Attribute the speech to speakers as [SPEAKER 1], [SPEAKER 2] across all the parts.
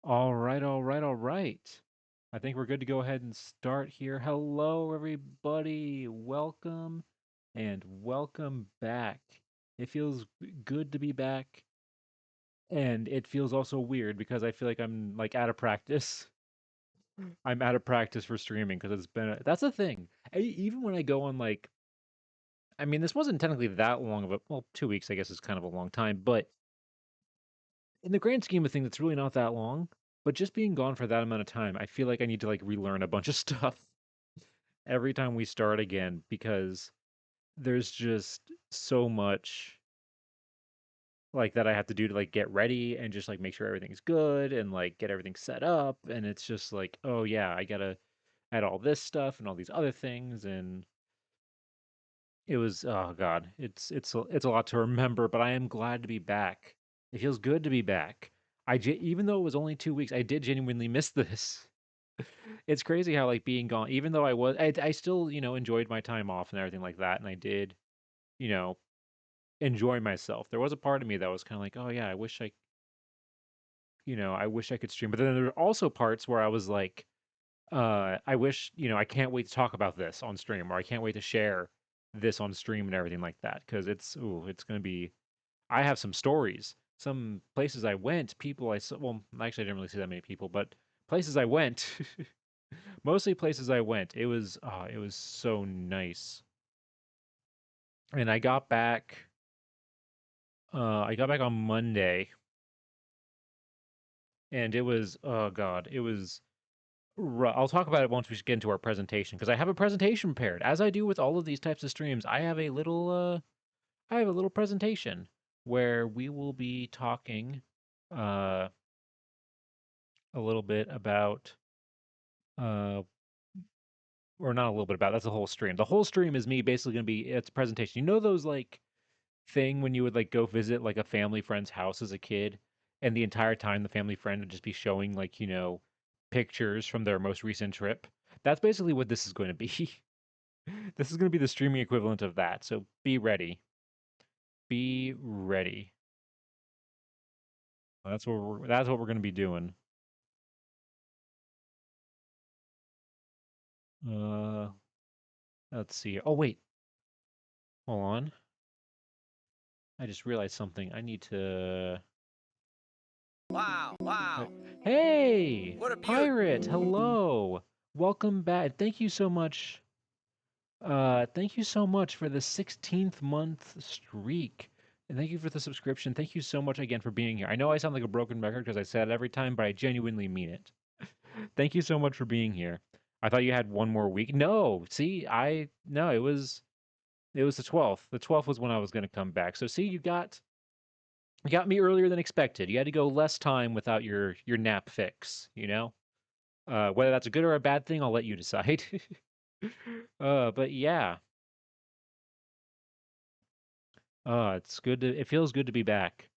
[SPEAKER 1] All right, all right, all right. I think we're good to go ahead and start here. Hello, everybody. Welcome and welcome back. It feels good to be back, and it feels also weird because I feel like I'm like out of practice. I'm out of practice for streaming because that's the thing. Even when I go on I mean, this wasn't technically that long of a, well, 2 weeks, I guess is kind of a long time, but in the grand scheme of things, it's really not that long. But just being gone for that amount of time, I feel like I need to like relearn a bunch of stuff every time we start again because there's just so much like that I have to do to like get ready and just like make sure everything's good and like get everything set up. And it's just like, oh yeah, I gotta add all this stuff and all these other things. And it was, oh God, it's a lot to remember, but I am glad to be back. It feels good to be back. Even though it was only 2 weeks, I did genuinely miss this. It's crazy how like being gone, even though I still enjoyed my time off and everything like that, and I did you know enjoy myself. There was a part of me that was kind of like, oh yeah, I wish I could stream. But then there were also parts where I was like, I wish I can't wait to talk about this on stream, or I can't wait to share this on stream and everything like that because it's gonna be. I have some stories, some places I went, people I saw. Well, actually, I didn't really see that many people, but places I went. Mostly places I went. It was so nice. And I got back on Monday, and it was, oh God, it was I'll talk about it once we get into our presentation because I have a presentation prepared. As I do with all of these types of streams, I have a little presentation where we will be talking uh a little bit about uh or not a little bit about, that's the whole stream. The whole stream is me basically going to be it's a presentation. You know those like thing when you would like go visit like a family friend's house as a kid, and the entire time the family friend would just be showing like, pictures from their most recent trip? That's basically what this is going to be. This is going to be the streaming equivalent of that. So be ready. Be ready. That's what we're going to be doing. Uh let's see. Oh wait. Hold on. I just realized something. I need to
[SPEAKER 2] Wow,
[SPEAKER 1] uh,
[SPEAKER 2] wow.
[SPEAKER 1] Hey,
[SPEAKER 2] What a beaut.
[SPEAKER 1] Pirate. Hello. Welcome back. Thank you so much. Thank you so much for the 16th month streak. And thank you for the subscription. Thank you so much again for being here. I know I sound like a broken record because I say it every time, but I genuinely mean it. Thank you so much for being here. I thought you had one more week. No, see, I no, it was the 12th. The 12th was when I was going to come back. So see, you got me earlier than expected. You had to go less time without your nap fix. Whether that's a good or a bad thing, I'll let you decide. But yeah. It feels good to be back.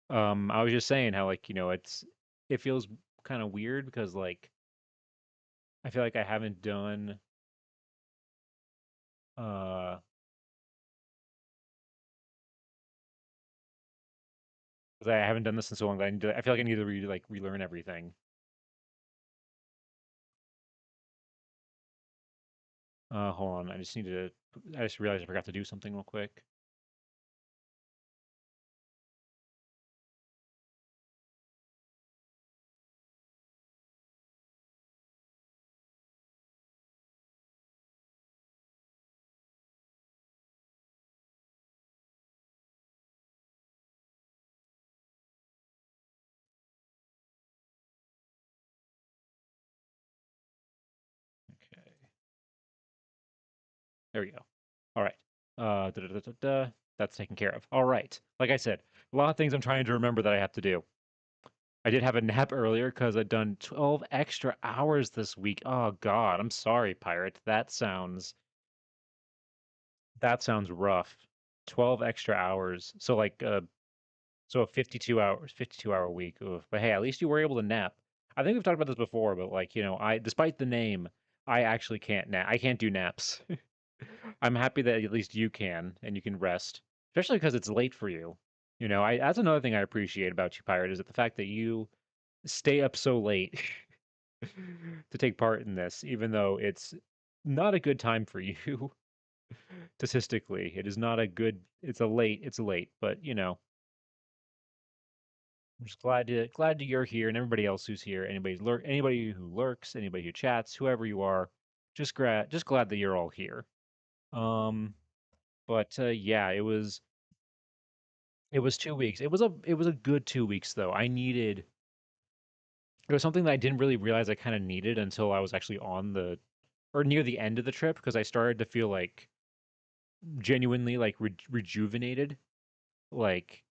[SPEAKER 1] I was just saying how like, it feels kind of weird because like I feel like I haven't done uh 'cause I haven't done this in so long that I feel like I need to relearn everything. Hold on. I just realized I forgot to do something real quick. Okay. There we go. All right. Da, da, da, da, da. That's taken care of. All right. Like I said, a lot of things I'm trying to remember that I have to do. I did have a nap earlier because I'd done 12 extra hours this week. Oh God, I'm sorry, Pirate. That sounds rough. 12 extra hours. So a 52 hour week. Oof. But hey, at least you were able to nap. I think we've talked about this before, but like, I despite the name, I actually can't nap. I can't do naps. I'm happy that at least you can and you can rest, especially because it's late for you. That's another thing I appreciate about you, Pirate, is that the fact that stay up so late to take part in this, even though it's not a good time for you statistically. It is not a good. It's a late, but I'm just glad to you're here and everybody else who's here. Anybody who lurks, anybody who chats, whoever you are, just glad that you're all here. Um, but yeah, it was 2 weeks. It was a good 2 weeks though. It was something that I didn't really realize I kind of needed until I was actually on the or near the end of the trip because I started to feel like genuinely like rejuvenated. Like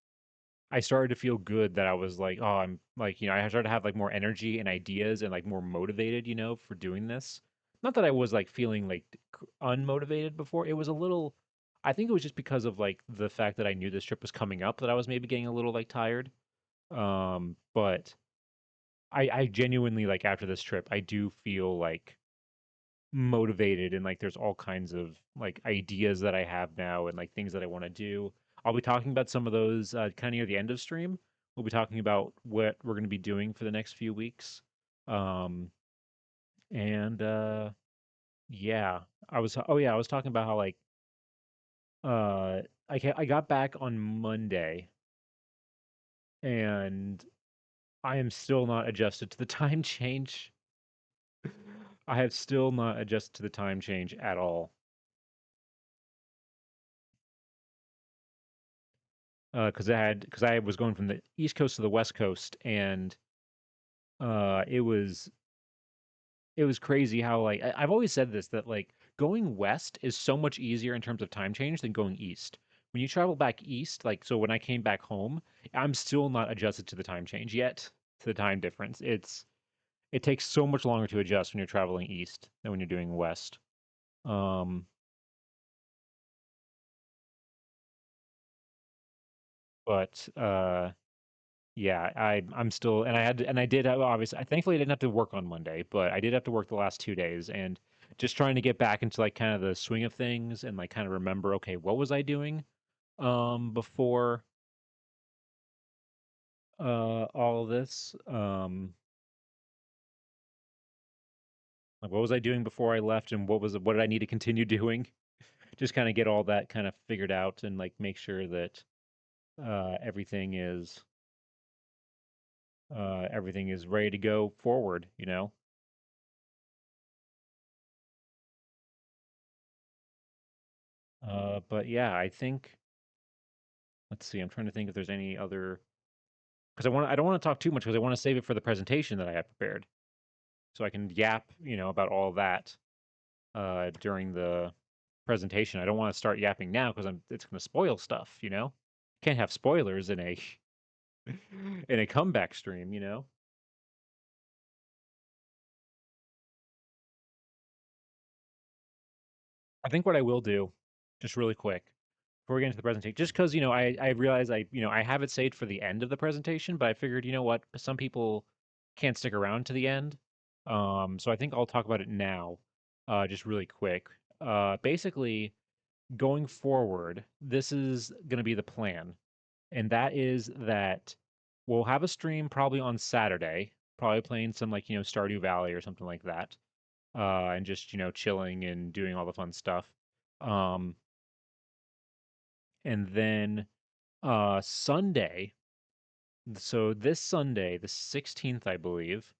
[SPEAKER 1] I started to feel good that I was like, oh, I'm like, I started to have like more energy and ideas and like more motivated, for doing this. Not that I was like feeling like unmotivated before. It was a little, I think it was just because of like the fact that I knew this trip was coming up that I was maybe getting a little like tired. But I genuinely like after this trip, I do feel like motivated and like there's all kinds of like ideas that I have now and like things that I want to do. I'll be talking about some of those kind of near the end of stream. We'll be talking about what we're going to be doing for the next few weeks. Um and yeah, I was talking about how like I got back on Monday and I am still not adjusted to the time change. I have still not adjusted to the time change at all. Because I was going from the East Coast to the West Coast, and uh, it was it was crazy how like I've always said this that like going west is so much easier in terms of time change than going east. When you travel back east, like so when I came back home, I'm still not adjusted to the time change yet, to the time difference. It takes so much longer to adjust when you're traveling east than when you're doing west. Um, but yeah, I'm still and I had to, and I did have, obviously thankfully I didn't have to work on Monday, but I did have to work the last 2 days and just trying to get back into like kind of the swing of things and like kind of remember, okay, what was I doing before all of this? Like what was I doing before I left and what did I need to continue doing? Just kind of get all that kind of figured out and like make sure that everything is everything is ready to go forward. But yeah, I think let's see. I'm trying to think if there's any other because I don't want to talk too much because I want to save it for the presentation that I have prepared, so I can yap, about all that during the presentation. I don't want to start yapping now because it's going to spoil stuff. Can't have spoilers in a in a comeback stream. I think what I will do, just really quick, before we get into the presentation, just because I realize I have it saved for the end of the presentation, but I figured what some people can't stick around to the end, so I think I'll talk about it now, just really quick. Basically, going forward, this is going to be the plan, and that is that we'll have a stream probably on Saturday, probably playing some like Stardew Valley or something like that, and just chilling and doing all the fun stuff. Um, and then Sunday, so this Sunday, the 16th, I believe,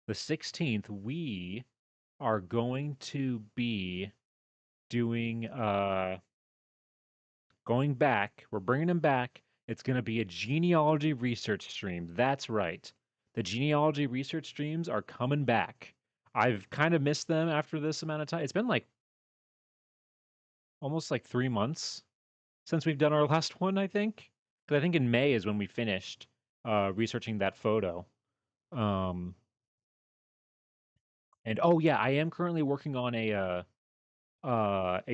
[SPEAKER 1] the 16th, we are going to be doing going back. We're bringing him back. It's going to be a genealogy research stream. That's right. The genealogy research streams are coming back. I've kind of missed them after this amount of time. It's been like almost like 3 months since we've done our last one, I think. Because I think in May is when we finished researching that photo. Um, and oh yeah, I am currently working on a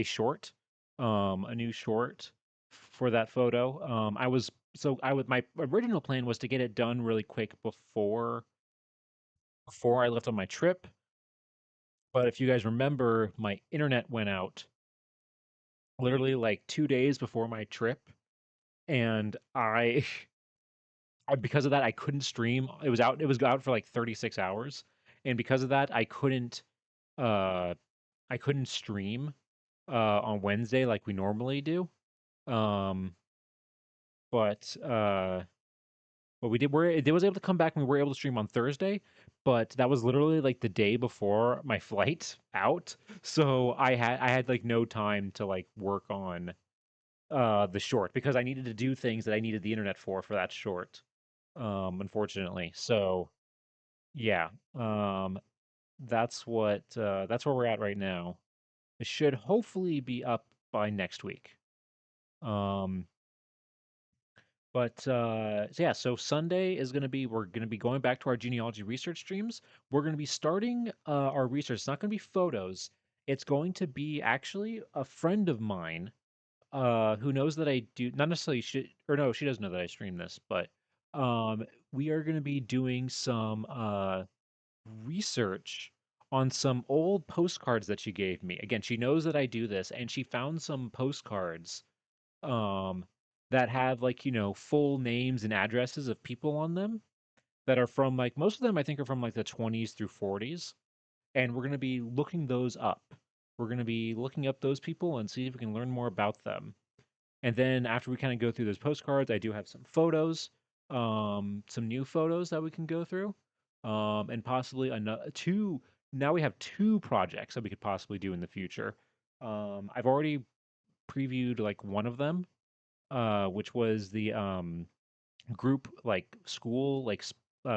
[SPEAKER 1] short, a new short for that photo. I was my original plan was to get it done really quick before I left on my trip. But if you guys remember, my internet went out literally like 2 days before my trip, and I because of that, I couldn't stream. It was out for like 36 hours, and because of that, uh I couldn't stream on Wednesday like we normally do. Um, but we did were it was able to come back and we were able to stream on Thursday, but that was literally like the day before my flight out. So I had like no time to like work on the short because I needed to do things that I needed the internet for that short. Unfortunately. So yeah. That's where we're at right now. It should hopefully be up by next week. Um so yeah, so Sunday is going to be we're going to be going back to our genealogy research streams. We're going to be starting our research. It's not going to be photos. It's going to be actually a friend of mine who knows that I do not necessarily she or no, she doesn't know that I stream this, but um we are going to be doing some research on some old postcards that she gave me. Again, she knows that I do this and she found some postcards um that have like, full names and addresses of people on them that are from like most of them I think are from like the 20s through 40s, and we're going to be looking those up. We're going to be looking up those people and see if we can learn more about them. And then after we kind of go through those postcards, I do have some photos, some new photos that we can go through, and possibly another two. Now we have two projects that we could possibly do in the future. I've already previewed like one of them, which was the group like school like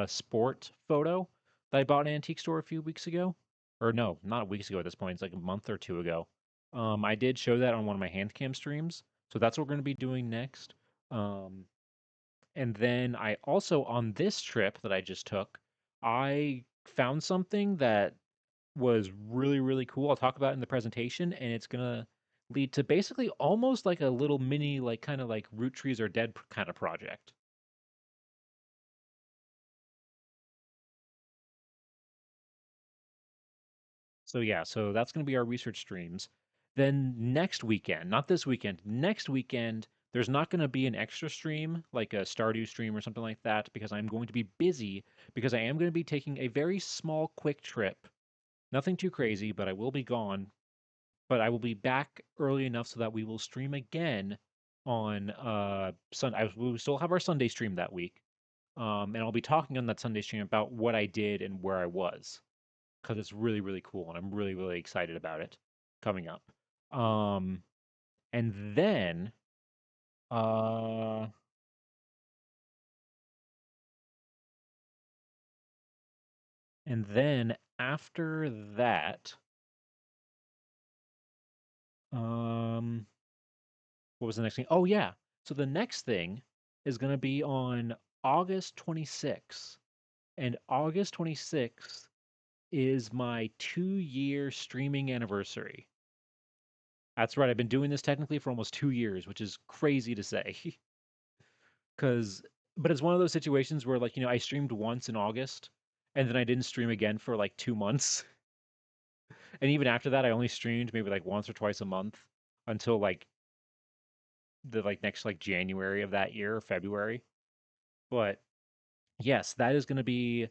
[SPEAKER 1] sport photo that I bought in an antique store a few weeks ago, or no, not weeks ago at this point. It's like a month or two ago. I did show that on one of my hand cam streams, so that's what we're going to be doing next. Um, and then I also on this trip that I just took, I found something that was really really cool. I'll talk about it in the presentation, and it's gonna lead to basically almost like a little mini like kind of like root trees are dead kind of project. So yeah, so that's going to be our research streams. Then next weekend, not this weekend, next weekend, there's not going to be an extra stream like a Stardew stream or something like that because I'm going to be busy because I am going to be taking a very small, quick trip. Nothing too crazy, but I will be gone. But I will be back early enough so that we will stream again on Sunday. We will still have our Sunday stream that week, and I'll be talking on that Sunday stream about what I did and where I was because it's really really cool and I'm really really excited about it coming up. Um, and then uh, after that, um, what was the next thing? Oh yeah, so the next thing is gonna be on August 26th, and August 26th is my 2-year streaming anniversary. That's right. I've been doing this technically for almost 2 years, which is crazy to say. Cause but it's one of those situations where like, I streamed once in August and then I didn't stream again for like 2 months. And even after that, I only streamed maybe like once or twice a month until like the like next like January of that year, or February. But yes, that is going to be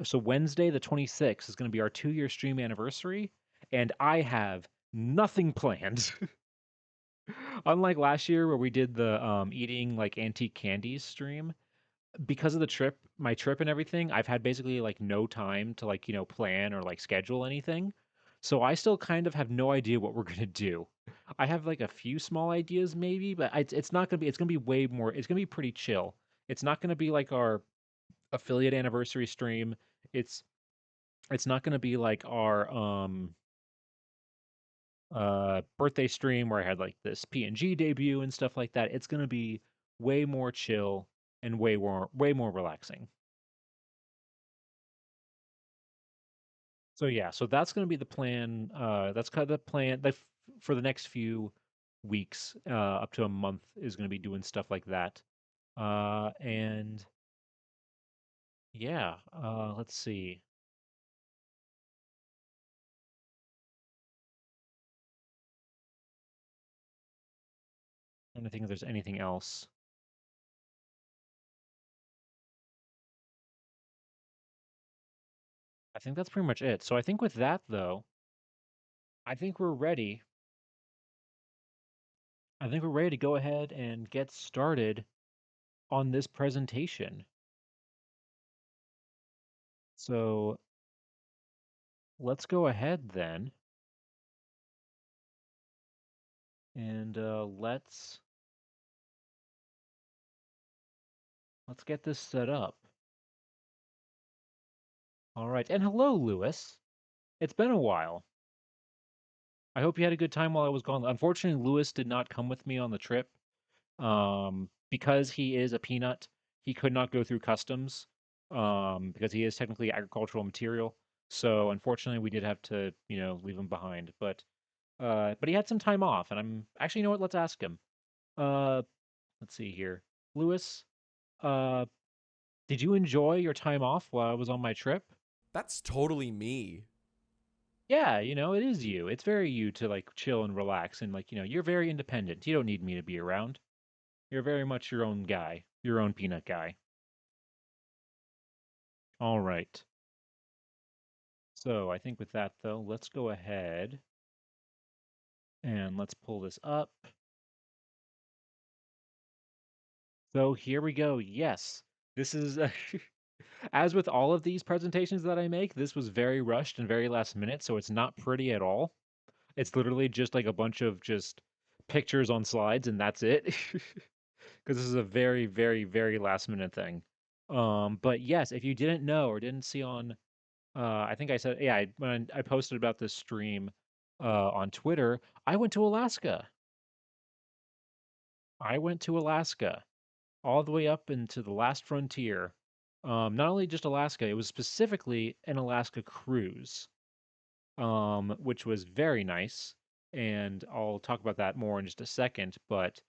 [SPEAKER 1] so Wednesday the 26th is going to be our 2-year stream anniversary and I have nothing planned. Unlike last year where we did the eating like antique candies stream, because of the trip, my trip and everything, I've had basically like no time to like, plan or like schedule anything. So I still kind of have no idea what we're going to do. I have like a few small ideas maybe, but it's not going to be, it's going to be way more, it's going to be pretty chill. It's not going to be like our affiliate anniversary stream. It's, it's not going to be like our, birthday stream where I had like this PNG debut and stuff like that. It's going to be way more chill and way more relaxing. So yeah, so that's going to be the plan. That's kind of the plan for the next few weeks, up to a month is going to be doing stuff like that. And yeah, let's see. I don't think there's anything else. I think that's pretty much it. So I think with that though, I think we're ready. I think we're ready to go ahead and get started on this presentation. So let's go ahead then and let's get this set up. All right. And hello, Lewis. It's been a while. I hope you had a good time while I was gone. Unfortunately, Lewis did not come with me on the trip. Because he is a peanut, he could not go through customs. Because he is technically agricultural material. So unfortunately, we did have to, leave him behind. But he had some time off, and I'm actually, you know what? Let's ask him. Uh, let's see here, Lewis. Uh, did you enjoy your time off while I was on my trip?
[SPEAKER 2] That's totally me.
[SPEAKER 1] Yeah, it is you. It's very you to like chill and relax and like, you're very independent. You don't need me to be around. You're very much your own guy, your own peanut guy. All right. So I think with that though, let's go ahead and let's pull this up. So here we go. Yes, this is as with all of these presentations that I make, this was very rushed and very last minute, so it's not pretty at all. It's literally just like a bunch of just pictures on slides and that's it. Because this is a very, very, very last minute thing. But yes, if you didn't know or didn't see on, I think I said, yeah, when I posted about this stream on Twitter, I went to Alaska. I went to Alaska all the way up into the last frontier. Not only just Alaska, it was specifically an Alaska cruise. Which was very nice. And I'll talk about that more in just a second. But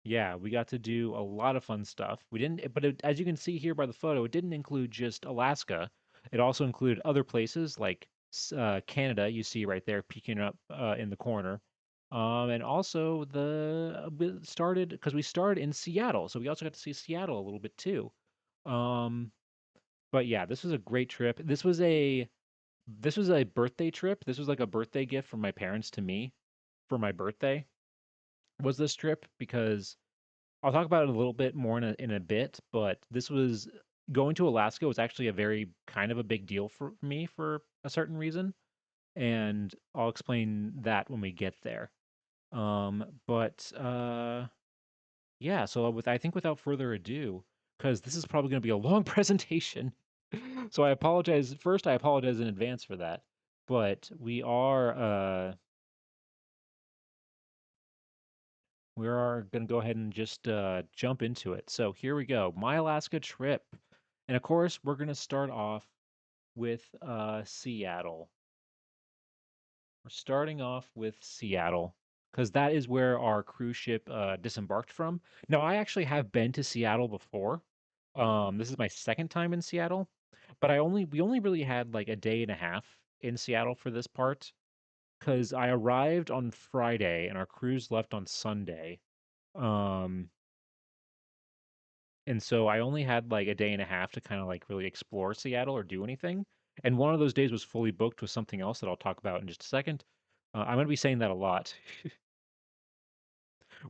[SPEAKER 1] yeah, we got to do a lot of fun stuff. We didn't, but as you can see here by the photo, it didn't include just Alaska. It also included other places like Canada, you see right there peeking up in the corner. And also we started because we started in Seattle, so we also got to see Seattle a little bit too. Um, but yeah, this was a great trip. This was a birthday trip. This was like a birthday gift from my parents to me for my birthday. Was this trip because I'll talk about it a little bit more in a bit, but this was going to Alaska was actually a very kind of a big deal for me for a certain reason, and I'll explain that when we get there. But yeah, so I think without further ado, because this is probably going to be a long presentation, so I apologize. First, I apologize in advance for that. But we are going to go ahead and just jump into it. So here we go. My Alaska trip. And of course, we're going to start off with Seattle. We're starting off with Seattle because that is where our cruise ship disembarked from. Now, I actually have been to Seattle before. This is my second time in Seattle, but we only really had like a day and a half in Seattle for this part because I arrived on Friday and our cruise left on Sunday. Um, and so I only had like a day and a half to kind of like really explore Seattle or do anything. And one of those days was fully booked with something else that I'll talk about in just a second. I'm going to be saying that a lot.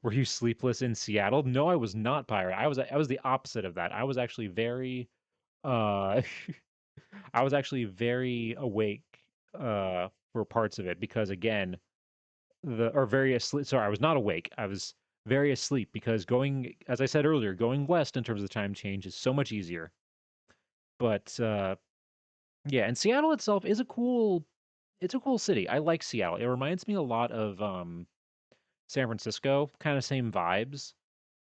[SPEAKER 1] Were you sleepless in Seattle? No, I was not, Pirate. I was the opposite of that. I was actually very uh I was actually very awake for parts of it because again, the or very asleep. Sorry, I was not awake. I was very asleep because going, as I said earlier, going west in terms of the time change is so much easier. But yeah, and Seattle itself is it's a cool city. I like Seattle. It reminds me a lot of San Francisco, kind of same vibes.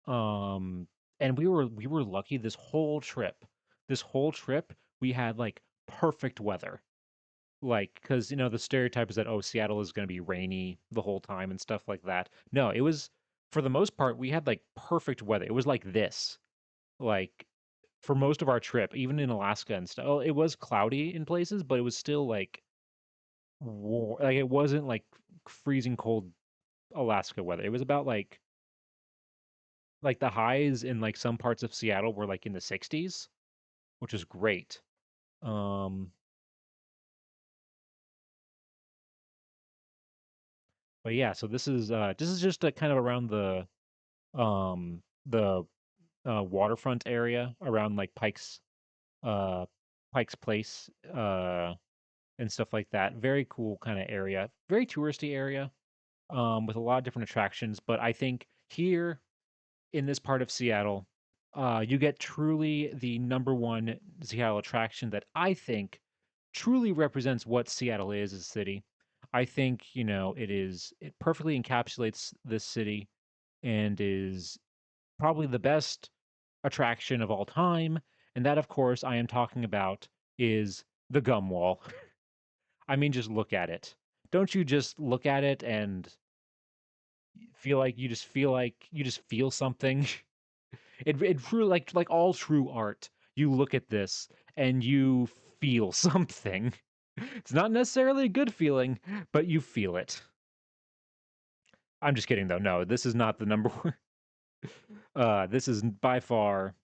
[SPEAKER 1] Um, and we were lucky this whole trip. This whole trip we had like perfect weather. Like, because the stereotype is that oh, Seattle is going to be rainy the whole time and stuff like that. No, it was for the most part we had like perfect weather. It was like this, like for most of our trip, even in Alaska and stuff. Well, it was cloudy in places, but it was still like like it wasn't like freezing cold Alaska weather. It was about like the highs in like some parts of Seattle were like in the 60s, which is great. Um, But yeah, so this is just kind of around the waterfront area around like uh Pike's Place and stuff like that. Very cool kind of area. Very touristy area with a lot of different attractions, but I think here in this part of Seattle, you get truly the number one Seattle attraction that I think truly represents what Seattle is as a city. I think, it perfectly encapsulates this city and is probably the best attraction of all time. And that, of course, I am talking about is the gum wall. I mean, just look at it. Don't you just look at it and feel something? It truly like all true art. You look at this and you feel something. It's not necessarily a good feeling, but you feel it. I'm just kidding though. No, this is not the number one. This is by far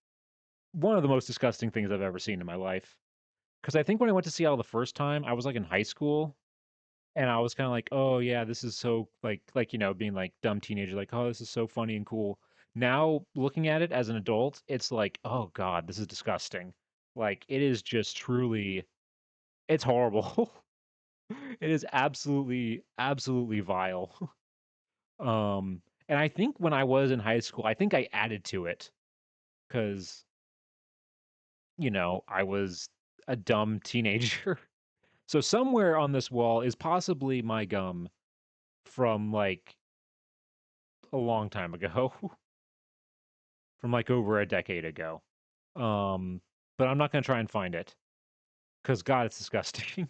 [SPEAKER 1] one of the most disgusting things I've ever seen in my life. Because I think when I went to Seattle the first time, I was like in high school, and I was kind of like, "Oh yeah, this is so being like dumb teenager, like, oh, this is so funny and cool." Now looking at it as an adult, it's like, "Oh God, this is disgusting." Like it is just truly, it's horrible. It is absolutely, absolutely vile. And I think when I was in high school, I think I added to it because I was a dumb teenager. So somewhere on this wall is possibly my gum from like a long time ago, from like over a decade ago. Um, but I'm not gonna try and find it because God, it's disgusting.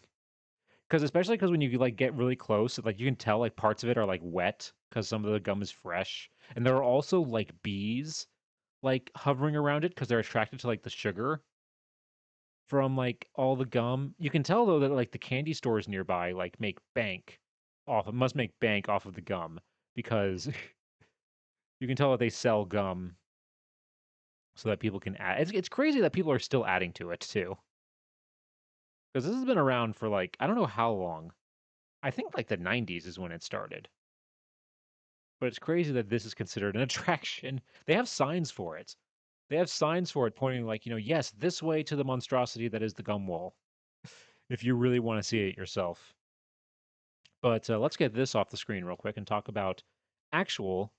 [SPEAKER 1] Because especially because when you like get really close, like you can tell like parts of it are like wet because some of the gum is fresh, and there are also like bees like hovering around it because they're attracted to like the sugar from like all the gum. You can tell though that like the candy stores nearby like must make bank off of the gum because you can tell that they sell gum so that people can add. It's crazy that people are still adding to it too, because this has been around for like I don't know how long. I think like the 90s is when it started. But it's crazy that this is considered an attraction. They have signs for it. They have signs for it pointing like, yes, this way to the monstrosity that is the gum wall. If you really want to see it yourself. But let's get this off the screen real quick and talk about actual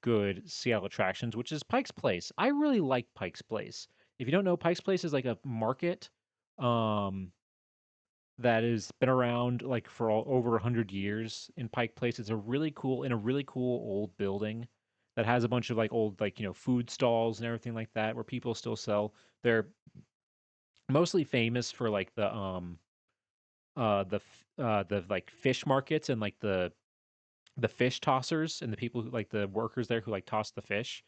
[SPEAKER 1] good Seattle attractions, which is Pike's Place. I really like Pike's Place. If you don't know, Pike's Place is like a market um, that has been around like for over 100 years in Pike Place. It's a really cool old building that has a bunch of like old food stalls and everything like that where people still sell. They're mostly famous for like the like fish markets and like the fish tossers and the people who like the workers there who like toss the fish.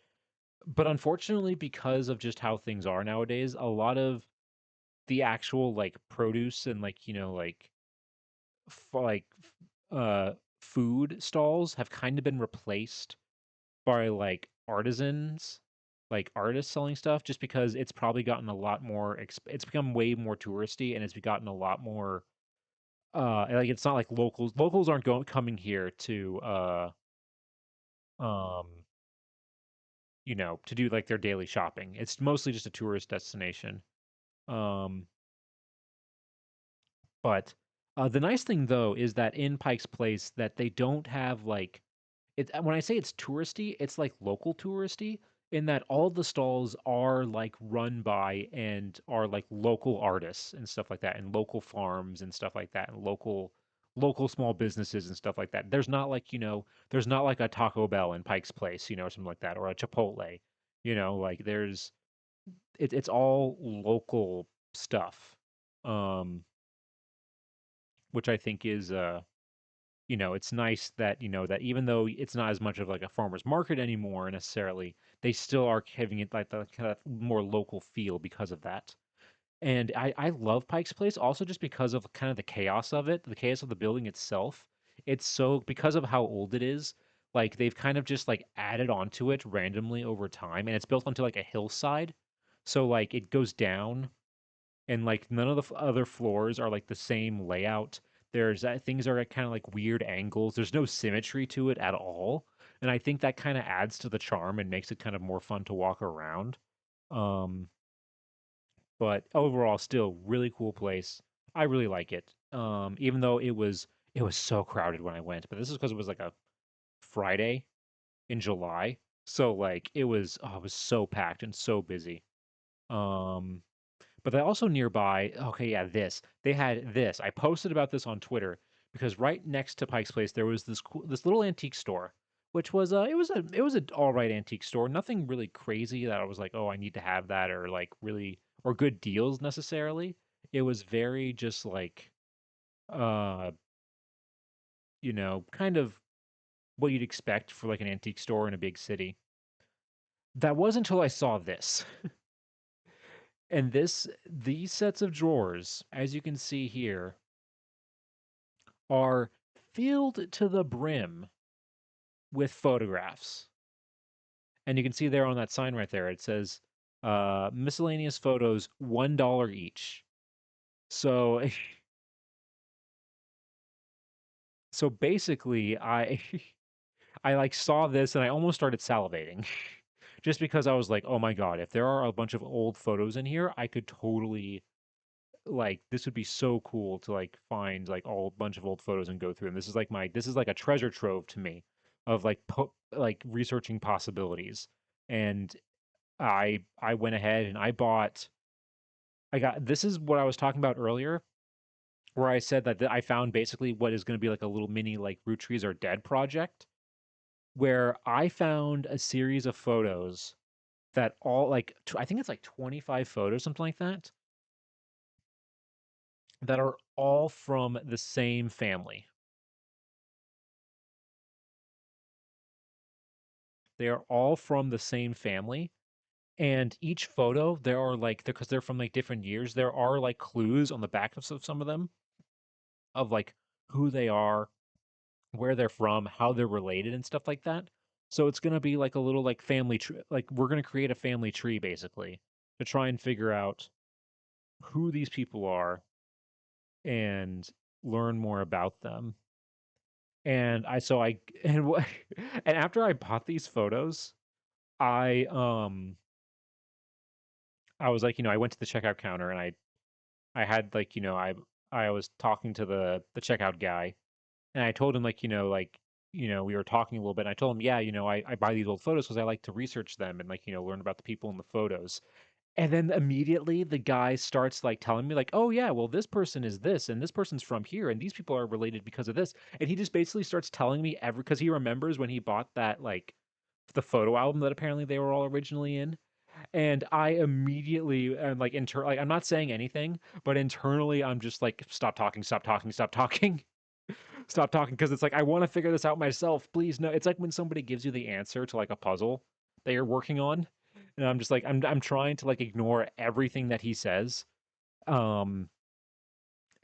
[SPEAKER 1] But unfortunately, because of just how things are nowadays, a lot of the actual like produce and like f- like uh food stalls have kind of been replaced by like artisans, like artists selling stuff, just because it's probably gotten a lot more it's become way more touristy and it's gotten a lot more like it's not like locals aren't going coming here to um to do like their daily shopping. It's mostly just a tourist destination. Um, but the nice thing though is that in Pike's Place that they don't have like when I say it's touristy, it's like local touristy in that all the stalls are like run by and are like local artists and stuff like that and local farms and stuff like that and local small businesses and stuff like that. There's not like a Taco Bell in Pike's Place, or something like that or a Chipotle. Like it's all local stuff. Um which I think is it's nice that that even though it's not as much of like a farmer's market anymore necessarily, they still are giving it like the kind of more local feel because of that. And I love Pike's Place also just because of kind of the chaos of it, the chaos of the building itself. It's so because of how old it is, like they've kind of just like added onto it randomly over time, and it's built onto like a hillside. So like it goes down and like none of the other floors are like the same layout. There's things are at kind of like weird angles. There's no symmetry to it at all, and I think that kind of adds to the charm and makes it kind of more fun to walk around. Um, but overall, still really cool place. I really like it. Even though it was so crowded when I went, but this is because it was like a Friday in July, so like it was so packed and so busy. Um, but they also nearby, okay, yeah, they had this. I posted about this on Twitter because right next to Pike's Place there was this little antique store, which was it was a all right antique store. Nothing really crazy that I was like, oh, I need to have that or like really or good deals necessarily. It was very just like uh, kind of what you'd expect for like an antique store in a big city. That was until I saw this. And these sets of drawers, as you can see here, are filled to the brim with photographs. And you can see there on that sign right there, it says miscellaneous photos, $1 each. So so basically I like saw this and I almost started salivating. Just because I was like, oh my God, if there are a bunch of old photos in here, I could totally like this would be so cool to like find like all a bunch of old photos and go through them. This is like a treasure trove to me of like like researching possibilities. And I went ahead and I got this is what I was talking about earlier where I said that I found basically what is going to be like a little mini like root trees are dead project where I found a series of photos that all like I think it's like 25 photos something like that are all from the same family. They are all from the same family, and each photo there are like because they're from like different years, there are like clues on the back of some of them of like who they are, where they're from, how they're related and stuff like that. So it's going to be like a little like family tree, like we're going to create a family tree basically to try and figure out who these people are and learn more about them. And I so I and what and after I bought these photos, I I was like, I went to the checkout counter and I had like, I was talking to the checkout guy and I told him like, we were talking a little bit and I told him, yeah, I buy these old photos because I like to research them and like, learn about the people in the photos. And then immediately the guy starts like telling me like, "Oh yeah, well this person is this and this person's from here and these people are related because of this." And he just basically starts telling me every because he remembers when he bought that like the photo album that apparently they were all originally in. And I immediately am like like I'm not saying anything, but internally I'm just like stop talking, stop talking, stop talking. Stop talking because it's like I want to figure this out myself. Please no. It's like when somebody gives you the answer to like a puzzle that you're working on, and I'm just like I'm trying to like ignore everything that he says, um,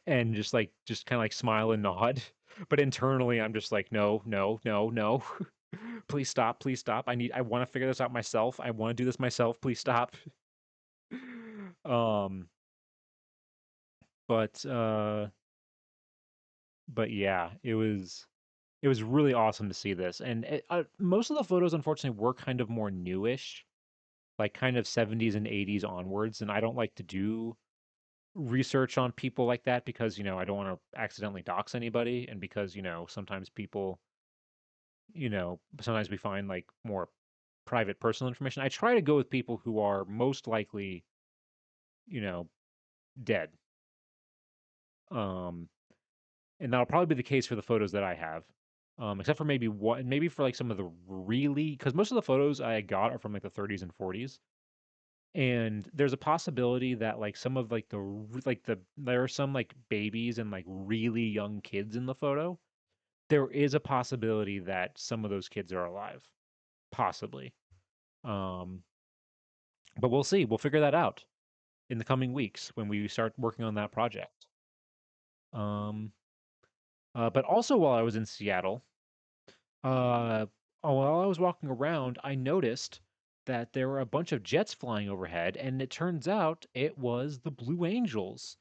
[SPEAKER 1] and just kind of like smile and nod. But internally, I'm just like no, no, no, no. Please stop. Please stop. I want to figure this out myself. I want to do this myself. Please stop. Um, but uh, but yeah, it was really awesome to see this, and most of the photos, unfortunately, were kind of more newish, like kind of 70s and 80s onwards. And I don't like to do research on people like that because I don't want to accidentally dox anybody, and because sometimes we find like more private personal information. I try to go with people who are most likely you know dead. Um, and that'll probably be the case for the photos that I have. Except for maybe for like some of the really, because most of the photos I got are from like the 30s and 40s, and there's a possibility that like some of like there are some like babies and like really young kids in the photo. There is a possibility that some of those kids are alive, possibly. Um, but we'll see. We'll figure that out in the coming weeks when we start working on that project. Um, but also while I was in Seattle, Uh, while I was walking around, I noticed that there were a bunch of jets flying overhead, and it turns out it was the Blue Angels.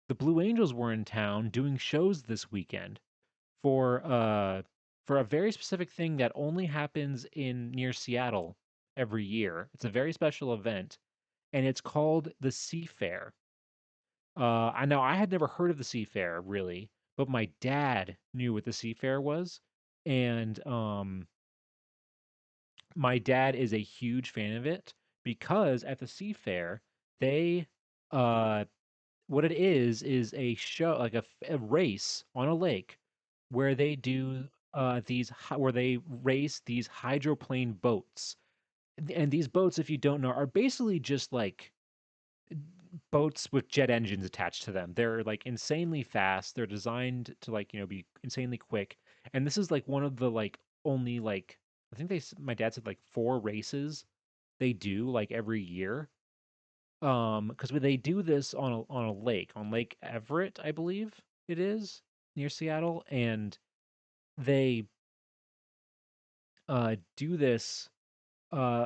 [SPEAKER 1] the Blue Angels were in town doing shows this weekend for uh for a very specific thing that only happens in near Seattle every year. It's a very special event, and it's called the Sea Fair. I know I had never heard of the Sea Fair really, but my dad knew what the Sea Fair was, and my dad is a huge fan of it because at the Sea Fair they uh what it is a show like a race on a lake where they do where they race these hydroplane boats. And these boats, if you don't know, are basically just like boats with jet engines attached to them. They're like insanely fast. They're designed to like, be insanely quick. And this is like one of the like only like I think my dad said like four races they do like every year. Because they do this on a lake, on Lake Everett, I believe it is, near Seattle, and they do this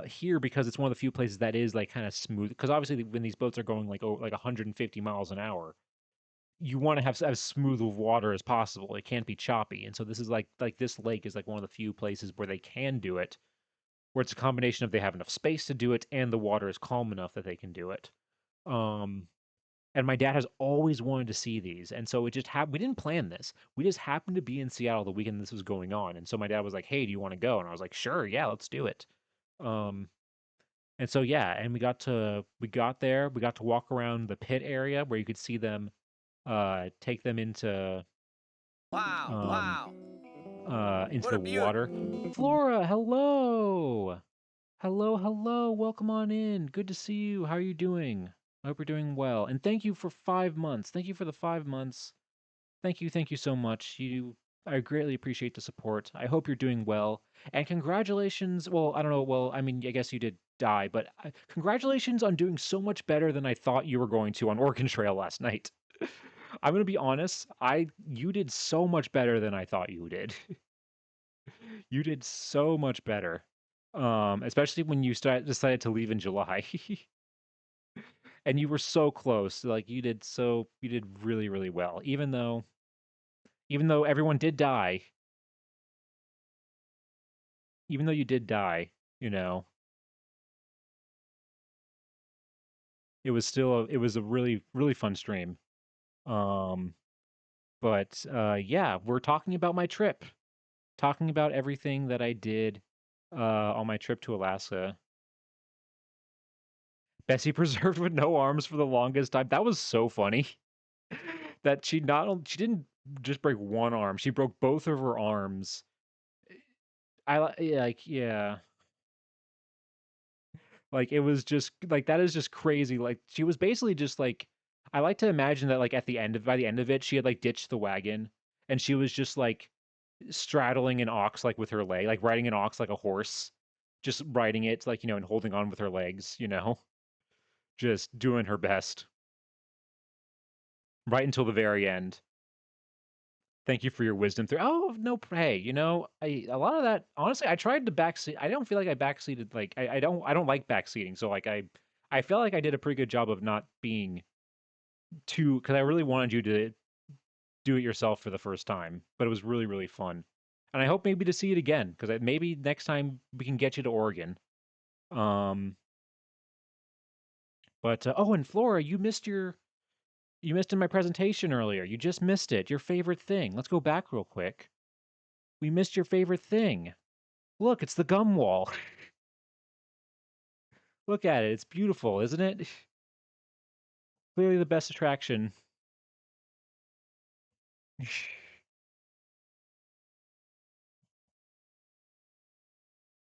[SPEAKER 1] here because it's one of the few places that is like kind of smooth. Because obviously, when these boats are going like 150 miles an hour, you want to have as smooth of water as possible. It can't be choppy, and so this is like this lake is like one of the few places where they can do it, where it's a combination of they have enough space to do it and the water is calm enough that they can do it. Um, And my dad has always wanted to see these, and so it just happened. We didn't plan this. We just happened to be in Seattle the weekend this was going on, and so my dad was like, "Hey, do you want to go?" And I was like, "Sure, yeah, let's do it." Um, and so yeah, and we got there. We got to walk around the pit area where you could see them, take them
[SPEAKER 2] Wow,
[SPEAKER 1] um,
[SPEAKER 2] wow.
[SPEAKER 1] into
[SPEAKER 2] What
[SPEAKER 1] the
[SPEAKER 2] a beaut.
[SPEAKER 1] water. Flora, hello, hello. Welcome on in. Good to see you. How are you doing? I hope you're doing well. And thank you for 5 months. Thank you for the 5 months. Thank you so much. I greatly appreciate the support. I hope you're doing well. And congratulations. Well, I don't know. Well, I mean, I guess you did die, but congratulations on doing so much better than I thought you were going to on Oregon Trail last night. I'm gonna be honest. You did so much better than I thought you did. You did so much better. Especially when decided to leave in July. And you were so close. Like you did really, really well. Even though everyone did die, even though you did die, you know, it was a really really fun stream. Um, but yeah, we're talking about my trip, talking about everything that I did on my trip to Alaska. Bessie preserved with no arms for the longest time. That was so funny. That she didn't just break one arm, she broke both of her arms. Like yeah. Like it was just like that is just crazy. Like she was basically just like I like to imagine that like by the end of it, she had like ditched the wagon and she was just like straddling an ox like with her leg, like riding an ox like a horse, just riding it like, and holding on with her legs, just doing her best right until the very end. Thank you for your wisdom through. Oh, no, hey, a lot of that. Honestly, I tried to backseat. I don't feel like I backseated. Like I don't like backseating. So like I felt like I did a pretty good job of not being too, because I really wanted you to do it yourself for the first time. But it was really really fun, and I hope maybe to see it again because maybe next time we can get you to Oregon. Um, but oh, and Flora, you missed in my presentation earlier. You just missed it. Your favorite thing. Let's go back real quick. We missed your favorite thing. Look, it's the gum wall. Look at it. It's beautiful, isn't it? Clearly the best attraction.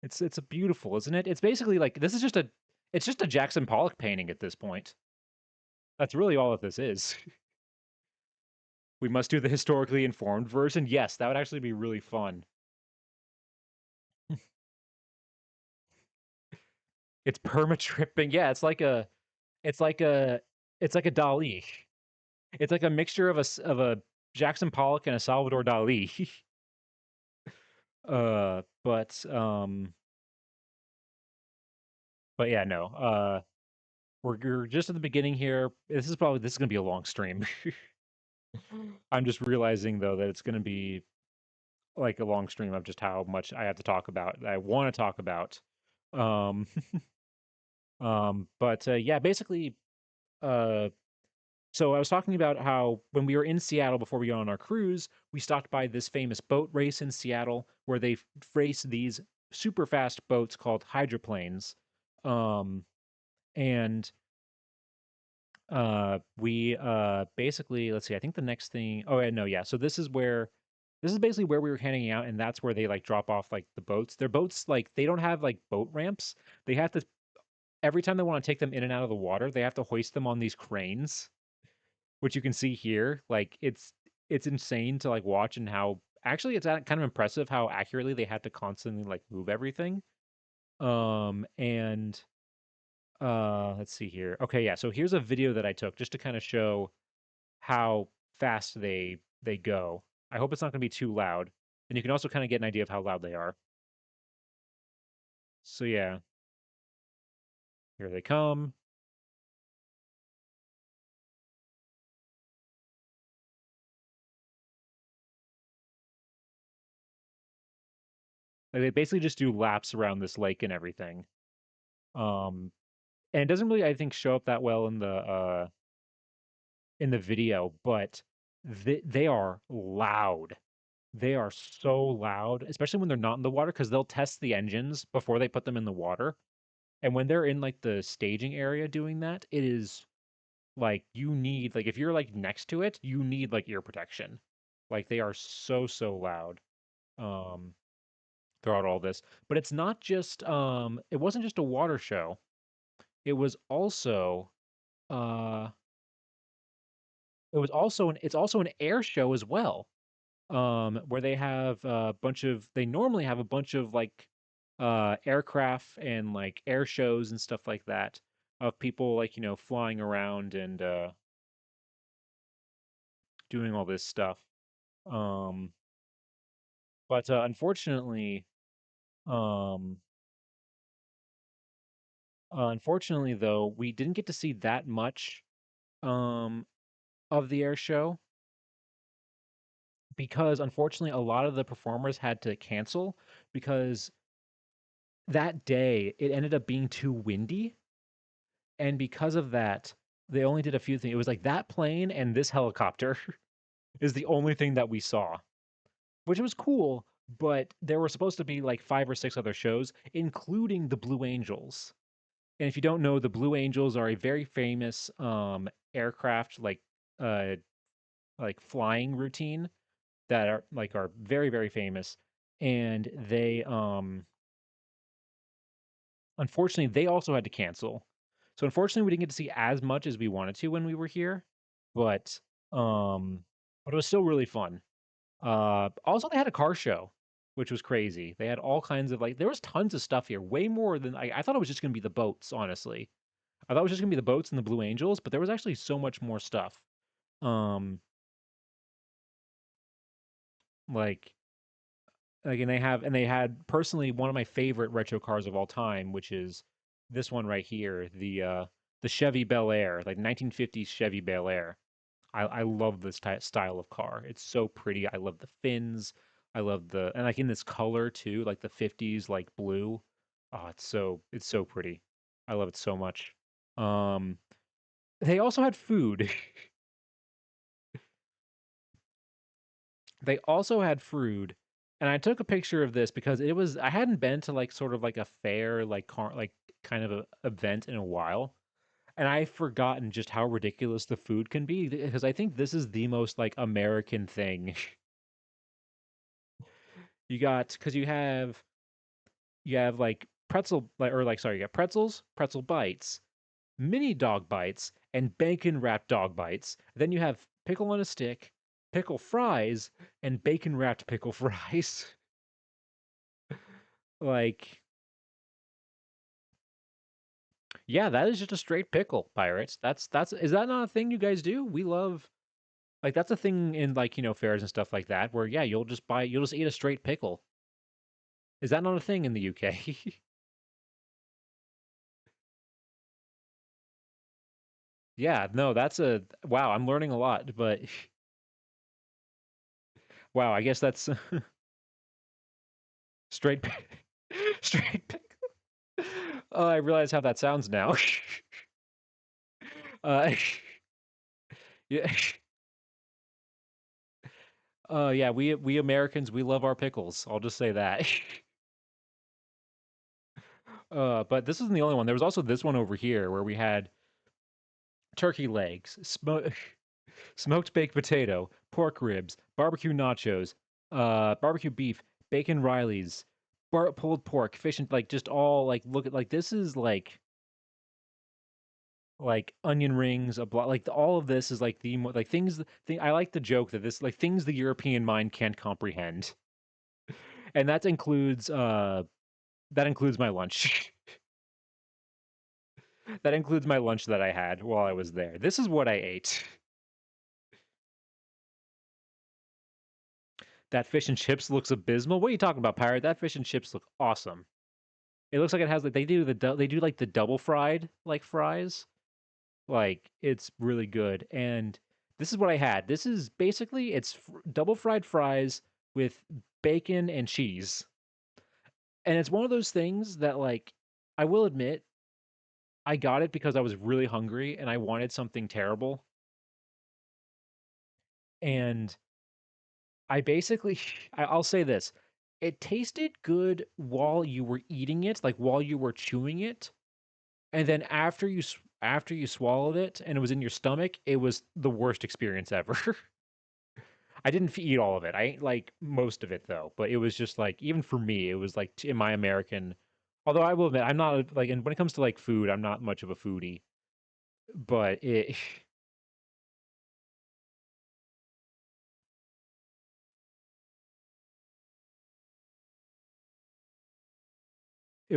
[SPEAKER 1] It's a beautiful, isn't it? It's basically like it's just a Jackson Pollock painting at this point. That's really all that this is. We must do the historically informed version. Yes, that would actually be really fun. It's perma tripping. Yeah, it's like a it's like a Dali. It's like a mixture of of a Jackson Pollock and a Salvador Dali. uh, but um, but yeah, no. We're just at the beginning here. This is gonna be a long stream. I'm just realizing though that it's gonna be like a long stream of just how much I have to talk about. I want to talk about. Um, but yeah, basically, uh, so I was talking about how when we were in Seattle before we got on our cruise, we stopped by this famous boat race in Seattle where they race these super fast boats called hydroplanes. Um, and we basically, let's see, I think the next thing, oh yeah, no, yeah. So this is basically where we were hanging out, and that's where they like drop off like the boats. Their boats, like they don't have like boat ramps. They have to every time they want to take them in and out of the water, they have to hoist them on these cranes, which you can see here. Like it's insane to like watch, and how actually it's kind of impressive how accurately they had to constantly like move everything. And let's see here. Okay, yeah. So here's a video that I took just to kind of show how fast they go. I hope it's not going to be too loud, and you can also kind of get an idea of how loud they are. So yeah, here they come. Like, they basically just do laps around this lake and everything. Um, and it doesn't really, I think, show up that well in the video, but they are loud. They are so loud, especially when they're not in the water, because they'll test the engines before they put them in the water. And when they're in like the staging area doing that, it is like you need like if you're like next to it, you need like ear protection. Like they are so loud um throughout all this. But it's not just it wasn't just a water show. It was also uh it's also an air show as well. Where they have a bunch of they normally have a bunch of like aircraft and like air shows and stuff like that of people like, you know, flying around and doing all this stuff. Um but um unfortunately though, we didn't get to see that much um of the air show because unfortunately a lot of the performers had to cancel because that day it ended up being too windy, and because of that they only did a few things. It was like that plane and this helicopter is the only thing that we saw, which was cool, but there were supposed to be like 5 or 6 other shows including the Blue Angels. And if you don't know, the Blue Angels are a very famous aircraft uh like flying routine that are very famous, and they unfortunately they also had to cancel. So unfortunately we didn't get to see as much as we wanted to when we were here, but um but it was still really fun. Also they had a car show, which was crazy. They had all kinds of like there was tons of stuff here, way more than I thought it was just going to be the boats, honestly. I thought it was just gonna be the boats and the Blue Angels, but there was actually so much more stuff. Um, like and they had personally one of my favorite retro cars of all time, which is this one right here, the Chevy Bel Air, like 1950s Chevy Bel Air. I love this style of car. It's so pretty. I love the fins. I love the and like in this color too, like the 50s like blue. Oh, it's so pretty. I love it so much. Um, they also had food. They also had food, and I took a picture of this because it was I hadn't been to like sort of like a fair like car like kind of a event in a while, and I've forgotten just how ridiculous the food can be because I think this is the most like American thing. You got because you have like pretzel like or like sorry, you got pretzels, pretzel bites, mini dog bites, and bacon wrapped dog bites. Then you have pickle on a stick, pickle fries, and bacon wrapped pickle fries. Like, yeah, that is just a straight pickle, pirates. That's is that not a thing you guys do? We love like that's a thing in like, you know, fairs and stuff like that where yeah, you'll just eat a straight pickle. Is that not a thing in the UK? Yeah, no, that's a wow, I'm learning a lot, but wow, I guess that's straight straight pickle. Oh, I realize how that sounds now. uh yeah. Yeah, we Americans, we love our pickles. I'll just say that. But this isn't the only one. There was also this one over here where we had turkey legs, smoked baked potato, pork ribs, barbecue nachos, barbecue beef, bacon Riley's, pulled pork, fish and like just all like look at like this is like onion rings, a block like all of this is like like things. I like the joke that this like things the European mind can't comprehend, and that includes my lunch. That includes my lunch that I had while I was there. This is what I ate. That fish and chips looks abysmal. What are you talking about, pirate? That fish and chips look awesome. It looks like it has like they do like the double fried like fries. Like it's really good. And this is what I had. This is basically it's double fried fries with bacon and cheese. And it's one of those things that like I will admit I got it because I was really hungry and I wanted something terrible. And I basically I'll say this. It tasted good while you were eating it, like while you were chewing it, and then after you swallowed it and it was in your stomach, it was the worst experience ever. I didn't eat all of it. I ate like most of it though, but it was just like even for me, it was like in my American. Although I will admit, I'm not like, and when it comes to like food, I'm not much of a foodie. But it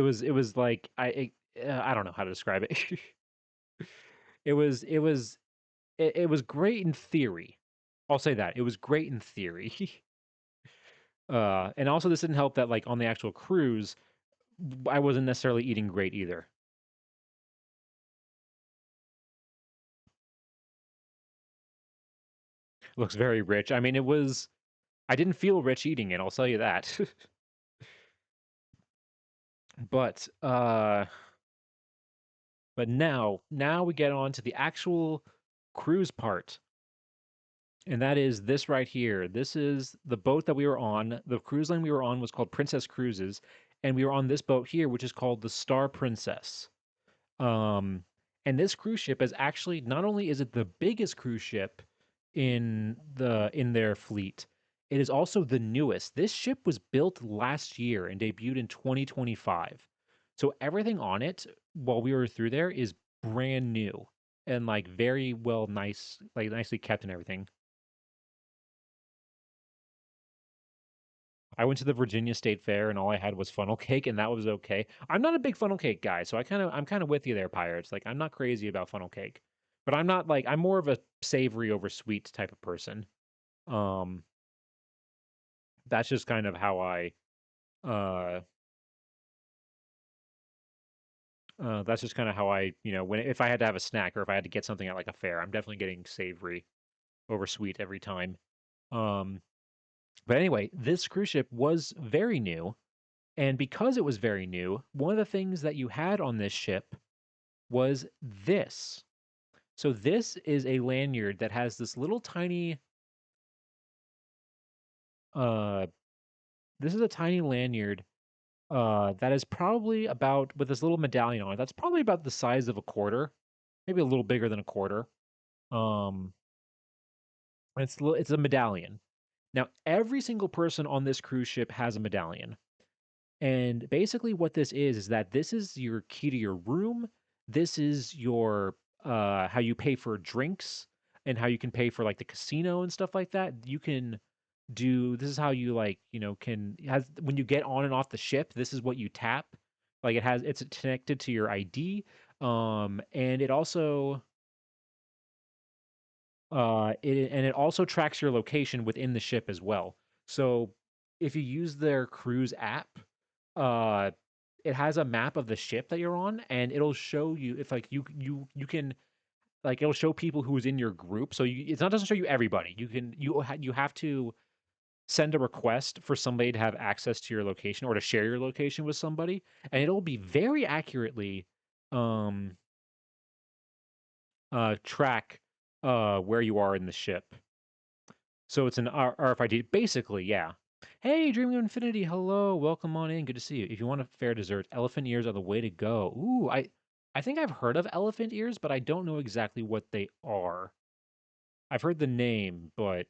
[SPEAKER 1] was like I don't know how to describe it. It was great in theory. I'll say that it was great in theory. And also this didn't help that like on the actual cruise, I wasn't necessarily eating great either. Looks very rich. I mean, I didn't feel rich eating it, I'll tell you that. But now we get on to the actual cruise part. And that is this right here. This is the boat that we were on. The cruise line we were on was called Princess Cruises, and we were on this boat here, which is called the Star Princess. Um, and this cruise ship is actually not only is it the biggest cruise ship in their fleet, it is also the newest. This ship was built last year and debuted in 2025. So everything on it while we were through there is brand new and like very well like nicely kept and everything. I went to the Virginia State Fair and all I had was funnel cake and that was okay. I'm not a big funnel cake guy, so I'm kind of with you there, Pirates. Like I'm not crazy about funnel cake, but I'm not like I'm more of a savory over sweet type of person. Um, that's just kind of how uh that's just kind of how when if I had to have a snack or if I had to get something at like a fair, I'm definitely getting savory over sweet every time. Um, but anyway, this cruise ship was very new, and because it was very new, one of the things that you had on this ship was this. So this is a lanyard that has this little tiny uh this is a tiny lanyard that is probably about with this little medallion on it. That's probably about the size of a quarter, maybe a little bigger than a quarter. Um it's a medallion. Now every single person on this cruise ship has a medallion. And basically what this is that this is your key to your room. This is your how you pay for drinks and how you can pay for like the casino and stuff like that. You can do this is how you like, can has when you get on and off the ship, this is what you tap. Like it's connected to your ID. And it also it also tracks your location within the ship as well. So if you use their cruise app, uh it has a map of the ship that you're on and it'll show you if like you can like it'll show people who's in your group. So it's not doesn't show you everybody. You have to send a request for somebody to have access to your location or to share your location with somebody, and it'll be very accurately um track where you are in the ship. So it's an RFID basically, yeah. Hey, Dreaming of Infinity, hello, welcome on in. Good to see you. If you want a fair dessert, elephant ears are the way to go. Ooh, I think I've heard of elephant ears, but I don't know exactly what they are. I've heard the name, but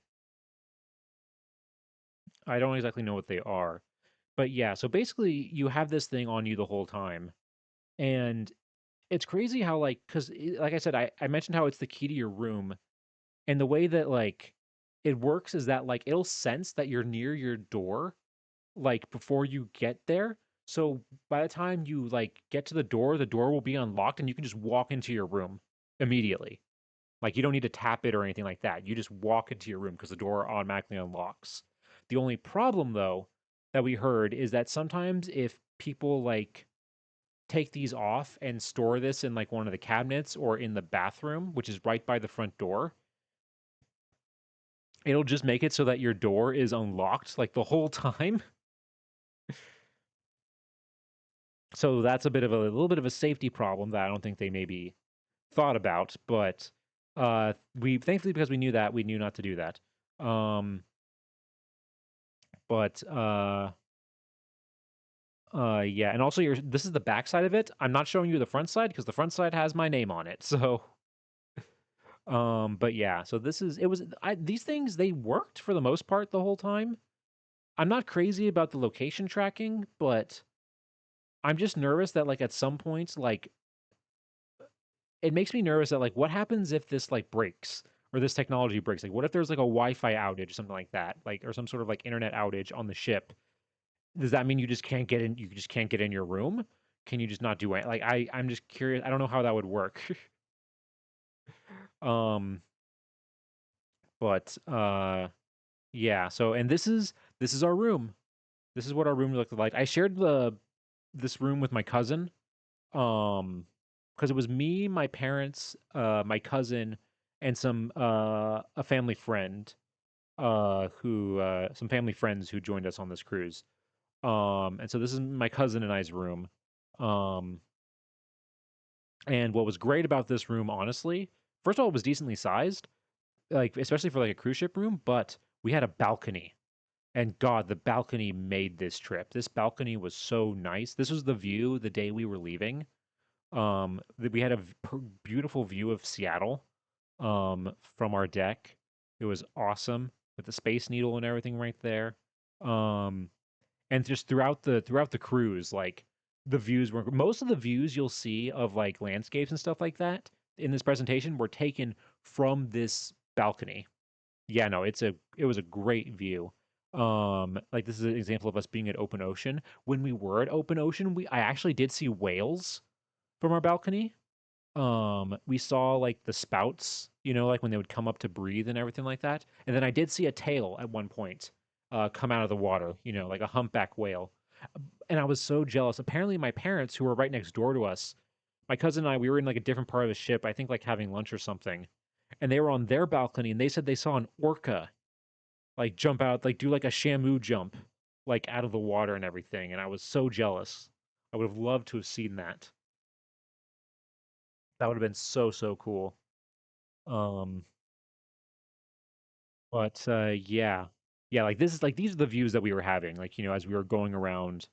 [SPEAKER 1] I don't exactly know what they are. But yeah, so basically you have this thing on you the whole time. And it's crazy how like cuz like I said I mentioned how it's the key to your room, and the way that like it works is that like it'll sense that you're near your door like before you get there. So by the time you like get to the door will be unlocked and you can just walk into your room immediately. Like you don't need to tap it or anything like that. You just walk into your room because the door automatically unlocks. The only problem though that we heard is that sometimes if people like take these off and store this in like one of the cabinets or in the bathroom, which is right by the front door, it'll just make it so that your door is unlocked like the whole time. So that's a bit of a little bit of a safety problem that I don't think they maybe thought about, but we thankfully because we knew that, we knew not to do that. Um but yeah, and also your this is the back side of it. I'm not showing you the front side because the front side has my name on it. So but yeah, so this is it was these things they worked for the most part the whole time. I'm not crazy about the location tracking, but I'm just nervous that like at some points like it makes me nervous that like what happens if this like breaks or this technology breaks? Like what if there's like a Wi-Fi outage or something like that? Like or some sort of like internet outage on the ship? Does that mean you just can't get in you just can't get in your room? Can you just not do it? Like I'm just curious. I don't know how that would work. um but yeah, so and this is our room. This is what our room looked like. I shared this room with my cousin. Because it was me, my parents, my cousin, and a family friend, who some family friends who joined us on this cruise. And so this is my cousin and I's room. Um, and what was great about this room, honestly, first of all, it was decently sized, like especially for like a cruise ship room, but we had a balcony. And God, the balcony made this trip. This balcony was so nice. This was the view the day we were leaving. We had a beautiful view of Seattle, from our deck. It was awesome with the Space Needle and everything right there. Um, and just throughout the cruise, like the views were most of the views you'll see of like landscapes and stuff like that in this presentation were taken from this balcony. Yeah, no, it was a great view. Like this is an example of us being at open ocean. When we were at open ocean, I actually did see whales from our balcony. We saw like the spouts, you know, like when they would come up to breathe and everything like that. And then I did see a tail at one point come out of the water, you know, like a humpback whale. And I was so jealous. Apparently, my parents, who were right next door to us, my cousin and I, we were in like a different part of the ship, I think like having lunch or something. And they were on their balcony and they said they saw an orca like jump out, like do like a Shamu jump, like out of the water and everything. And I was so jealous. I would have loved to have seen that. That would have been so, so cool. Um, but yeah. Yeah, like this is like these are the views that we were having, like, you know, as we were going around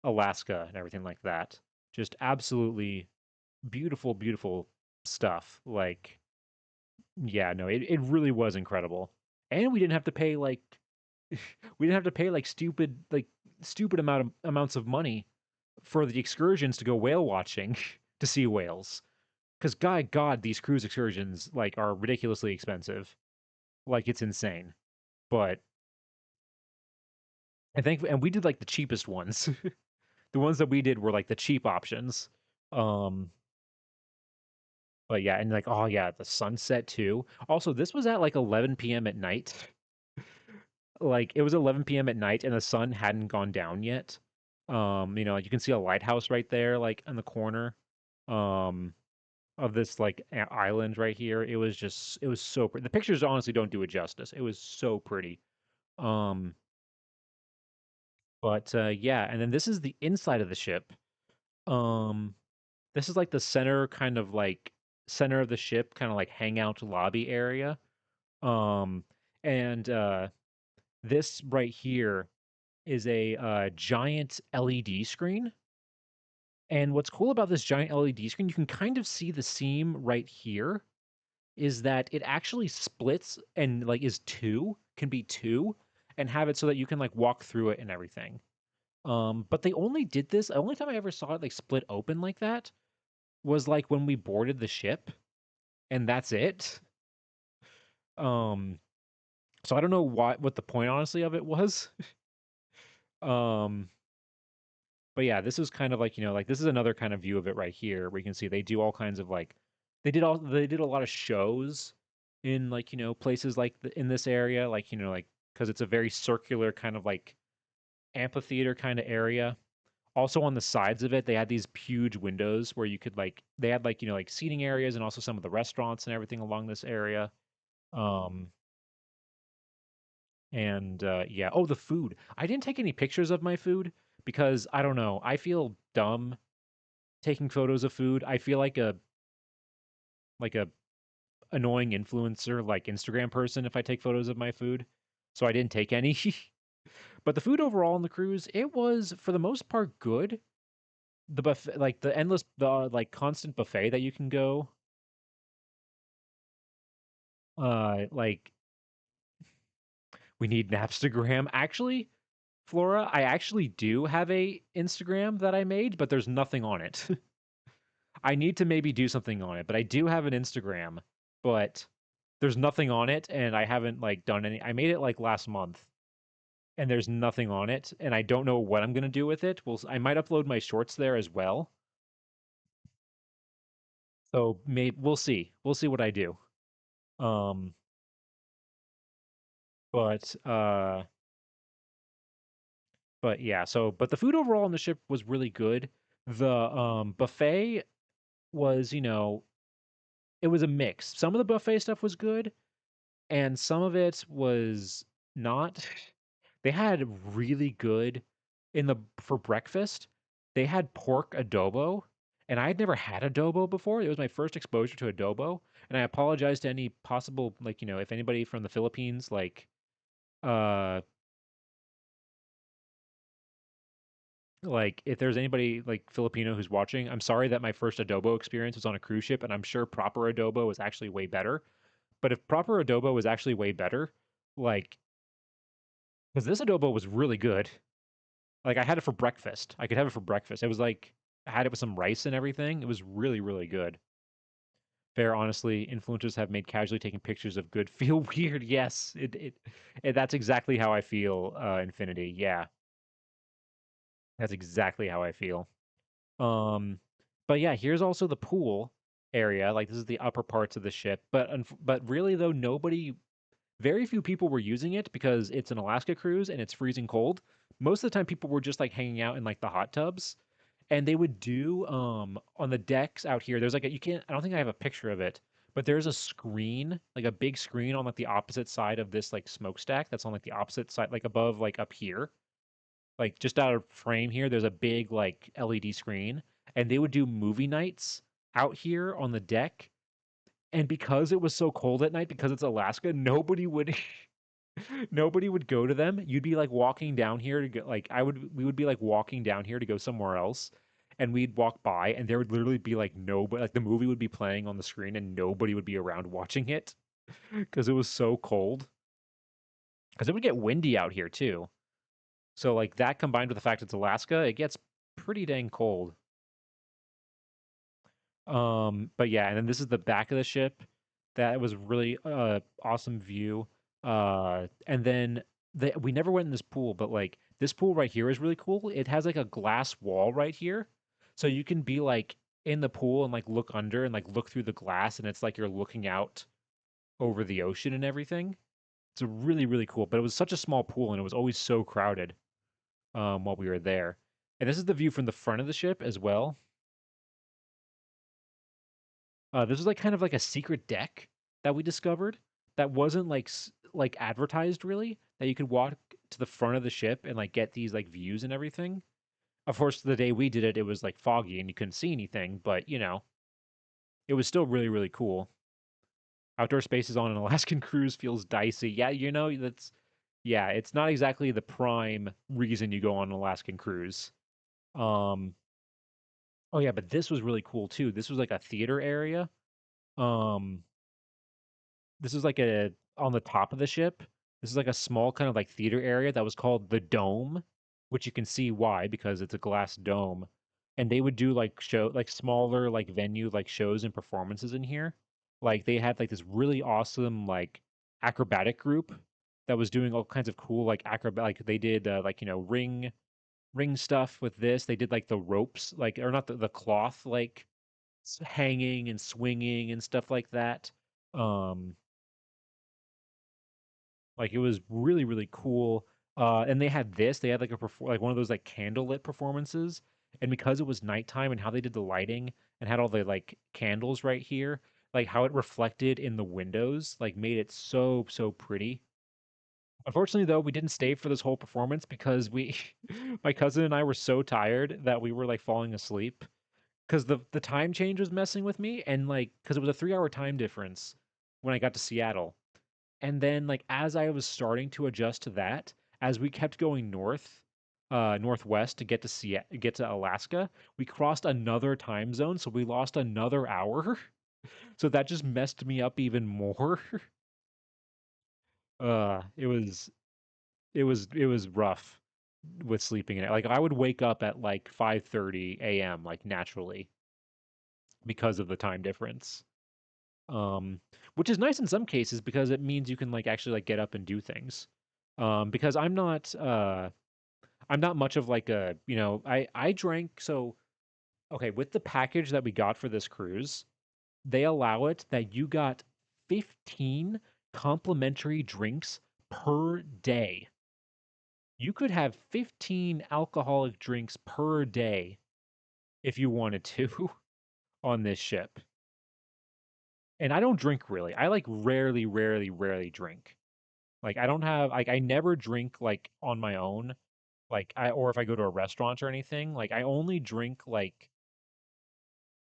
[SPEAKER 1] Alaska and everything like that. Just absolutely beautiful, beautiful stuff. Like, yeah, no, it really was incredible. And we didn't have to pay like we didn't have to pay like stupid amounts of money for the excursions to go whale watching to see whales. Because God, these cruise excursions like are ridiculously expensive. Like it's insane. But and we did like the cheapest ones. The ones that we did were like the cheap options. Um, but yeah, and like oh yeah, the sunset too. Also, this was at like 11 p.m. at night. Like it was 11 p.m. at night and the sun hadn't gone down yet. You know, like you can see a lighthouse right there, like in the corner. Um, of this like island right here. It was so pretty. The pictures honestly don't do it justice. It was so pretty. Um, but yeah, and then this is the inside of the ship. Um, this is like the center kind of like center of the ship, kind of like hangout lobby area. Um, and this right here is a giant LED screen. And what's cool about this giant LED screen, you can kind of see the seam right here, is that it actually splits and like is two, can be two, and have it so that you can like walk through it and everything. But they only did this, the only time I ever saw it like split open like that was like when we boarded the ship, and that's it. Um, so I don't know what the point honestly of it was. Um, but yeah, this is kind of like, like this is another kind of view of it right here where you can see they do all kinds of like they did a lot of shows in like, places like in this area, like, like because it's a very circular kind of like amphitheater kind of area. Also on the sides of it, they had these huge windows where you could like they had like, like seating areas and also some of the restaurants and everything along this area. Um and yeah, oh, the food. I didn't take any pictures of my food because I don't know, I feel dumb taking photos of food. I feel like a annoying influencer, like Instagram person if I take photos of my food. So I didn't take any. But the food overall on the cruise, it was for the most part good. The buffet, like the like constant buffet that you can go. Like we need an Instagram. Actually, Flora, I actually do have a Instagram that I made, but there's nothing on it. I need to maybe do something on it, but I do have an Instagram, but there's nothing on it, and I haven't like done any. I made it like last month, and there's nothing on it, and I don't know what I'm gonna do with it. Well, I might upload my shorts there as well. So maybe we'll see. We'll see what I do. Um, but but yeah. So but the food overall on the ship was really good. The buffet was, it was a mix. Some of the buffet stuff was good, and some of it was not. They had really good in the for breakfast. They had pork adobo, and I had never had adobo before. It was my first exposure to adobo, and I apologize to any possible like, if anybody from the Philippines uh like if there's anybody like Filipino who's watching, I'm sorry that my first adobo experience was on a cruise ship, and I'm sure proper adobo was actually way better. But if proper adobo was actually way better, like because this adobo was really good. Like I had it for breakfast. I could have it for breakfast. It was like I had it with some rice and everything. It was really, really good. Fair, honestly, influencers have made casually taking pictures of good feel weird. Yes, that's exactly how I feel, Infinity. Yeah, that's exactly how I feel. Um, but yeah, here's also the pool area. Like this is the upper parts of the ship. But really though, very few people were using it because it's an Alaska cruise and it's freezing cold. Most of the time, people were just like hanging out in like the hot tubs, and they would do on the decks out here. There's like you can't. I don't think I have a picture of it, but there's a screen, like a big screen on like the opposite side of this like smokestack. That's on like the opposite side, like above, like up here, like just out of frame here. There's a big like LED screen, and they would do movie nights out here on the deck. And because it was so cold at night, because it's Alaska, nobody would nobody would go to them. You'd be like walking down here to go like we would be like walking down here to go somewhere else, and we'd walk by and there would literally be like nobody, like the movie would be playing on the screen and nobody would be around watching it because it was so cold. Because it would get windy out here too. So like that combined with the fact it's Alaska, it gets pretty dang cold. But yeah, and then this is the back of the ship. That was really awesome view. And then we never went in this pool, but like this pool right here is really cool. It has like a glass wall right here. So you can be like in the pool and like look under and like look through the glass, and it's like you're looking out over the ocean and everything. It's a really, really cool. But it was such a small pool and it was always so crowded while we were there. And this is the view from the front of the ship as well. This was like kind of like a secret deck that we discovered that wasn't like advertised really. That you could walk to the front of the ship and like get these like views and everything. Of course, the day we did it, it was like foggy and you couldn't see anything, but it was still really really cool. Outdoor spaces on an Alaskan cruise feels dicey. Yeah, yeah, it's not exactly the prime reason you go on an Alaskan cruise. Um, oh yeah, but this was really cool too. This was like a theater area. Um, this is like a on the top of the ship. This is like a small kind of like theater area that was called the Dome, which you can see why because it's a glass dome. And they would do like smaller like venue like shows and performances in here. Like they had like this really awesome like acrobatic group that was doing all kinds of cool like acrobat like they did like ring stuff with this. They did like the ropes like or not the cloth like hanging and swinging and stuff like that. Um like it was really, really cool. And they had this. They had like like one of those like candlelit performances. And because it was nighttime and how they did the lighting and had all the like candles right here, like how it reflected in the windows, like made it so pretty. Unfortunately, though, we didn't stay for this whole performance because my cousin and I were so tired that we were like falling asleep because the time change was messing with me and like because it was a 3 hour time difference when I got to Seattle. And then like as I was starting to adjust to that, as we kept going northwest to get to Alaska, we crossed another time zone, so we lost another hour. So that just messed me up even more. It was rough with sleeping in it. Like I would wake up at like 5:30 a.m. like naturally because of the time difference. Um, which is nice in some cases because it means you can like actually like get up and do things. Because I'm not much of like I drank so okay, with the package that we got for this cruise, they allow it that you got 15 complimentary drinks per day. You could have 15 alcoholic drinks per day if you wanted to on this ship. And I don't drink really. I like rarely drink. Like I don't have like I never drink like on my own. Like I or if I go to a restaurant or anything, like I only drink like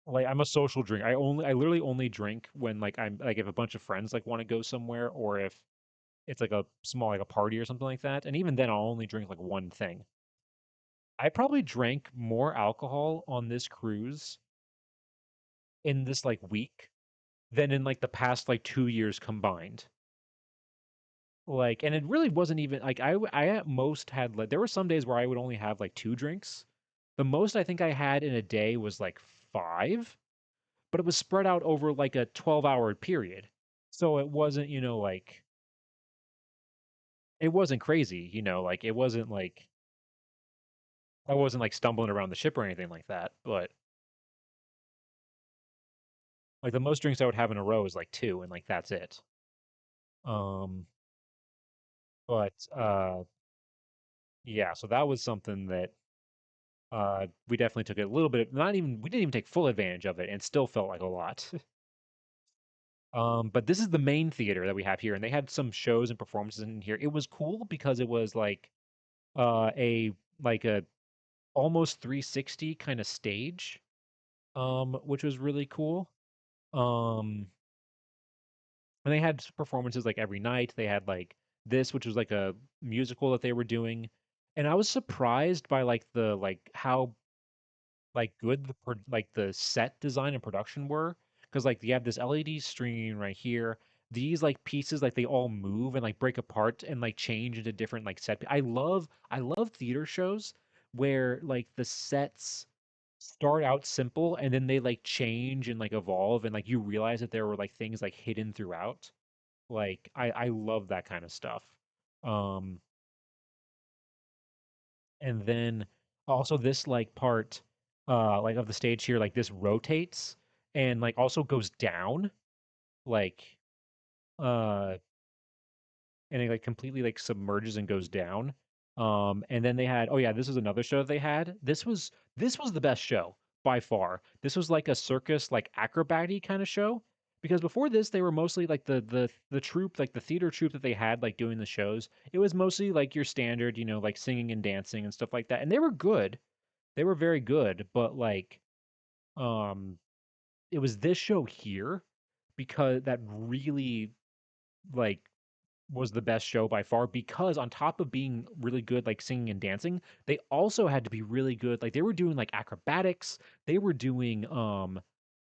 [SPEAKER 1] I'm a social drink. I literally only drink when like I'm like if a bunch of friends like want to go somewhere or if it's like a small like a party or something like that. And even then I'll only drink like one thing. I probably drank more alcohol on this cruise in this like week than in like the past like 2 years combined. Like, and it really wasn't even like I at most had like there were some days where I would only have like two drinks. The most I think I had in a day was like five, but it was spread out over like a 12-hour period. So it wasn't, like it wasn't crazy, like it wasn't like I wasn't like stumbling around the ship or anything like that. But like the most drinks I would have in a row is like two, and like that's it. Um, but yeah, so that was something that we definitely took a little bit. Not even we didn't even take full advantage of it, and still felt like a lot. But this is the main theater that we have here, and they had some shows and performances in here. It was cool because it was like a like a almost 360 kind of stage, which was really cool. Um, and they had performances like every night. They had like this, which was like a musical that they were doing, and I was surprised by like the like how like good like the set design and production were because like you have this LED screen right here. These like pieces like they all move and like break apart and like change into different like I love theater shows where like the sets start out simple and then they like change and like evolve and like you realize that there were like things like hidden throughout. Like I love that kind of stuff. Um and then also this like part like of the stage here like this rotates and like also goes down like uh and it like completely like submerges and goes down. And then they had oh yeah, this is another show that they had. This was the best show by far. This was like a circus, like acrobatic kind of show. Because before this, they were mostly like the troupe, like the theater troupe that they had, like doing the shows. It was mostly like your standard, like singing and dancing and stuff like that. And they were good. They were very good, but like um it was this show here because that really like was the best show by far because on top of being really good like singing and dancing, they also had to be really good. Like they were doing like acrobatics, they were doing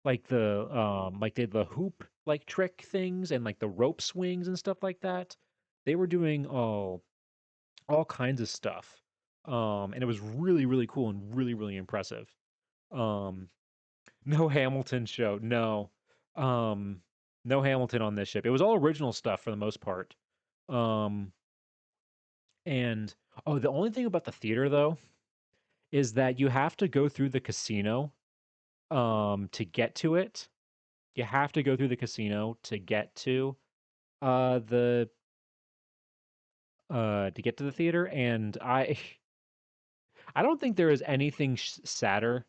[SPEAKER 1] like the hoop like trick things and like the rope swings and stuff like that. They were doing all kinds of stuff. And it was really really cool and really really impressive. Um no Hamilton show. No. Um no Hamilton on this ship. It was all original stuff for the most part. Um and oh, the only thing about the theater though is that you have to go through the casino to get to it. You have to go through the casino to get the to get to the theater and I I don't think there is anything sadder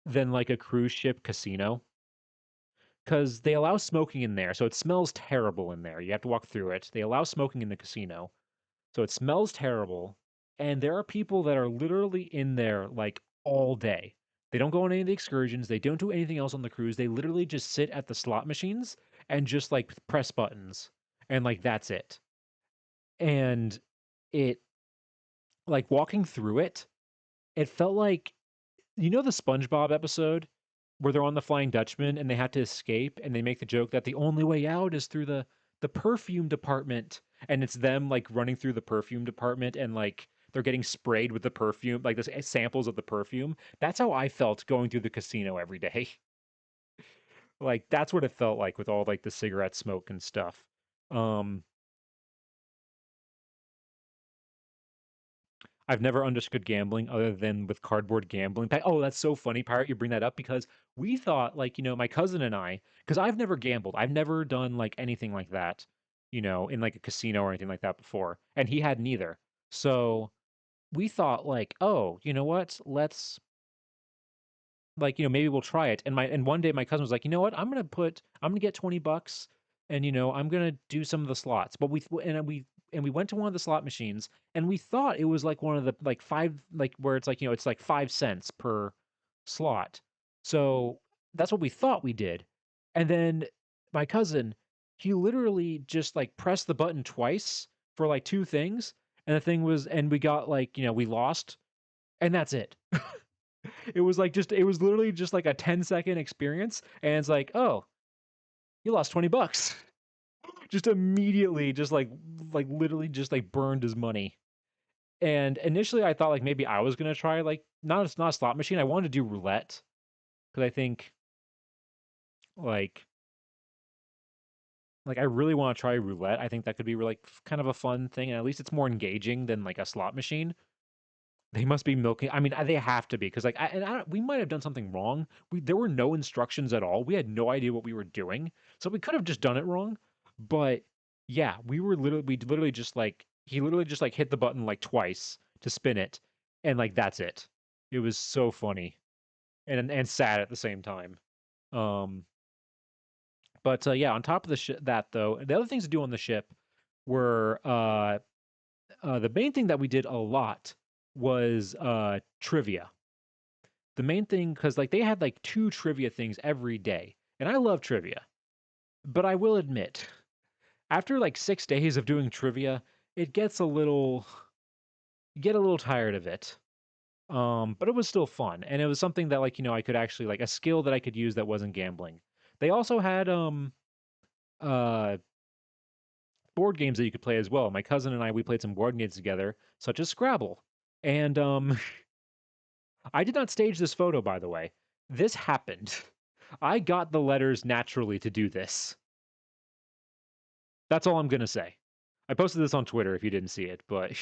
[SPEAKER 1] than like a cruise ship casino cuz they allow smoking in there. So it smells terrible in there. You have to walk through it. They allow smoking in the casino. So it smells terrible. And there are people that are literally in there like all day. They don't go on any of the excursions. They don't do anything else on the cruise. They literally just sit at the slot machines and just like press buttons. And like that's it. And it like walking through it, it felt like the SpongeBob episode where they're on the Flying Dutchman and they have to escape and they make the joke that the only way out is through the perfume department and it's them like running through the perfume department and like they're getting sprayed with the perfume like the samples of the perfume. That's how I felt going through the casino every day. Like that's what it felt like with all like the cigarette smoke and stuff. Um I've never understood gambling other than with cardboard gambling. Oh, that's so funny, Pirate, you bring that up because we thought, like, my cousin and I, because I've never gambled. I've never done like anything like that, in like a casino or anything like that before. And he had neither. So we thought, like, oh, you know what? Like, maybe we'll try it. And one day my cousin was like, you know what? I'm gonna get $20 and I'm gonna do some of the slots. But we went to one of the slot machines and we thought it was like one of the like five like where it's like, it's like 5 cents per slot. So that's what we thought we did. And then my cousin, he literally just like pressed the button twice for like two things. And we got like, we lost, and that's it. It was literally just like a 10-second experience and it's like, "Oh, you lost $20." Just immediately just like literally just like burned his money. And initially I thought like maybe I was going to try like not a slot machine. I wanted to do roulette cuz I think like I really want to try roulette. I think that could be like kind of a fun thing and at least it's more engaging than like a slot machine. They must be milking. I mean, they have to be because, like, we might have done something wrong. There were no instructions at all. We had no idea what we were doing, so we could have just done it wrong. But yeah, we literally just like he literally just like hit the button like twice to spin it, and like that's it. It was so funny and sad at the same time. Um, but yeah, on top of that though, the other things to do on the ship were the main thing that we did a lot was trivia. The main thing, because like they had like two trivia things every day, and I love trivia, but I will admit, after like 6 days of doing trivia, it gets a little you get a little tired of it. But it was still fun, and it was something that like I could actually like a skill that I could use that wasn't gambling. They also had uh board games that you could play as well. My cousin and I we played some board games together, such as Scrabble. And I did not stage this photo, by the way. This happened. I got the letters naturally to do this. That's all I'm gonna say. I posted this on Twitter if you didn't see it, but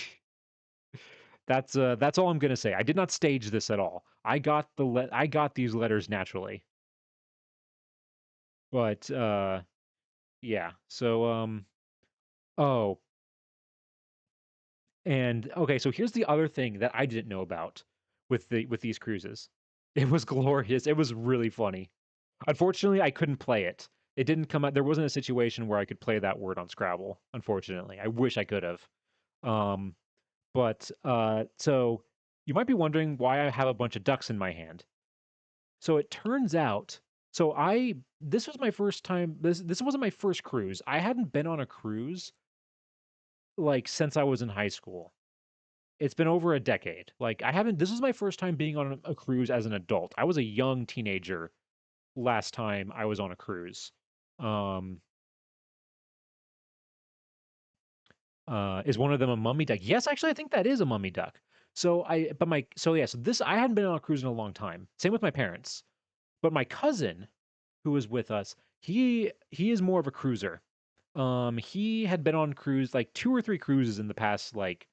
[SPEAKER 1] that's all I'm gonna say. I did not stage this at all. I got these letters naturally. But yeah. So oh, and okay, so here's the other thing that I didn't know about with these cruises. It was glorious. It was really funny. Unfortunately, I couldn't play it. It didn't come out. There wasn't a situation where I could play that word on Scrabble. Unfortunately, I wish I could have. Um, so you might be wondering why I have a bunch of ducks in my hand. So it turns out, so I this was my first time. This wasn't my first cruise. I hadn't been on a cruise like since I was in high school. It's been over a decade. Like I haven't. This is my first time being on a cruise as an adult. I was a young teenager last time I was on a cruise. Um, is one of them a mummy duck? Yes, actually, I think that is a mummy duck. So this I hadn't been on a cruise in a long time. Same with my parents. But my cousin, who was with us, he is more of a cruiser. He had been on cruise like two or three cruises in the past like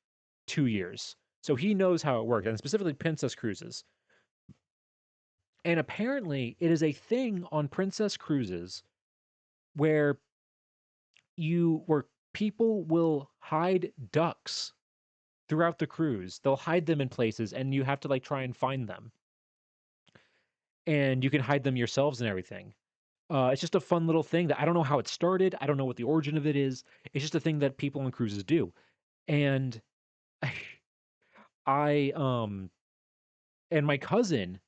[SPEAKER 1] 2 years. So he knows how it works, and specifically Princess cruises. And apparently, it is a thing on Princess cruises where where people will hide ducks throughout the cruise. They'll hide them in places, and you have to like try and find them. And you can hide them yourselves and everything. It's just a fun little thing that I don't know how it started. I don't know what the origin of it is. It's just a thing that people on cruises do. And I and my cousin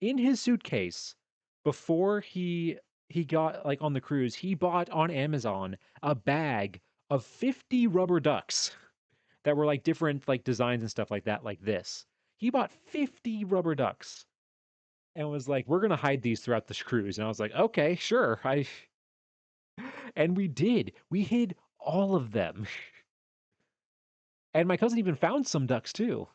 [SPEAKER 1] in his suitcase before he got like on the cruise, he bought on Amazon a bag of 50 rubber ducks that were like different like designs and stuff like that like this. He bought 50 rubber ducks and was like, "We're going to hide these throughout this cruise." And I was like, "Okay, sure." I and we did. We hid all of them. And my cousin even found some ducks too.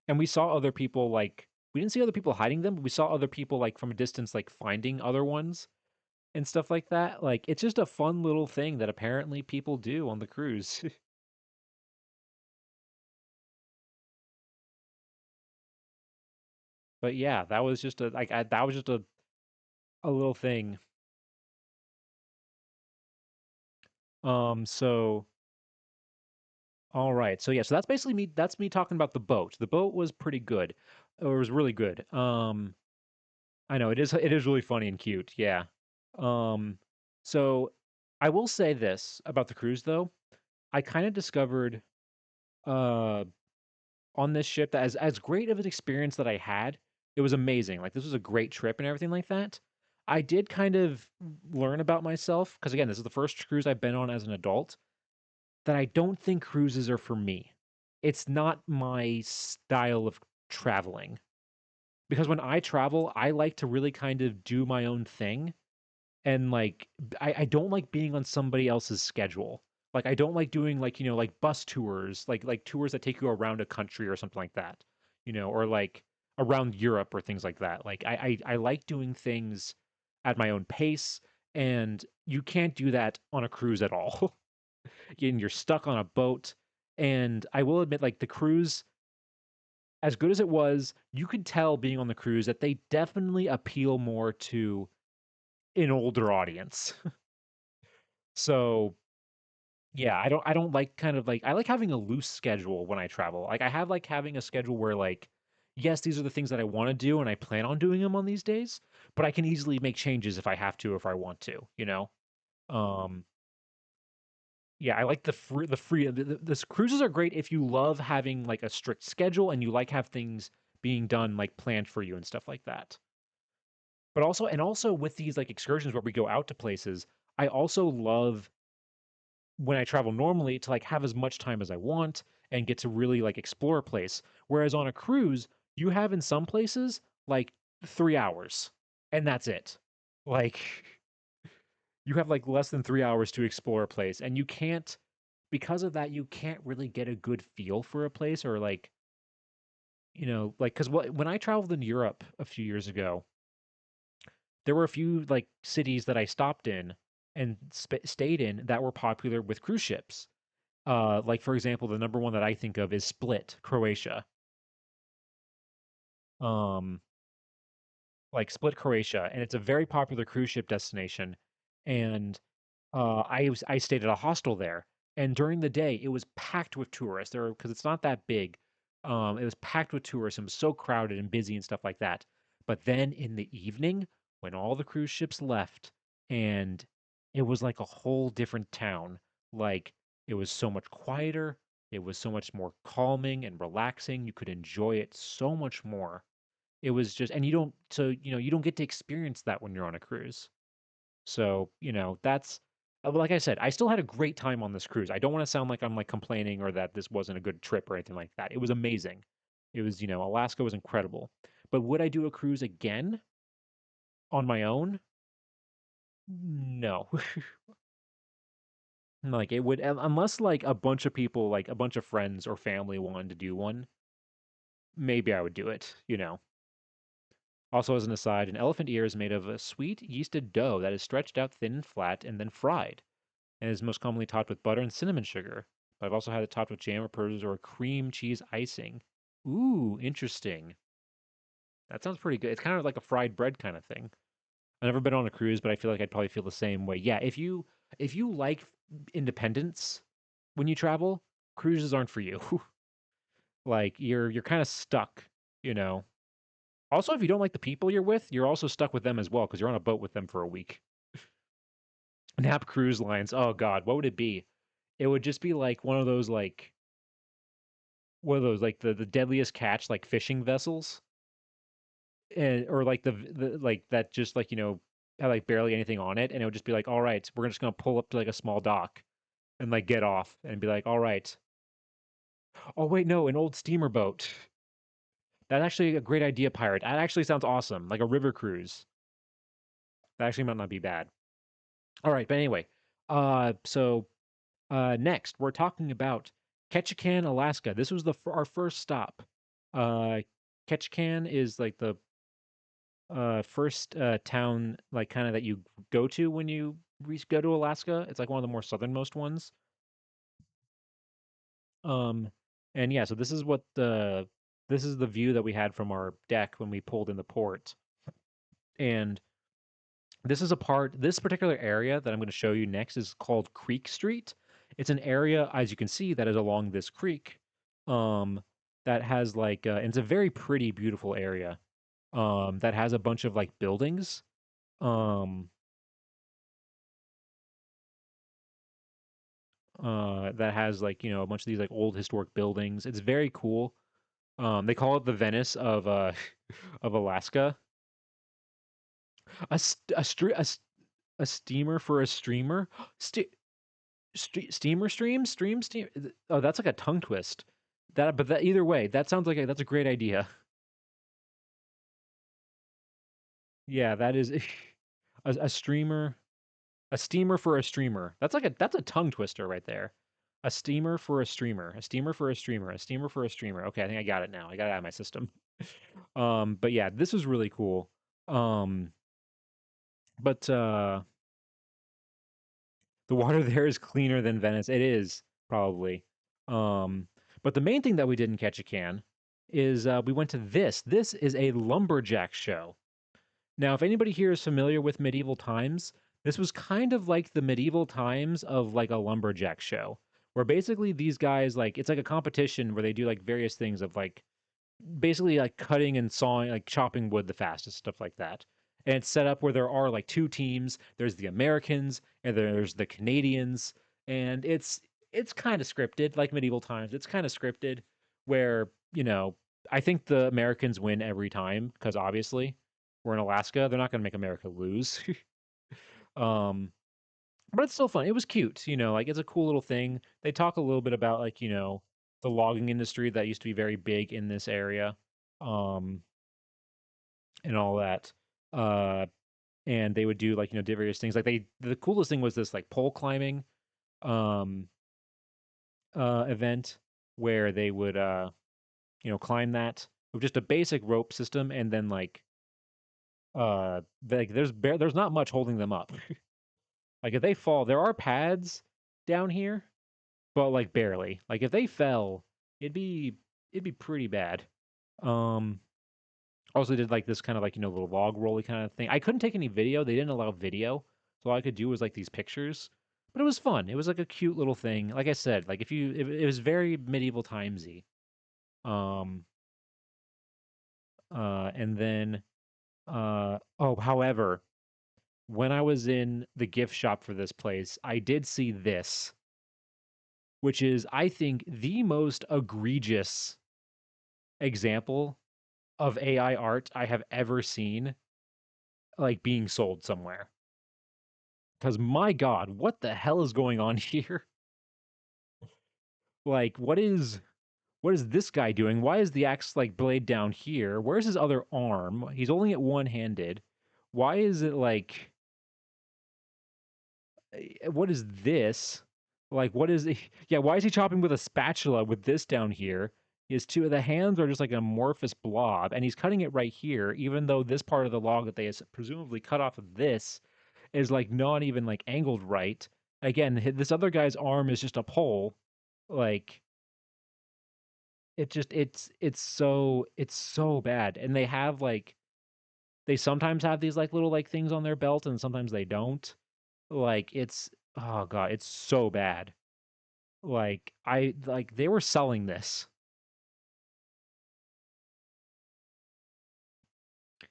[SPEAKER 1] And we saw other people like we didn't see other people hiding them, but we saw other people like from a distance like finding other ones and stuff like that. Like it's just a fun little thing that apparently people do on the cruise. But yeah, that was just that was just a little thing. So all right. So yeah, so that's basically me that's me talking about the boat. The boat was pretty good. Or it was really good. I know it is really funny and cute. Yeah. Um so I will say this about the cruise though. I kind of discovered uh on this ship that as great of an experience that I had, it was amazing. Like this was a great trip and everything like that. I did kind of learn about myself because again, this is the first cruise I've been on as an adult that I don't think cruises are for me. It's not my style of traveling. Because when I travel, I like to really kind of do my own thing and like I don't like being on somebody else's schedule. Like I don't like doing like, like bus tours, like tours that take you around a country or something like that, or like around Europe or things like that. Like I like doing things at my own pace, and you can't do that on a cruise at all. And you're stuck on a boat. And I will admit, like the cruise, as good as it was, you could tell being on the cruise that they definitely appeal more to an older audience. So yeah, I don't like kind of like I like having a loose schedule when I travel. Like I have like having a schedule where like yes, these are the things that I want to do and I plan on doing them on these days, but I can easily make changes if I have to, if I want to. Um yeah, I like the cruises are great if you love having like a strict schedule and you like have things being done like planned for you and stuff like that. But also with these like excursions where we go out to places, I also love when I travel normally to like have as much time as I want and get to really like explore a place. Whereas on a cruise, you have in some places like 3 hours and that's it. Like you have like less than 3 hours to explore a place and you can't, because of that, you can't really get a good feel for a place or like, like, cause when I traveled in Europe a few years ago, there were a few like cities that I stopped in and stayed in that were popular with cruise ships. Like for example, the number one that I think of is Split, Croatia. Um, like Split, Croatia, and it's a very popular cruise ship destination. And I stayed at a hostel there, and during the day it was packed with tourists there because it's not that big. It was packed with tourists and was so crowded and busy and stuff like that. But then in the evening, when all the cruise ships left, and it was like a whole different town. Like it was so much quieter. It was so much more calming and relaxing. You could enjoy it so much more. It was just, and you don't, so, you don't get to experience that when you're on a cruise. So, that's like I said, I still had a great time on this cruise. I don't want to sound like I'm like complaining or that this wasn't a good trip or anything like that. It was amazing. It was, Alaska was incredible. But would I do a cruise again on my own? No. Like it would unless like a bunch of people, like a bunch of friends or family wanted to do one, maybe I would do it. Also, as an aside, an elephant ear is made of a sweet yeasted dough that is stretched out thin and flat and then fried, and is most commonly topped with butter and cinnamon sugar. But I've also had it topped with jam or pearls or cream cheese icing. Ooh, interesting. That sounds pretty good. It's kind of like a fried bread kind of thing. I've never been on a cruise, but I feel like I'd probably feel the same way. Yeah, if you like independence when you travel, cruises aren't for you. Like you're kind of stuck, you know. Also, if you don't like the people you're with, you're also stuck with them as well because you're on a boat with them for a week. Nap cruise lines. Oh God, what would it be? It would just be like one of those like the deadliest catch like fishing vessels, and or like the like that just like had like barely anything on it, and it would just be like, all right, we're just gonna pull up to like a small dock and like get off and be like, all right. Oh wait, no, an old steamer boat. That's actually a great idea, pirate. That actually sounds awesome, like a river cruise. That actually might not be bad. All right, but anyway, next we're talking about Ketchikan, Alaska. This was our first stop. Uh, Ketchikan is like the first town, like kind of that you go to when you go to Alaska. It's like one of the more southernmost ones. Um, and yeah, so this is the view that we had from our deck when we pulled in the port. And this particular area that I'm going to show you next is called Creek Street. It's an area, as you can see, that is along this creek. Um, that has like, and it's a very pretty, beautiful area. That has a bunch of like buildings. Um, that has like, a bunch of these like old historic buildings. It's very cool. They call it the Venice of of Alaska. A steamer for a streamer. Ste steamer stream. Oh, that's like a tongue twist. But that either way, that sounds like that's a great idea. Yeah, that is a streamer, a steamer for a streamer. That's a tongue twister right there. A steamer for a streamer, a steamer for a streamer, a steamer for a streamer. Okay, I think I got it now. I got it out of my system. But yeah, this is really cool. Um, but the water there is cleaner than Venice. It is probably. Um, but the main thing that we didn't catch a can is we went to this. This is a lumberjack show. Now, if anybody here is familiar with medieval times, this was kind of like the medieval times of like a lumberjack show, where basically these guys like it's like a competition where they do like various things of like basically like cutting and sawing, like chopping wood the fastest, stuff like that. And it's set up where there are like two teams. There's the Americans and there's the Canadians, and it's kind of scripted, like medieval times. It's kind of scripted, where I think the Americans win every time because obviously we're in Alaska. They're not going to make America lose. um, but it's still fun. It was cute, like it's a cool little thing. They talk a little bit about like, the logging industry that used to be very big in this area, um, and all that. Uh, and they would do like, various things. Like the coolest thing was this like pole climbing, um, event where they would, climb that with just a basic rope system, and then like there's not much holding them up. Like if they fall, there are pads down here, but like barely. Like if they fell, it'd be it'd be pretty bad. Um Also did like this kind of like, little log rolly kind of thing. I couldn't take any video. They didn't allow video. So all I could do was like these pictures. But it was fun. It was like a cute little thing. Like I said, like if it was very medieval timesy. Um, and then however, when I was in the gift shop for this place, I did see this, which is, I think, the most egregious example of AI art I have ever seen, like being sold somewhere. Because my God, what the hell is going on here? Like, what is this guy doing? Why is the axe like blade down here? Where's his other arm? He's only at one-handed. Why is it like what is this? Like what is yeah, why is he chopping with a spatula with this down here? His two of the hands are just like an amorphous blob, and he's cutting it right here, even though this part of the log that they presumably cut off of this is like not even like angled right. Again, this other guy's arm is just a pole. Like it's so bad. And they have like they sometimes have these like little like things on their belt and sometimes they don't. Like it's oh god, it's so bad. Like I like they were selling this.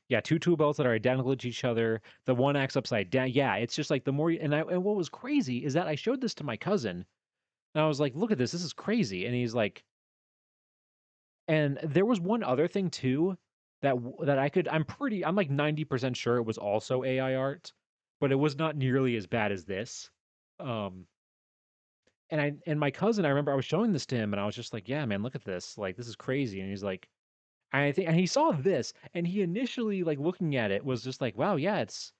[SPEAKER 1] Yeah, two tool belts that are identical to each other. The one acts upside down. Yeah, it's just like the more and what was crazy is that I showed this to my cousin and I was like, "Look at this. This is crazy." And he's like, and there was one other thing too that I'm like 90% sure it was also AI art, but it was not nearly as bad as this. Um and my cousin, I remember I was showing this to him and I was just like, "Yeah, man, look at this. Like this is crazy." And he's like, I think and he saw this and he initially like looking at it was just like, "Wow, yeah, it's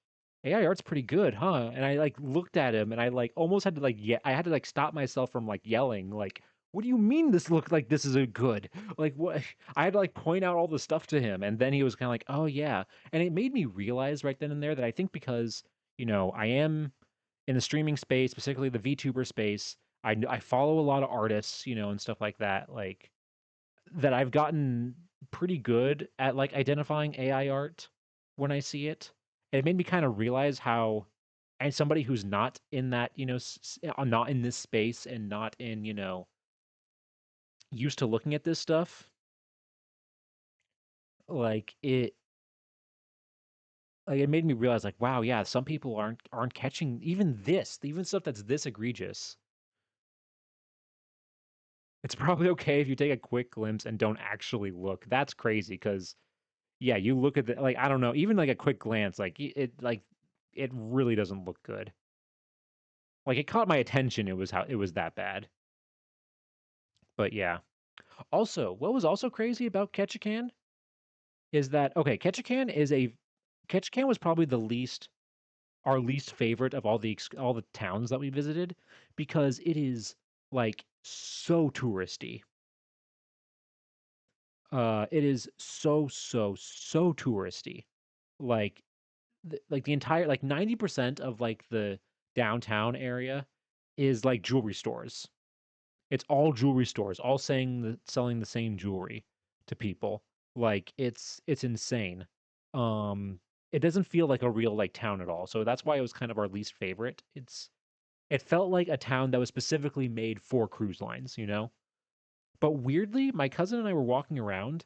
[SPEAKER 1] AI art's pretty good, huh?" And I like looked at him and I like almost had to like yeah, I had to like stop myself from like yelling like, "What do you mean this looked like this is a good?" Like what I had to like point out all the stuff to him and then he was kind of like, "Oh yeah." And it made me realize right then and there that I think because, I am in the streaming space, specifically the VTuber space, I follow a lot of artists, and stuff like that, like that I've gotten pretty good at like identifying AI art when I see it. It made me kind of realize how, and somebody who's not in that, not in this space and not in, used to looking at this stuff, like it made me realize like, wow, yeah, some people aren't catching even stuff that's this egregious. It's probably okay if you take a quick glimpse and don't actually look. That's crazy because yeah, you look at the like, I don't know, even like a quick glance, like it really doesn't look good. Like it caught my attention, it was how it was that bad. But yeah. Also, what was also crazy about Ketchikan is that okay, Ketchikan was probably the least our least favorite of all the towns that we visited because it is like so touristy. It is so touristy. Like like the entire like 90% of like the downtown area is like jewelry stores. It's all jewelry stores, all selling the same jewelry to people. Like it's insane. Um it doesn't feel like a real like town at all. So that's why it was kind of our least favorite. It felt like a town that was specifically made for cruise lines. But weirdly, my cousin and I were walking around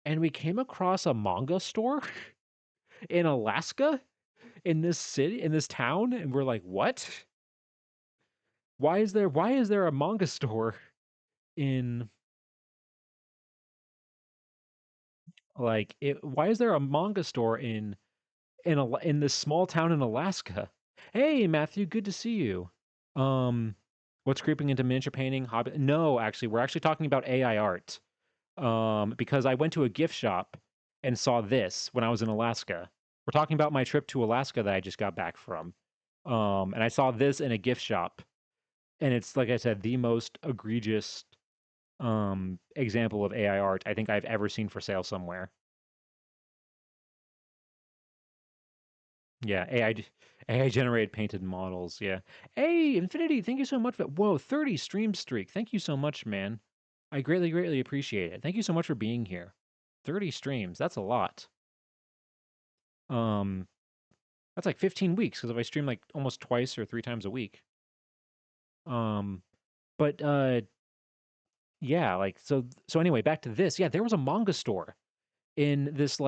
[SPEAKER 1] and we came across a manga store in Alaska in this town, and we're like, "What? Why is there a manga store in why is there a manga store in this small town in Alaska?" Hey, Matthew, good to see you. Um, what's creeping into miniature painting hobby? No, actually, we're actually talking about AI art. Because I went to a gift shop and saw this when I was in Alaska. We're talking about my trip to Alaska that I just got back from. And I saw this in a gift shop, and it's like I said, the most egregious example of AI art I think I've ever seen for sale somewhere. Yeah, AI generated painted models. Yeah. Hey, Infinity, thank you so much whoa, 30 stream streak. Thank you so much, man. I greatly appreciate it. Thank you so much for being here. 30 streams. That's a lot. Um, that's like 15 weeks because if I stream like almost twice or three times a week. Um, but yeah, like so anyway, back to this. Yeah, there was a manga store in this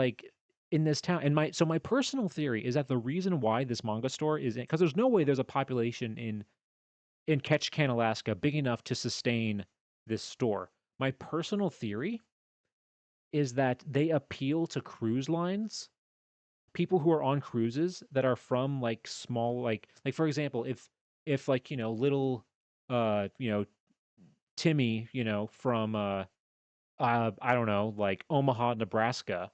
[SPEAKER 1] in this town. And my personal theory is that the reason why this manga store is in, because there's no way there's a population in Ketchikan, Alaska big enough to sustain this store. My personal theory is that they appeal to cruise lines, people who are on cruises that are from like small like for example, if like, little Timmy, from I don't know, like Omaha, Nebraska,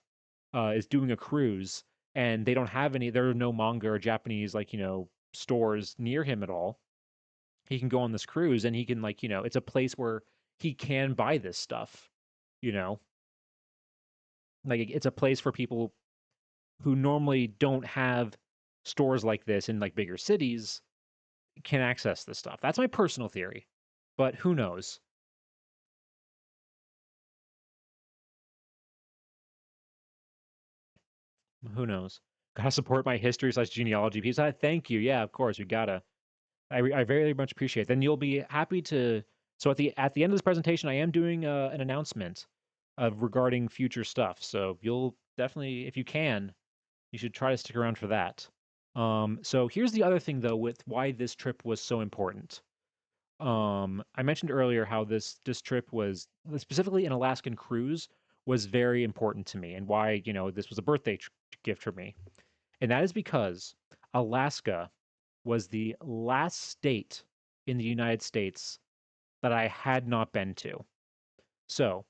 [SPEAKER 1] is doing a cruise and they don't have any there are no manga or Japanese like, stores near him at all. He can go on this cruise and he can like, it's a place where he can buy this stuff, you know. Like it's a place for people who normally don't have stores like this in like bigger cities can access this stuff. That's my personal theory. But who knows? Who knows? Gotta support my history slash genealogy piece. I thank you. Yeah, of course. We gotta. I very much appreciate it. Then you'll be happy to. So at the end of this presentation, I am doing an announcement of regarding future stuff. So you'll definitely, if you can, you should try to stick around for that. So here's the other thing though, with why this trip was so important. I mentioned earlier how this trip was specifically an Alaskan cruise was very important to me, and why this was a birthday gift for me, and that is because Alaska was the last state in the United States that I had not been to. So,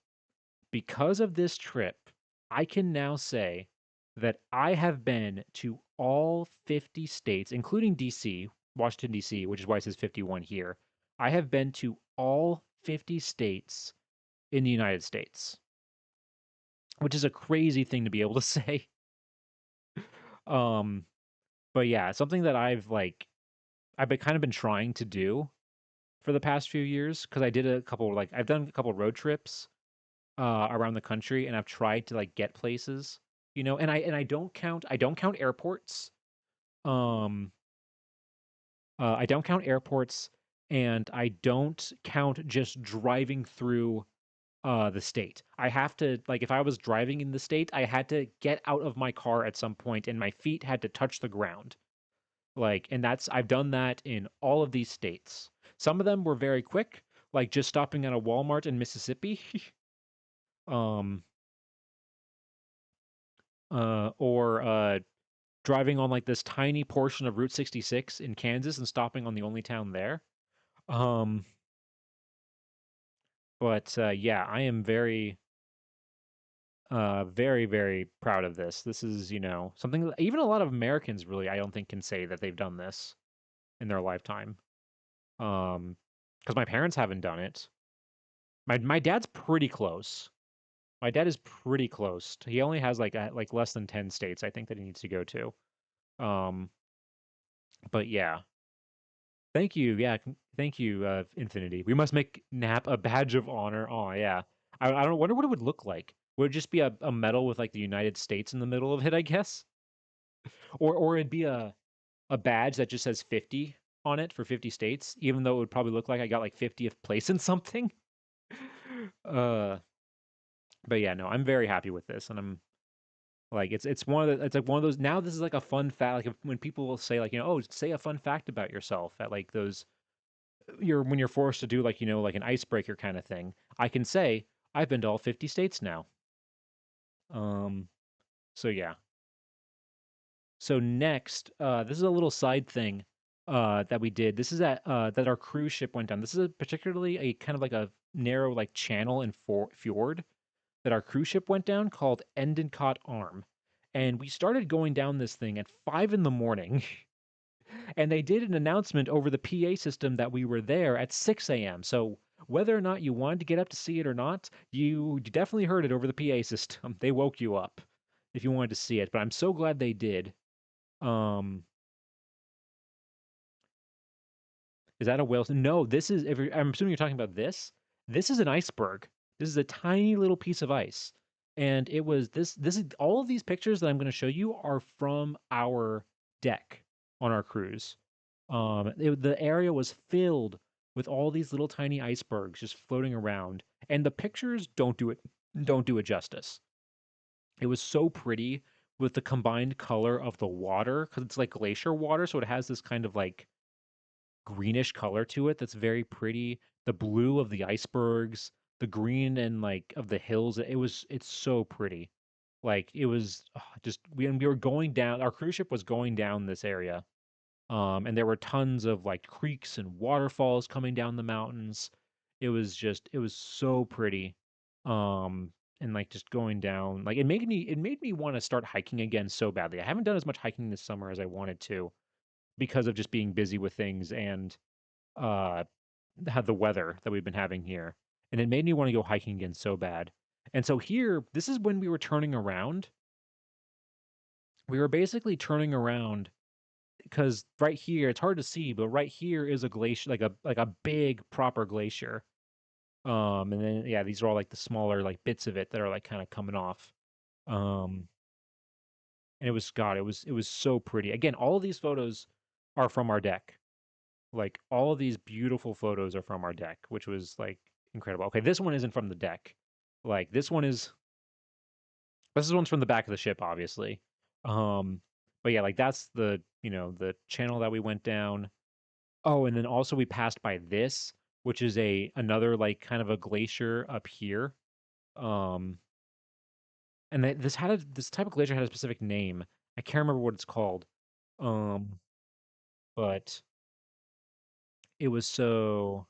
[SPEAKER 1] because of this trip, I can now say that I have been to all 50 states, including DC, Washington, DC, which is why it says 51 here. I have been to all 50 states in the United States, which is a crazy thing to be able to say. Um, but yeah, something that I've been kind of been trying to do for the past few years because I did a couple like I've done a couple road trips around the country, and I've tried to like get places, and I don't count airports. Um, I don't count airports, and I don't count just driving through the state. I have to like if I was driving in the state, I had to get out of my car at some point, and my feet had to touch the ground. Like, and that's I've done that in all of these states. Some of them were very quick, like just stopping at a Walmart in Mississippi. um or driving on like this tiny portion of Route 66 in Kansas and stopping on the only town there. Um, but yeah, I am very proud of this. This is, something that even a lot of Americans really, I don't think can say that they've done this in their lifetime. Because my parents haven't done it. My dad's pretty close. My dad is pretty close. He only has like less than 10 states I think that he needs to go to. Um, but yeah, thank you. Yeah, thank you, Infinity. We must make Nap a badge of honor. Oh, yeah. I don't wonder what it would look like. Would it just be a medal with like the United States in the middle of it, I guess? Or it'd be a badge that just says 50 on it for 50 states, even though it would probably look like I got like 50th place in something. Uh, but yeah, no, I'm very happy with this, and I'm like it's one of the it's like one of those now this is like a fun fact like when people will say like oh say a fun fact about yourself at like those you're when you're forced to do like like an icebreaker kind of thing, I can say I've been to all 50 states now. Um, so yeah. So next, this is a little side thing that we did. This is that our cruise ship went down. This is a particularly a kind of like a narrow like channel and fjord that our cruise ship went down called Endicott Arm, and we started going down this thing at 5 in the morning. And they did an announcement over the PA system that we were there at 6 a.m. So whether or not you wanted to get up to see it or not, you definitely heard it over the PA system. They woke you up if you wanted to see it, but I'm so glad they did. Um, is that a whale? No, this is. If I'm assuming you're talking about this. This is an iceberg. This is a tiny little piece of ice, and it was this. This is all of these pictures that I'm going to show you are from our deck on our cruise. The area was filled with all these little tiny icebergs just floating around, and the pictures don't do it justice. It was so pretty with the combined color of the water because it's like glacier water, so it has this kind of like greenish color to it that's very pretty. The blue of the icebergs, the green and like of the hills. It's so pretty. Like it was just we were going down. Our cruise ship was going down this area, and there were tons of like creeks and waterfalls coming down the mountains. It was so pretty, and like just going down. Like it made me want to start hiking again so badly. I haven't done as much hiking this summer as I wanted to because of just being busy with things and uh had the weather that we've been having here, and it made me want to go hiking again so bad. And so here, this is when we were turning around. We were basically turning around because right here, it's hard to see, but right here is a glacier, like a big proper glacier. And then yeah, these are all like the smaller like bits of it that are like kind of coming off. Um, and it was God, it was so pretty. Again, all of these photos are from our deck. Like all of these beautiful photos are from our deck, which was like incredible. Okay, this one isn't from the deck. Like this one's from the back of the ship, obviously. Um, but yeah, like that's the the channel that we went down. Oh, and then also we passed by this, which is a another like kind of a glacier up here. Um, and this type of glacier had a specific name. I can't remember what it's called. Um, but it was so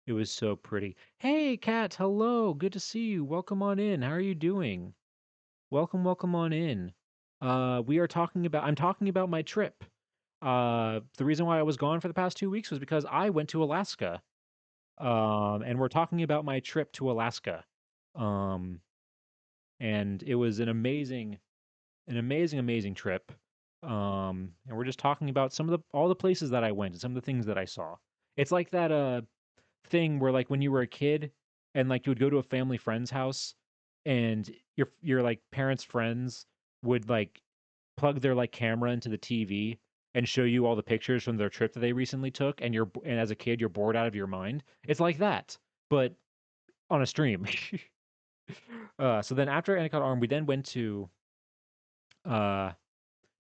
[SPEAKER 1] it was so pretty. Hey, Kat, hello. Good to see you. Welcome on in. How are you doing? Welcome on in. I'm talking about my trip. The reason why I was gone for the past 2 weeks was because I went to Alaska. And we're talking about my trip to Alaska. Um, and it was amazing trip. And we're just talking about some of the all the places that I went and some of the things that I saw. It's like that thing where like when you were a kid and like you would go to a family friend's house and your like parents' friends would like plug their like camera into the TV and show you all the pictures from their trip that they recently took and and as a kid you're bored out of your mind. It's like that, but on a stream. So then after Endicott Arm, we then went uh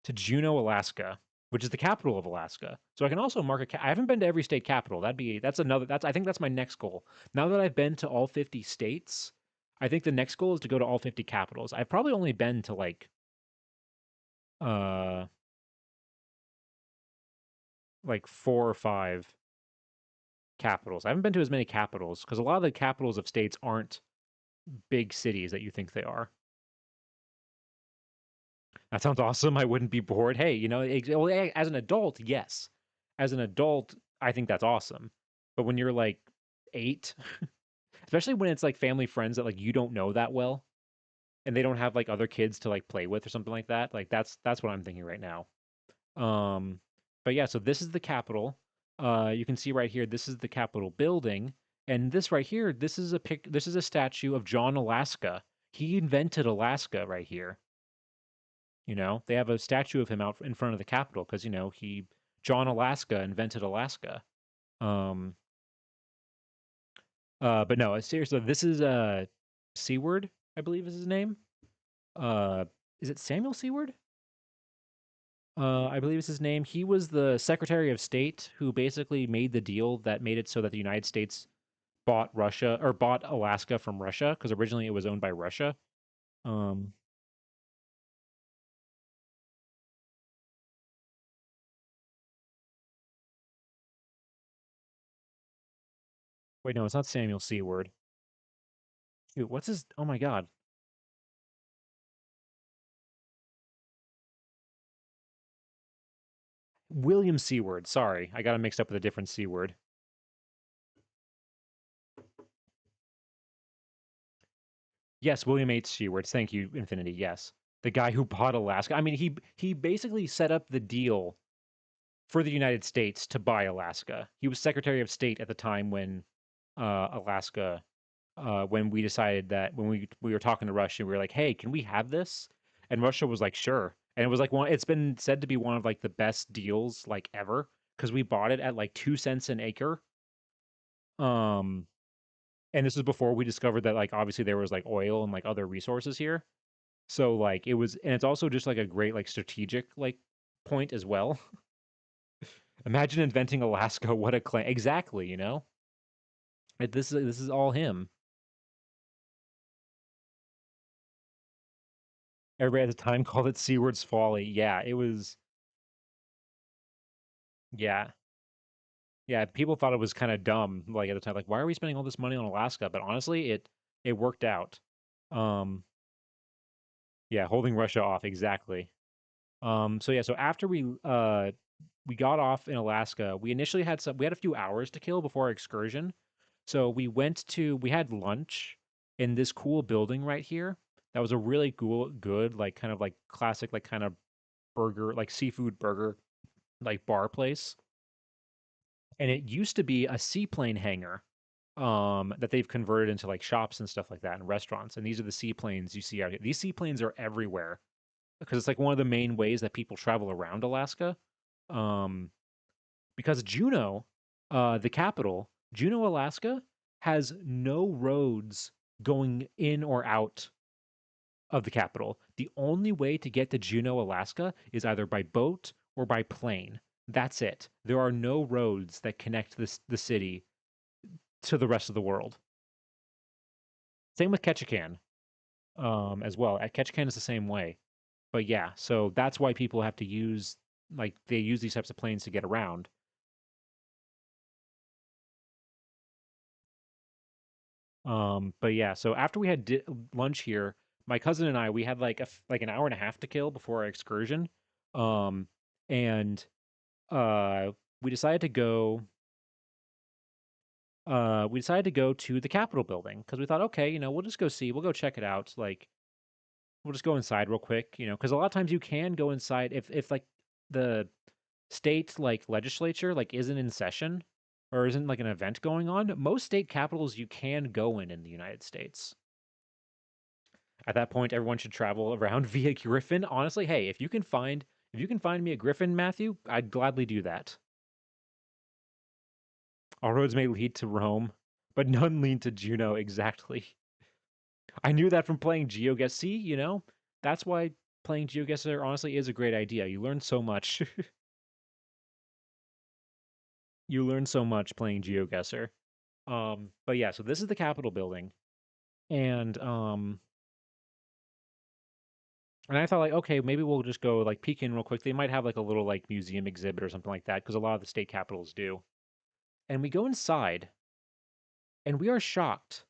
[SPEAKER 1] to Juneau, Alaska, which is the capital of Alaska. So I can also mark I haven't been to every state capital. That's I think that's my next goal. Now that I've been to all 50 states, I think the next goal is to go to all 50 capitals. I've probably only been to uh like 4 or 5 capitals. I haven't been to as many capitals because a lot of the capitals of states aren't big cities that you think they are. That sounds awesome. I wouldn't be bored. Hey, well, as an adult, yes. As an adult, I think that's awesome. But when you're like 8, especially when it's like family friends that like you don't know that well and they don't have like other kids to like play with or something like that, like that's what I'm thinking right now. Um, but yeah, so this is the Capitol. You can see right here, this is the Capitol building, and this right here, this is a statue of John Alaska. He invented Alaska right here. They have a statue of him out in front of the Capitol because John Alaska invented Alaska. Um, but no, seriously, this is Seward, I believe is his name. Uh, is it Samuel Seward? I believe is his name. He was the Secretary of State who basically made the deal that made it so that the United States bought Alaska from Russia because originally it was owned by Russia. Um, wait, no, it's not Samuel Seward. Shoot, what's his? Oh my God, William Seward. Sorry, I got him mixed up with a different Seward. Yes, William H. Seward. Thank you, Infinity. Yes, the guy who bought Alaska. I mean, he basically set up the deal for the United States to buy Alaska. He was Secretary of State at the time when Alaska when we decided that when we were talking to Russia, we were like, "Hey, can we have this?" And Russia was like, "Sure." And it was like it's been said to be one of like the best deals like ever because we bought it at like 2 cents an acre. Um And this was before we discovered that like obviously there was like oil and like other resources here. So like it was, and it's also just like a great like strategic like point as well. Imagine inventing Alaska. What a claim! Exactly, you know. This is all him. Everybody at the time called it Seaward's Folly. Yeah, it was. Yeah, yeah. People thought it was kind of dumb, like at the time. Like, why are we spending all this money on Alaska? But honestly, it worked out. Um, yeah, holding Russia off exactly. So yeah, so after we got off in Alaska, we had a few hours to kill before our excursion. So we had lunch in this cool building right here. That was a really cool, good, like kind of like classic, like kind of burger, like seafood burger, like bar place. And it used to be a seaplane hangar, that they've converted into like shops and stuff like that and restaurants. And these are the seaplanes you see out here. These seaplanes are everywhere because it's like one of the main ways that people travel around Alaska. Um, because Juneau, the capital, Juneau, Alaska, has no roads going in or out of the capital. The only way to get to Juneau, Alaska is either by boat or by plane. That's it. There are no roads that connect the city to the rest of the world. Same with Ketchikan, as well. At Ketchikan is the same way. But yeah, so that's why people have to use like they use these types of planes to get around. But yeah, so after we had lunch here, my cousin and I, we had like like an hour and a half to kill before our excursion. Um, and uh, we decided to go. We decided to go to the Capitol building because we thought, okay, we'll just go see, we'll go check it out. Like, we'll just go inside real quick, because a lot of times you can go inside if like the state like legislature like isn't in session or isn't like an event going on. Most state capitals you can go in the United States. At that point, everyone should travel around via Griffin. Honestly, hey, if you can find me a Griffin, Matthew, I'd gladly do that. All roads may lead to Rome, but none lead to Juneau. Exactly. I knew that from playing GeoGuessr. See, that's why playing GeoGuessr honestly is a great idea. You learn so much. You learn so much playing GeoGuessr. But yeah, so this is the Capitol building, and and I thought like, okay, maybe we'll just go like peek in real quick. They might have like a little like museum exhibit or something like that because a lot of the state capitals do. And we go inside, and we are shocked.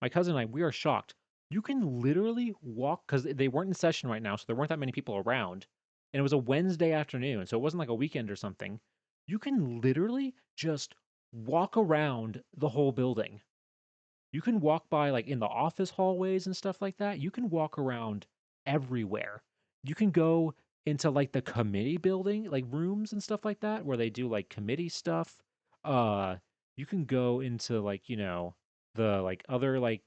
[SPEAKER 1] My cousin and I, we are shocked. You can literally walk because they weren't in session right now, so there weren't that many people around. And it was a Wednesday afternoon, so it wasn't like a weekend or something. You can literally just walk around the whole building. You can walk by like in the office hallways and stuff like that. You can walk around everywhere. You can go into like the committee building, like rooms and stuff like that, where they do like committee stuff. Uh, you can go into like, the like other like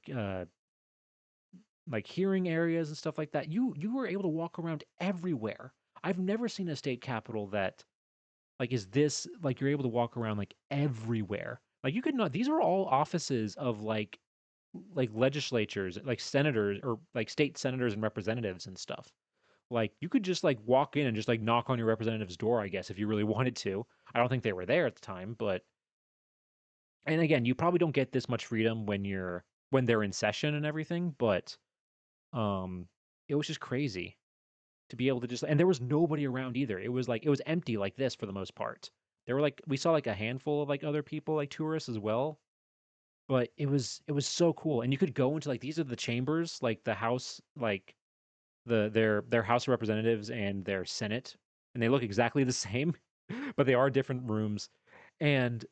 [SPEAKER 1] hearing areas and stuff like that. You were able to walk around everywhere. I've never seen a state capitol that like is this like you're able to walk around like everywhere. Like you could not these are all offices of like legislatures, like senators or like state senators and representatives and stuff. Like you could just like walk in and just like knock on your representative's door, I guess, if you really wanted to. I don't think they were there at the time, but and again, you probably don't get this much freedom when they're in session and everything, but um it was just crazy to be able to just and there was nobody around either. It was empty like this for the most part. There were like we saw like a handful of like other people, like tourists as well, but it was so cool. And you could go into like these are the chambers, like the house, like their House of Representatives and their Senate, and they look exactly the same, but they are different rooms. And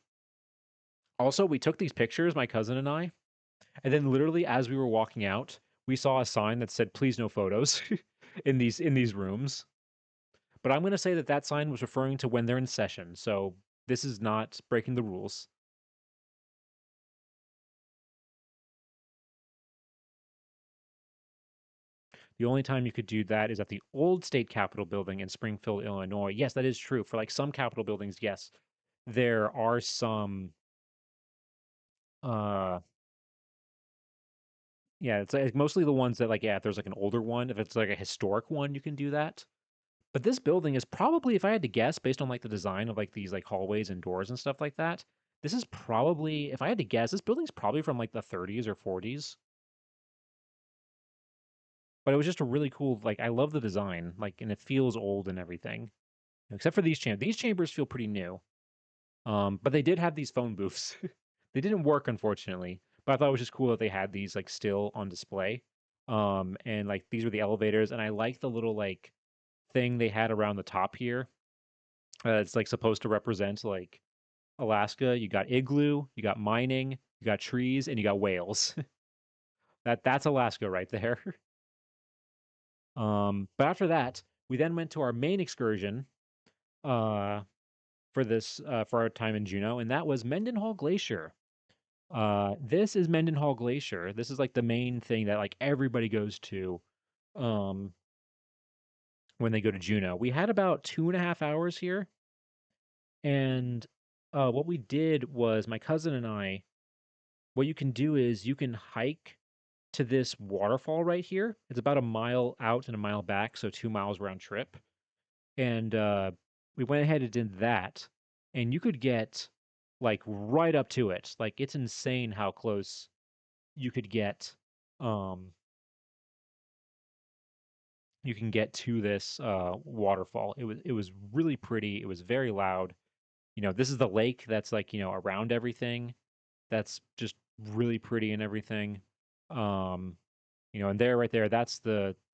[SPEAKER 1] also, we took these pictures, my cousin and I, and then literally as we were walking out, we saw a sign that said "Please no photos" in these rooms. But I'm going to say that that sign was referring to when they're in session, so this is not breaking the rules. The only time you could do that is at the old state capitol building in Springfield, Illinois. Yes, that is true. For like some capitol buildings, yes, there are some. Uh, Yeah, it's like mostly the ones that like yeah, if there's like an older one, if it's like a historic one, you can do that. But this building is probably, if I had to guess, based on like the design of like these like hallways and doors and stuff like that, this is probably, if I had to guess, this building's probably from like the 30s or 40s. But it was just a really cool, like I love the design, like, and it feels old and everything. Except for these chambers. These chambers feel pretty new. But they did have these phone booths. They didn't work, unfortunately. But I thought it was just cool that they had these like still on display. And like these were the elevators, and I like the little like thing they had around the top here. It's like supposed to represent like Alaska. You got igloo, you got mining, you got trees, and you got whales. That's Alaska right there. But after that, we then went to our main excursion uh for this for our time in Juneau, and that was Mendenhall Glacier. This is Mendenhall Glacier. This is like the main thing that like everybody goes to um when they go to Juneau. We had about 2.5 hours here, and what we did was my cousin and I, what you can do is you can hike to this waterfall right here. It's about a mile out and a mile back, so 2 miles round trip. And we went ahead and did that, and you could get like right up to it. Like it's insane how close you could get. Um, you can get to this waterfall. It was really pretty. It was very loud. This is the lake that's like around everything. That's just really pretty and everything. Um, and there, right there, this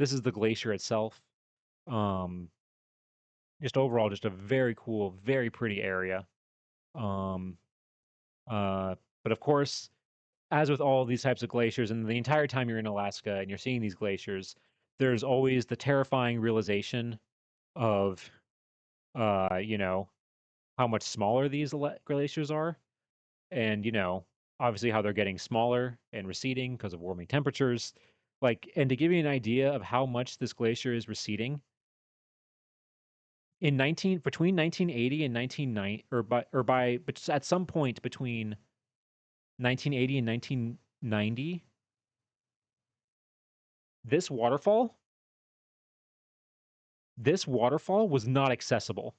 [SPEAKER 1] is the glacier itself. Um, just overall, just a very cool, very pretty area. Um, uh, but of course, as with all these types of glaciers, and the entire time you're in Alaska and you're seeing these glaciers, there's always the terrifying realization of, you know, how much smaller these glaciers are, and obviously how they're getting smaller and receding because of warming temperatures. Like, and to give you an idea of how much this glacier is receding, in 19 between 1980 and 1990, but at some point between 1980 and 1990, this waterfall this waterfall was not accessible.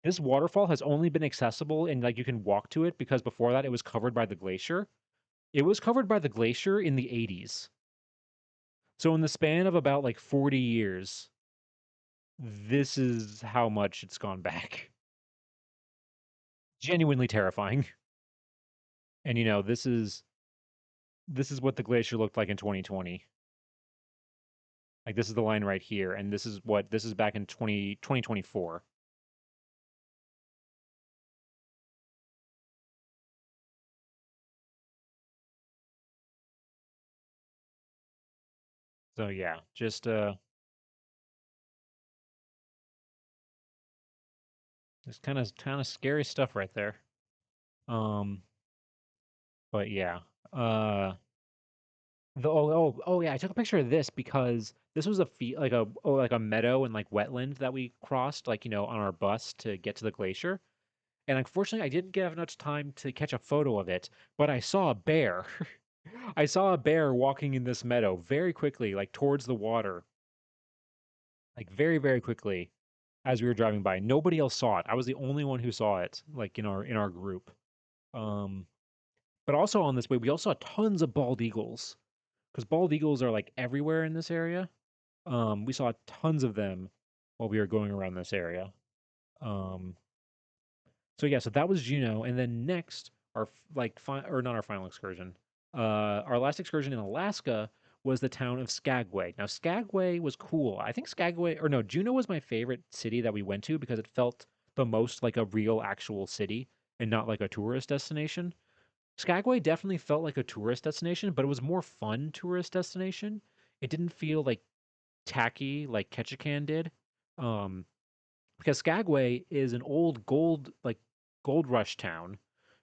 [SPEAKER 1] This waterfall has only been accessible and like you can walk to it because before that it was covered by the glacier. It was covered by the glacier in the 80s. So in the span of about like 40 years, this is how much it's gone back. Genuinely terrifying. And this is what the glacier looked like in 2020. Like this is the line right here, and this is back in 2024. So yeah, just kind of scary stuff right there. Um, but yeah. Uh yeah, I took a picture of this because this was a like a meadow and like wetland that we crossed like, on our bus to get to the glacier. And unfortunately, I didn't get enough time to catch a photo of it, but I saw a bear. I saw a bear walking in this meadow very quickly, like towards the water, like very, very quickly as we were driving by. Nobody else saw it. I was the only one who saw it, like in our group. Um, but also on this way, we also saw tons of bald eagles because bald eagles are like everywhere in this area. We saw tons of them while we were going around this area. Um, so yeah, so that was Juneau, and then next or not our final excursion. Our last excursion in Alaska was the town of Skagway. Now Skagway was cool. I think Skagway or no, Juneau was my favorite city that we went to because it felt the most like a real actual city and not like a tourist destination. Skagway definitely felt like a tourist destination, but it was more fun tourist destination. It didn't feel like tacky like Ketchikan did. Um, because Skagway is an old gold rush town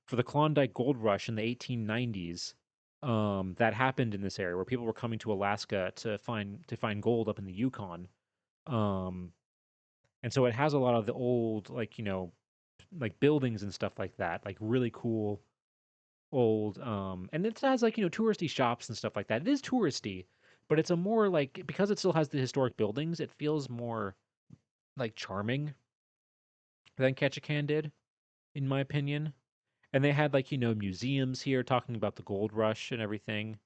[SPEAKER 1] for the Klondike Gold Rush in the 1890s. That happened in this area where people were coming to Alaska to find gold up in the Yukon. Um, and so it has a lot of the old like buildings and stuff like that, like really cool old and it has like, touristy shops and stuff like that. It is touristy, but it's a more like because it still has the historic buildings, it feels more like charming than Ketchikan did, in my opinion. And they had like, museums here talking about the gold rush and everything.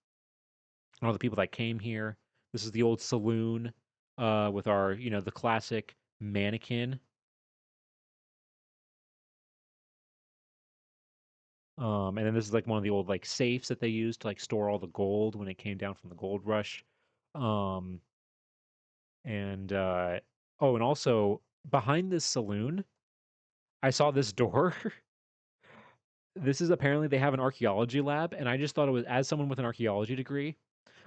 [SPEAKER 1] And all the people that came here. This is the old saloon with our, the classic mannequin. And then this is like one of the old like safes that they used to like store all the gold when it came down from the gold rush. Um, and oh, and also behind this saloon, I saw this door. This is apparently they have an archaeology lab, and I just thought it was as someone with an archaeology degree,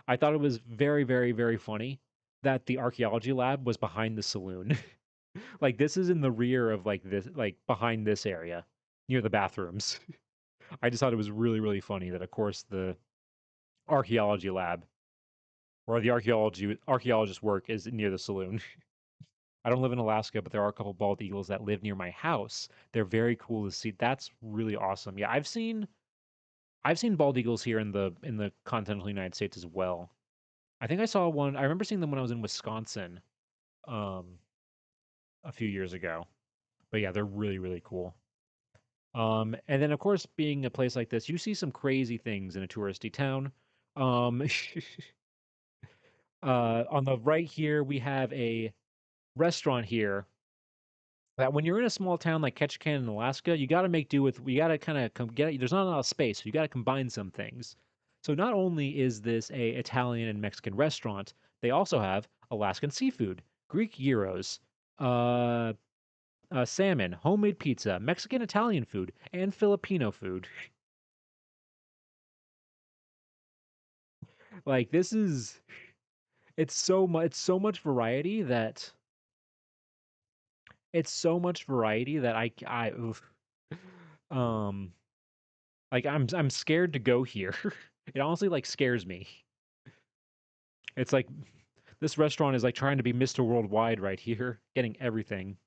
[SPEAKER 1] I thought it was very, very, very funny that the archaeology lab was behind the saloon. Like this is in the rear of like this, like behind this area near the bathrooms. I just thought it was really, really funny that, of course, the archaeology lab where the archaeologists work is near the saloon. I don't live in Alaska, but there are a couple bald eagles that live near my house. They're very cool to see. That's really awesome. Yeah, I've seen bald eagles here in the continental United States as well. I think I saw one. I remember seeing them when I was in Wisconsin, um, a few years ago. But yeah, they're really, really cool. And then of course, being a place like this, you see some crazy things in a touristy town. Um, on the right here, we have a restaurant here that when you're in a small town like Ketchikan in Alaska, you got to make do with, you got to kind of get, there's not a lot of space, so you got to combine some things. So not only is this a Italian and Mexican restaurant, they also have Alaskan seafood, Greek gyros, uh, salmon, homemade pizza, Mexican Italian food, and Filipino food. Like this is it's so much variety that I oof. um like I'm scared to go here. It honestly like scares me. It's like this restaurant is like trying to be Mr. Worldwide right here, getting everything.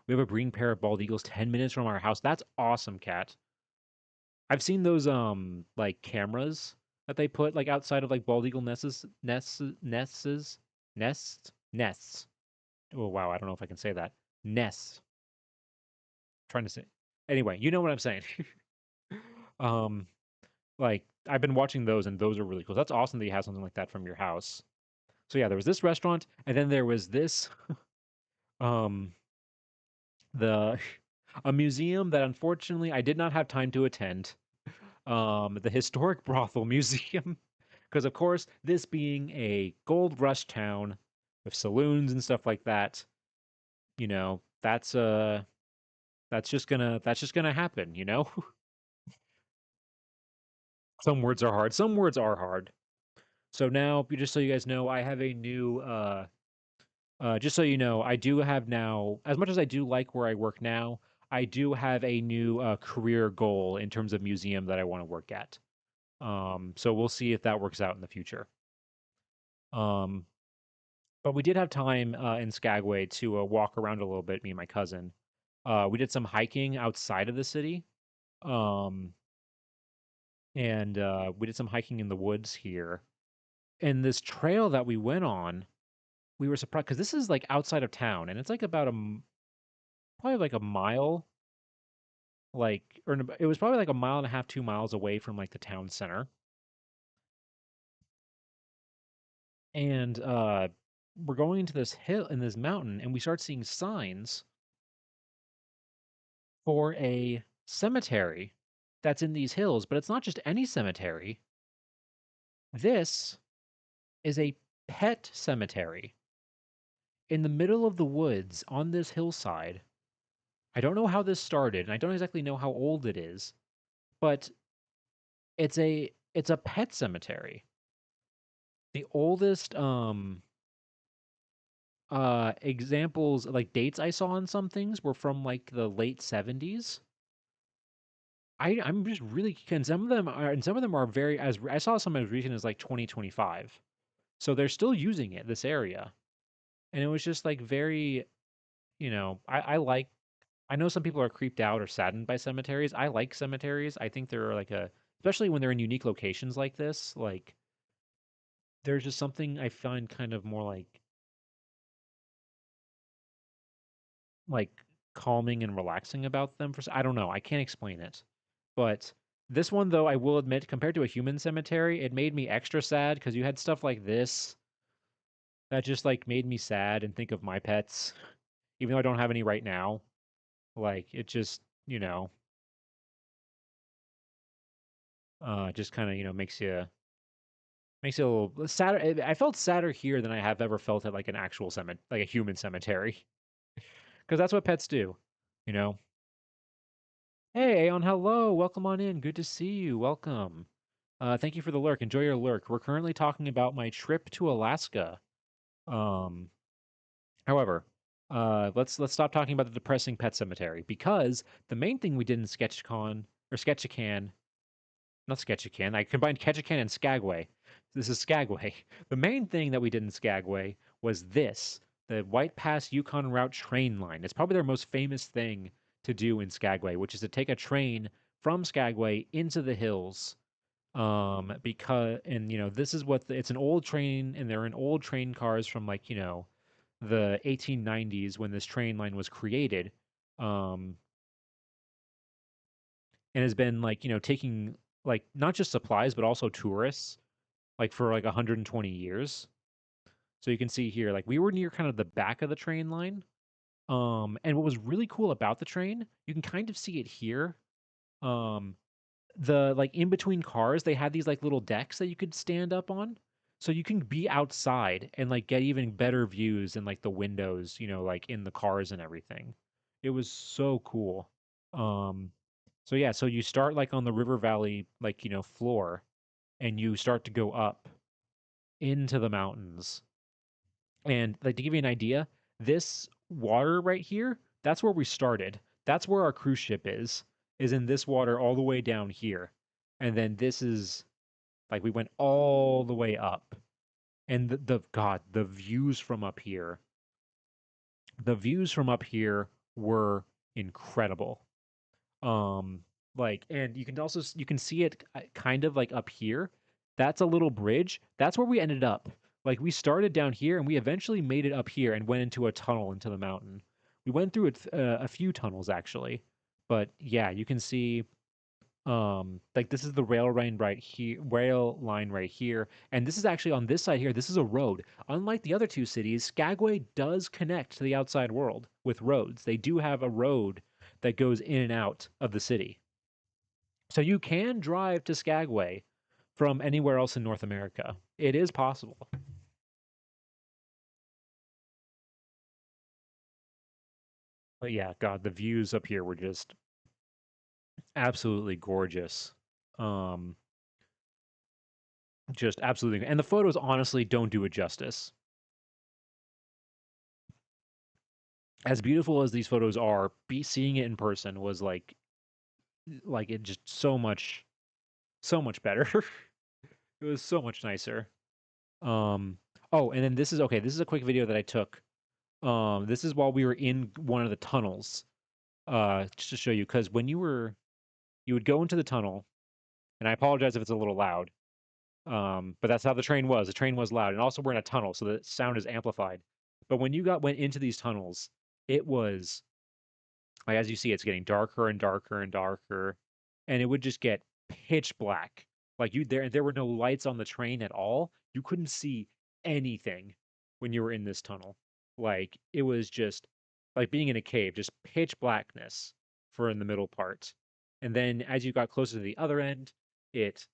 [SPEAKER 1] We have a breeding pair of bald eagles 10 minutes from our house. That's awesome, cat. I've seen those like cameras that they put like outside of like bald eagle nests. Oh wow, I don't know if I can say that. Nests. Trying to say. Anyway, you know what I'm saying. um like I've been watching those and those are really cool. That's awesome that you have something like that from your house. So yeah, there was this restaurant and then there was this um the a museum that unfortunately I did not have time to attend. The Historic Brothel Museum. Because of course, this being a gold rush town with saloons and stuff like that, that's just gonna happen, you know? Some words are hard. Some words are hard. So now, just so you guys know, I have a new just so you know, I do have now, as much as I do like where I work now, I do have a new career goal in terms of museum that I want to work at. So we'll see if that works out in the future. Um, but we did have time in Skagway to walk around a little bit, me and my cousin. We did some hiking outside of the city. Um, and we did some hiking in the woods here. And this trail that we went on, we were surprised because this is like outside of town, and it's like about probably like a mile, like it was probably like a mile and a half, 2 miles away from like the town center. And we're going into this hill in this mountain, and we start seeing signs for a cemetery that's in these hills, but it's not just any cemetery. This is a pet cemetery in the middle of the woods on this hillside. I don't know how this started, and I don't exactly know how old it is, but it's a pet cemetery. The oldest examples like dates I saw on some things were from like the late 70s. I'm just really and some of them are very as I saw some as recent as like 2025. So they're still using this area. And it was just like very, I I know some people are creeped out or saddened by cemeteries. I like cemeteries. I think they're like especially when they're in unique locations like this, like there's just something I find kind of more like calming and relaxing about them I don't know. I can't explain it. But this one though, I will admit, compared to a human cemetery, it made me extra sad because you had stuff like this that just like made me sad and think of my pets, even though I don't have any right now. Like it just, just kind of, makes you a little sadder. I felt sadder here than I have ever felt at like an actual like a human cemetery, because that's what pets do, you know. Hey, Aeon, hello. Welcome on in. Good to see you. Welcome. Thank you for the lurk. Enjoy your lurk. We're currently talking about my trip to Alaska. Um, however, let's stop talking about the depressing pet cemetery because the main thing we did in SketchCon or Sketchican, not Sketchican. I combined Ketchikan and Skagway. This is Skagway. The main thing that we did in Skagway was the White Pass Yukon Route train line. It's probably their most famous thing to do in Skagway, which is to take a train from Skagway into the hills. Because and this is it's an old train, and they're in old train cars from like the 1890s when this train line was created. Um, and has been like taking like not just supplies but also tourists like for like 120 years. So you can see here like we were near kind of the back of the train line. And what was really cool about the train, you can kind of see it here. um the like in between cars they had these like little decks that you could stand up on, so you can be outside and like get even better views in like the windows, like in the cars and everything. It was so cool. um so yeah, so you start like on the river valley like floor, and you start to go up into the mountains. And like to give you an idea, this water right here, that's where we started. That's where our cruise ship is in this water all the way down here. And then this is like we went all the way up. And the views from up here, the views from up here were incredible. Um, like, and you can also you can see it kind of like up here. That's a little bridge. That's where we ended up. Like we started down here and we eventually made it up here and went into a tunnel into the mountain. We went through a few tunnels actually, but yeah, you can see like this is the rail line right here, and this is actually on this side here. This is a road. Unlike the other two cities, Skagway does connect to the outside world with roads. They do have a road that goes in and out of the city. So you can drive to Skagway from anywhere else in North America. It is possible. But yeah, God, the views up here were just absolutely gorgeous. Um, just absolutely, and the photos honestly don't do it justice. As beautiful as these photos are, seeing it in person was like it just so much better. It was so much nicer. Um, oh, and then this is okay. This is a quick video that I took. This is while we were in one of the tunnels. Just to show you, because you would go into the tunnel, and I apologize if it's a little loud. But that's how the train was. The train was loud, and also we're in a tunnel, so the sound is amplified. But when you went into these tunnels, it was like as you see, it's getting darker and darker and darker, and it would just get pitch black. Like there were no lights on the train at all. You couldn't see anything when you were in this tunnel. Like it was just like being in a cave, just pitch blackness for in the middle part. And then as you got closer to the other end, it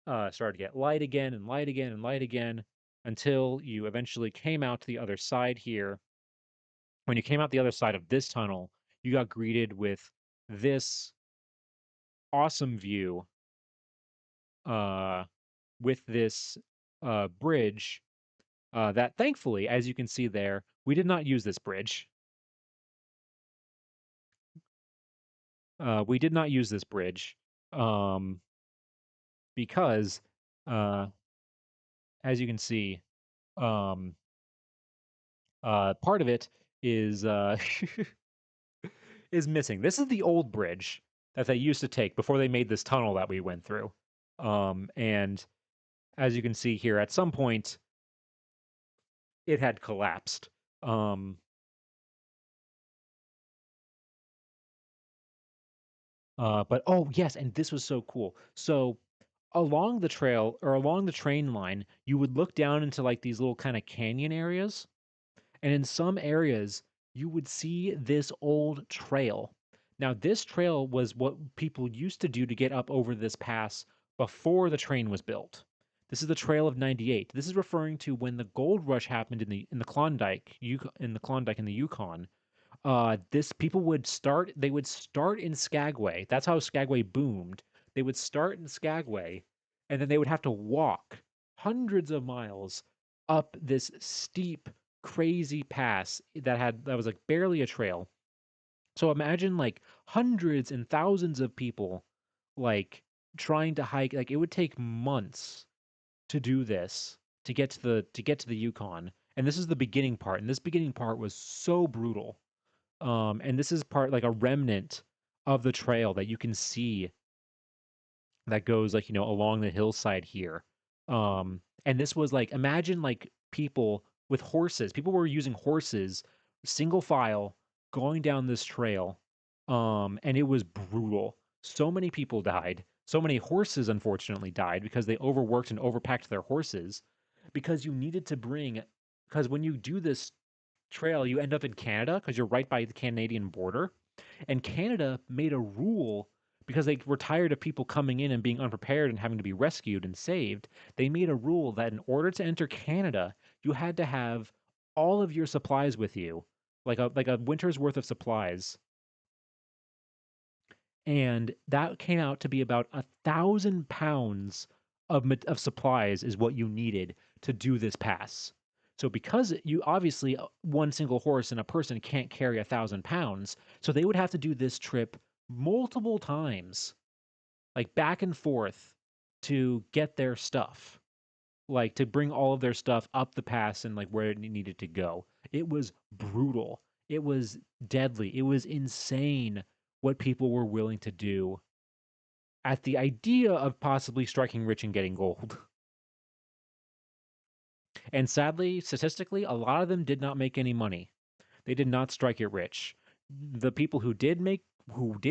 [SPEAKER 1] started to get light again and light again and light again until you eventually came out to the other side here. When you came out the other side of this tunnel, you got greeted with this awesome view, uh, with this bridge that thankfully, as you can see there, we did not use this bridge. We did not use this bridge um, because, uh, as you can see, um, part of it is is missing. This is the old bridge that they used to take before they made this tunnel that we went through. And as you can see here, at some point it had collapsed. Um, but oh yes, and this was so cool. So along the trail or along the train line, you would look down into like these little kind of canyon areas, and in some areas you would see this old trail. Now, this trail was what people used to do to get up over this pass before the train was built. This is the Trail of 98. This is referring to when the gold rush happened in the Klondike, in the Klondike in the Yukon. This people would start. They would start in Skagway. That's how Skagway boomed. They would start in Skagway, and then they would have to walk hundreds of miles up this steep, crazy pass that was like barely a trail. So imagine like hundreds and thousands of people like trying to hike. Like it would take months to do this to get to the Yukon. And this is the beginning part. And this beginning part was so brutal. And this is part like a remnant of the trail that you can see that goes like, along the hillside here. And this was like, imagine like people with horses. People were using horses, single file, going down this trail. And it was brutal. So many people died. So many horses, unfortunately, died because they overworked and overpacked their horses because you needed to bring, because when you do this trail, you end up in Canada because you're right by the Canadian border. And Canada made a rule because they were tired of people coming in and being unprepared and having to be rescued and saved. They made a rule that in order to enter Canada, you had to have all of your supplies with you, like a winter's worth of supplies. And that came out to be about 1,000 pounds of supplies is what you needed to do this pass. So because you obviously one single horse and a person can't carry 1,000 pounds, so they would have to do this trip multiple times, like back and forth, to get their stuff, like to bring all of their stuff up the pass and like where it needed to go. It was brutal. It was deadly. It was insane what people were willing to do at the idea of possibly striking rich and getting gold. And sadly, statistically, a lot of them did not make any money. They did not strike it rich. The people who did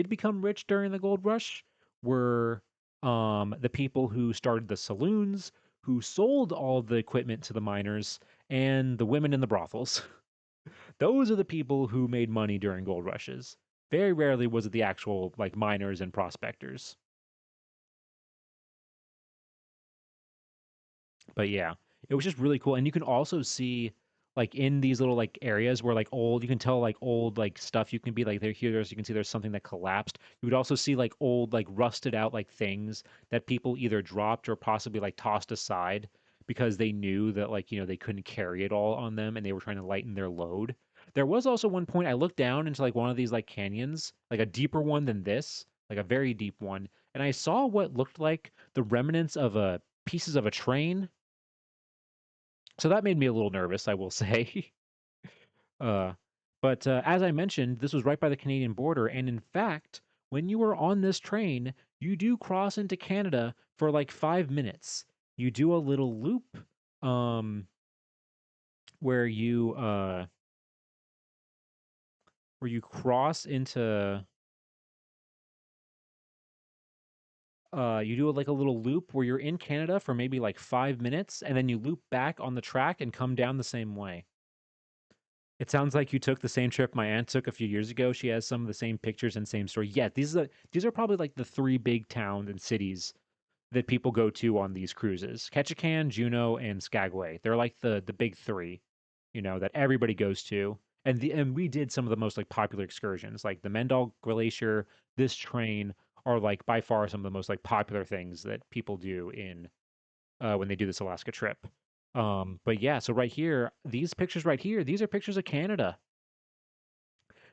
[SPEAKER 1] become rich during the gold rush were the people who started the saloons, who sold all of the equipment to the miners, and the women in the brothels. Those are the people who made money during gold rushes. Very rarely was it the actual like miners and prospectors. But yeah, it was just really cool. And you can also see like in these little like areas where like old, you can tell like old like stuff you can be like there here, there's you can see there's something that collapsed. You would also see like old, like rusted out like things that people either dropped or possibly like tossed aside because they knew that like, they couldn't carry it all on them and they were trying to lighten their load. There was also one point I looked down into like one of these like canyons, like a deeper one than this, like a very deep one, and I saw what looked like the remnants of a pieces of a train, so that made me a little nervous, I will say. uh, but as I mentioned, this was right by the Canadian border, and in fact, when you are on this train, you do cross into Canada for like 5 minutes. You do a little loop, um, where you cross into you do like a little loop where you're in Canada for maybe like 5 minutes, and then you loop back on the track and come down the same way. It sounds like you took the same trip my aunt took a few years ago. She has some of the same pictures and same story. Yeah, these are probably like the three big towns and cities that people go to on these cruises. Ketchikan, Juneau, and Skagway. They're like the big three, that everybody goes to. And we did some of the most like popular excursions, like the Mendal Glacier, this train are like by far some of the most like popular things that people do in when they do this Alaska trip. But yeah, so right here, these pictures right here, these are pictures of Canada.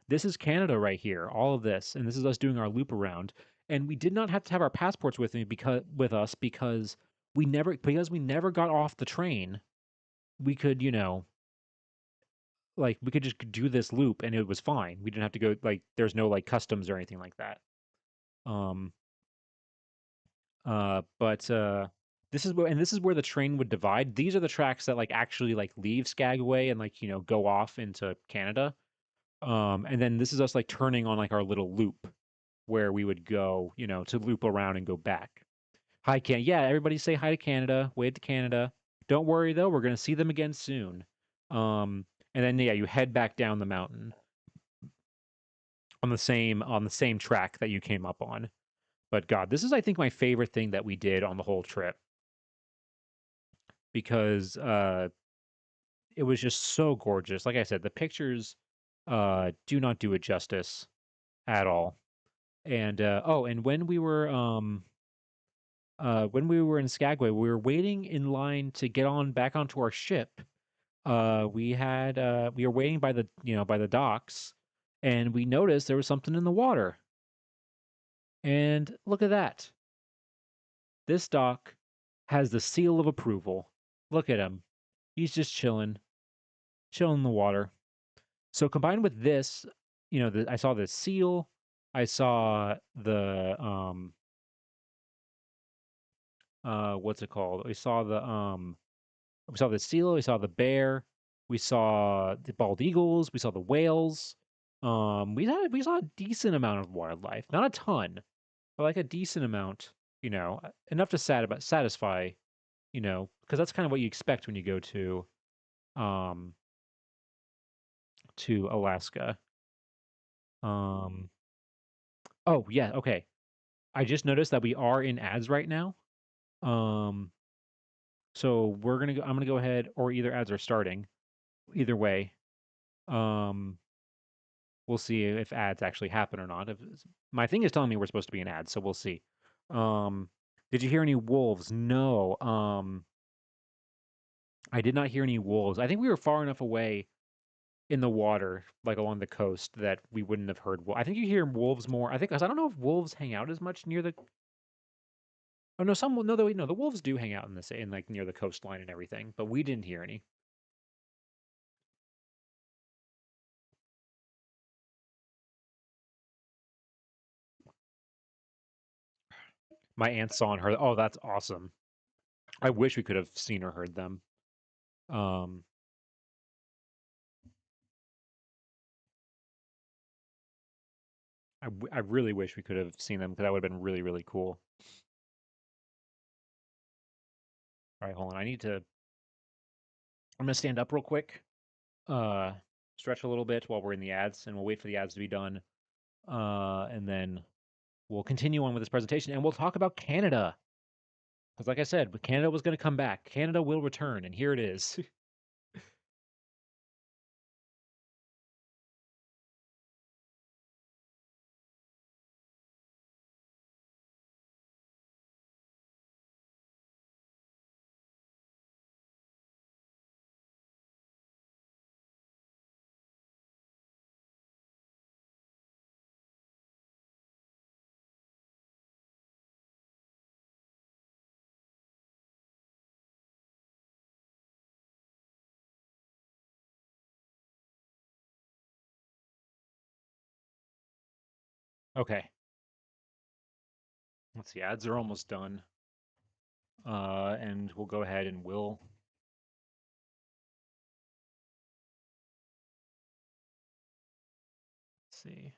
[SPEAKER 1] This is Canada right here, all of this, and this is us doing our loop around. And we did not have to have our passports with us because we never got off the train. We could, like we could just do this loop and it was fine. We didn't have to go like there's no like customs or anything like that. Um but this is where the train would divide. These are the tracks that like actually like leave Skagway and like, go off into Canada. And then this is us like turning on like our little loop where we would go, to loop around and go back. Hi, Can. Yeah, everybody say hi to Canada. Wave to Canada. Don't worry though, we're gonna see them again soon. And then yeah, you head back down the mountain on the same track that you came up on. But God, this is I think my favorite thing that we did on the whole trip because it was just so gorgeous. Like I said, the pictures do not do it justice at all. And and when we were in Skagway, we were waiting in line to get on back onto our ship. We were waiting by the docks, and we noticed there was something in the water. And look at that. This dock has the seal of approval. Look at him. He's just chilling in the water. So combined with this, I saw the seal, I saw the what's it called? We saw the seal, we saw the bear, we saw the bald eagles, we saw the whales. We saw a decent amount of wildlife, not a ton, but like a decent amount. Enough to satisfy. Because that's kind of what you expect when you go um to Alaska. Um. Oh yeah. Okay. I just noticed that we are in ads right now. Um. So we're gonna go. I'm gonna go ahead, or either ads are starting. Either way. Um. We'll see if ads actually happen or not. My thing is telling me we're supposed to be in ads, so we'll see. Um, did you hear any wolves? No. I did not hear any wolves. I think we were far enough away in the water, like along the coast, that we wouldn't have heard. I think you hear wolves more. I think 'cause I don't know if wolves hang out as much near the. Oh no, no, no, the wolves do hang out in like near the coastline and everything, but we didn't hear any. My aunt saw and heard. Oh, that's awesome. I wish we could have seen or heard them. Um, I really wish we could have seen them because that would have been really, really cool. All right, hold on. I'm gonna stand up real quick, uh, stretch a little bit while we're in the ads, and we'll wait for the ads to be done. And then we'll continue on with this presentation, and we'll talk about Canada. Because, like I said, Canada was going to come back. Canada will return, and here it is. Okay, let's see. Ads are almost done. And we'll go ahead and let's see.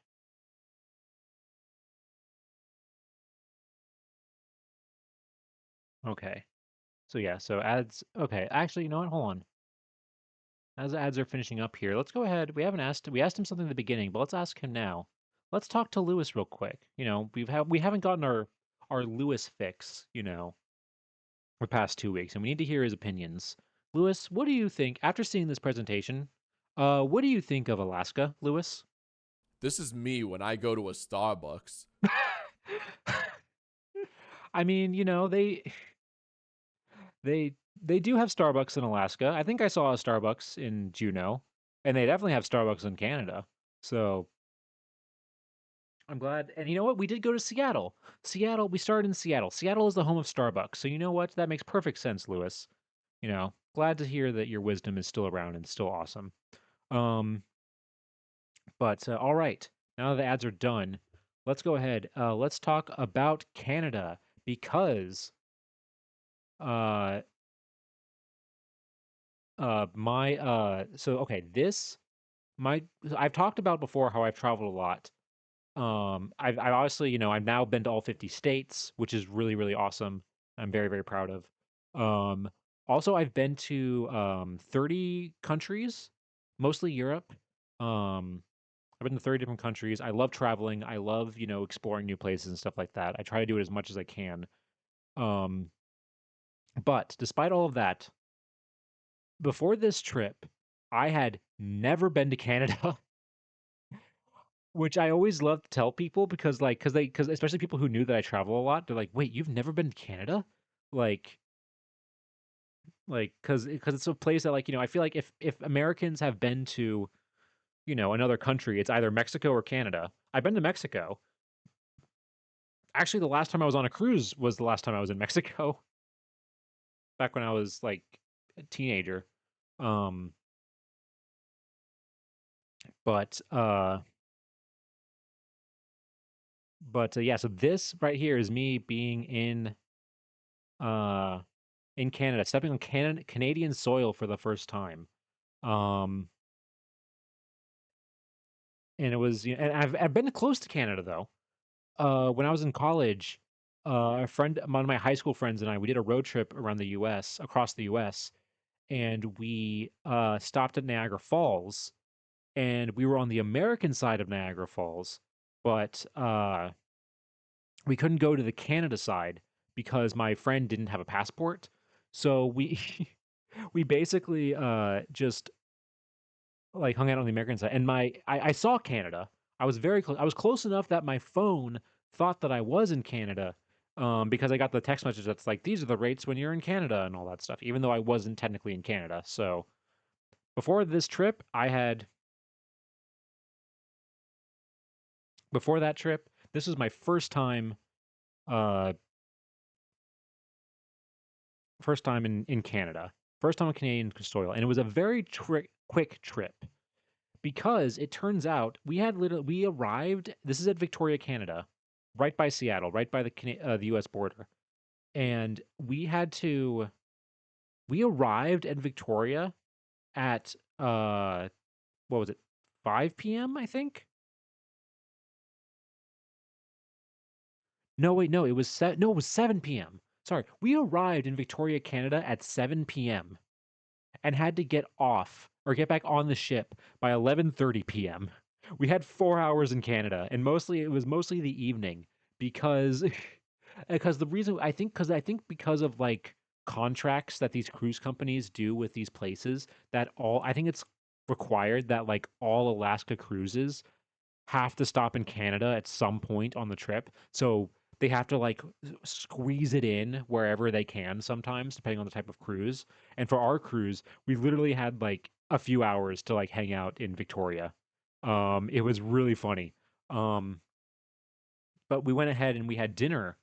[SPEAKER 1] Okay. So yeah, so ads. Okay, actually, you know what? Hold on. As ads are finishing up here, let's go ahead. We asked him something in the beginning, but let's ask him now. Let's talk to Lewis real quick. We haven't gotten our Lewis fix, the past 2 weeks, and we need to hear his opinions. Lewis, what do you think after seeing this presentation? What do you think of Alaska, Lewis?
[SPEAKER 2] This is me when I go to a Starbucks.
[SPEAKER 1] I mean, they they do have Starbucks in Alaska. I think I saw a Starbucks in Juneau, and they definitely have Starbucks in Canada. So I'm glad. And you know what? We did go to Seattle. Seattle, we started in Seattle. Seattle is the home of Starbucks. So you know what? That makes perfect sense, Lewis. Glad to hear that your wisdom is still around and still awesome. Um, but all right, now that the ads are done, let's go ahead. Let's talk about Canada because uh my so okay this my so I've talked about before how I've traveled a lot. I've obviously, I've now been to all 50 states, which is really, really awesome. I'm very, very proud of. Um, Also, I've been to 30 countries, mostly Europe. I've been to 30 different countries. I love traveling. I love, exploring new places and stuff like that. I try to do it as much as I can. Um, but despite all of that, before this trip, I had never been to Canada. Which I always love to tell people because, like, because especially people who knew that I travel a lot, they're like, "Wait, you've never been to Canada?" Like, because it's a place that, like, I feel like if Americans have been to, another country, it's either Mexico or Canada. I've been to Mexico. Actually, the last time I was on a cruise was the last time I was in Mexico, back when I was like a teenager. Um, but yeah, so this right here is me being uh in Canada, stepping on Canadian soil for the first time. Um, and it was, and I've been close to Canada though. When I was in college, one of my high school friends and I, we did a road trip around the U.S., across the U.S., and we stopped at Niagara Falls, and we were on the American side of Niagara Falls, but we couldn't go to the Canada side because my friend didn't have a passport. So we we basically just like hung out on the American side, and I saw Canada. I was very close. I was close enough that my phone thought that I was in Canada, because I got the text message that's like, "These are the rates when you're in Canada," and all that stuff. Even though I wasn't technically in Canada. So before this trip, before that trip, this was my uh, first time in Canada, first time on Canadian soil, and it was a very quick trip because it turns out we arrived. This is at Victoria, Canada, right by Seattle, right by the U.S. border, and we arrived at Victoria at what was it, 5 p.m. I think. No, wait, no, it was 7 p.m. Sorry, we arrived in Victoria, Canada at 7 p.m. and had to get off or get back on the ship by 11:30 p.m. We had 4 hours in Canada, and it was mostly the evening because because the reason I think because of like contracts that these cruise companies do with these places, that all I think it's required that like all Alaska cruises have to stop in Canada at some point on the trip. So they have to like squeeze it in wherever they can sometimes, depending on the type of cruise. And for our cruise, we literally had like a few hours to like hang out in Victoria. It was really funny. Um, but we went ahead and we had dinner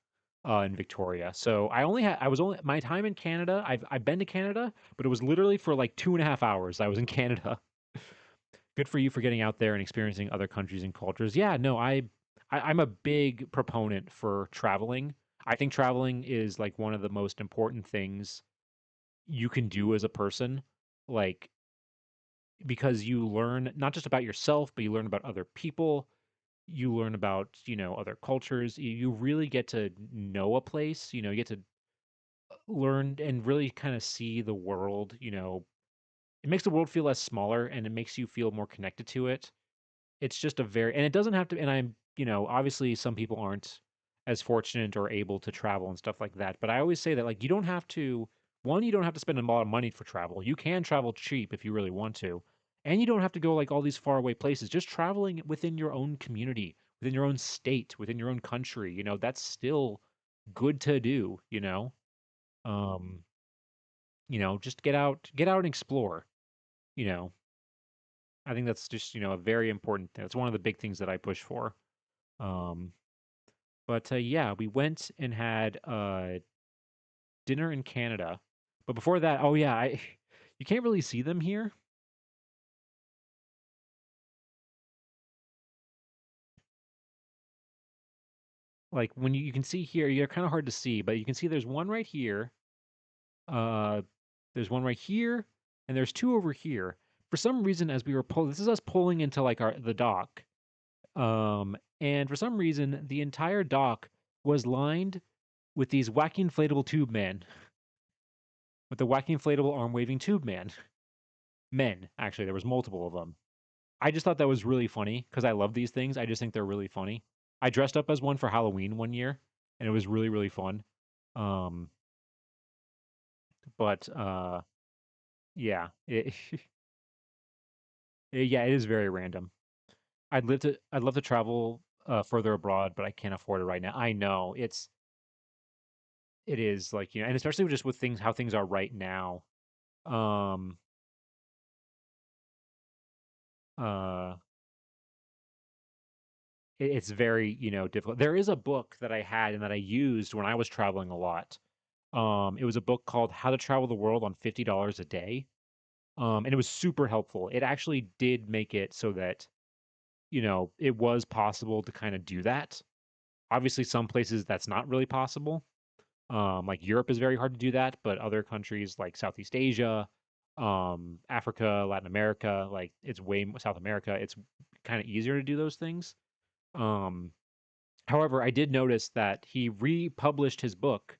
[SPEAKER 1] in Victoria. So I was only my time in Canada. I've been to Canada, but it was literally for like 2.5 hours. I was in Canada. Good for you for getting out there and experiencing other countries and cultures. Yeah, no, I'm a big proponent for traveling. I think traveling is like one of the most important things you can do as a person, like because you learn not just about yourself, but you learn about other people. You learn about, other cultures. You really get to know a place, you get to learn and really kind of see the world, it makes the world feel less smaller and it makes you feel more connected to it. It's just a very and it doesn't have to and I'm, obviously some people aren't as fortunate or able to travel and stuff like that, but I always say that, like, you don't have to you don't have to spend a lot of money for travel. You can travel cheap if you really want to. And you don't have to go like all these far away places. Just traveling within your own community, within your own state, within your own country, that's still good to do, Um, just get out and explore, you know. I think that's just, a very important thing. That's one of the big things that I push for. Um, but yeah, we went and had dinner in Canada. But before that, oh yeah, I you can't really see them here. Like when you can see here, you're kind of hard to see, but you can see there's one right here. Uh, there's one right here, and there's two over here. For some reason, as we were pulling, this is us pulling into like the dock. And for some reason, the entire dock was lined with these wacky inflatable tube men, with the wacky inflatable arm waving tube man. Men, actually, there was multiple of them. I just thought that was really funny because I love these things. I just think they're really funny. I dressed up as one for Halloween one year, and it was really, really fun. Um, but yeah, yeah, it is very random. I'd love to travel further abroad, but I can't afford it right now. I know it is like, and especially just with things how things are right now. Um, uh, it's very, difficult. There is a book that I had and that I used when I was traveling a lot. It was a book called How to Travel the World on $50 a Day. And it was super helpful. It actually did make it so that, it was possible to kind of do that. Obviously, some places that's not really possible. Like Europe is very hard to do that, but other countries like Southeast Asia, Africa, Latin America, like it's South America, it's kind of easier to do those things. Um, However, I did notice that he republished his book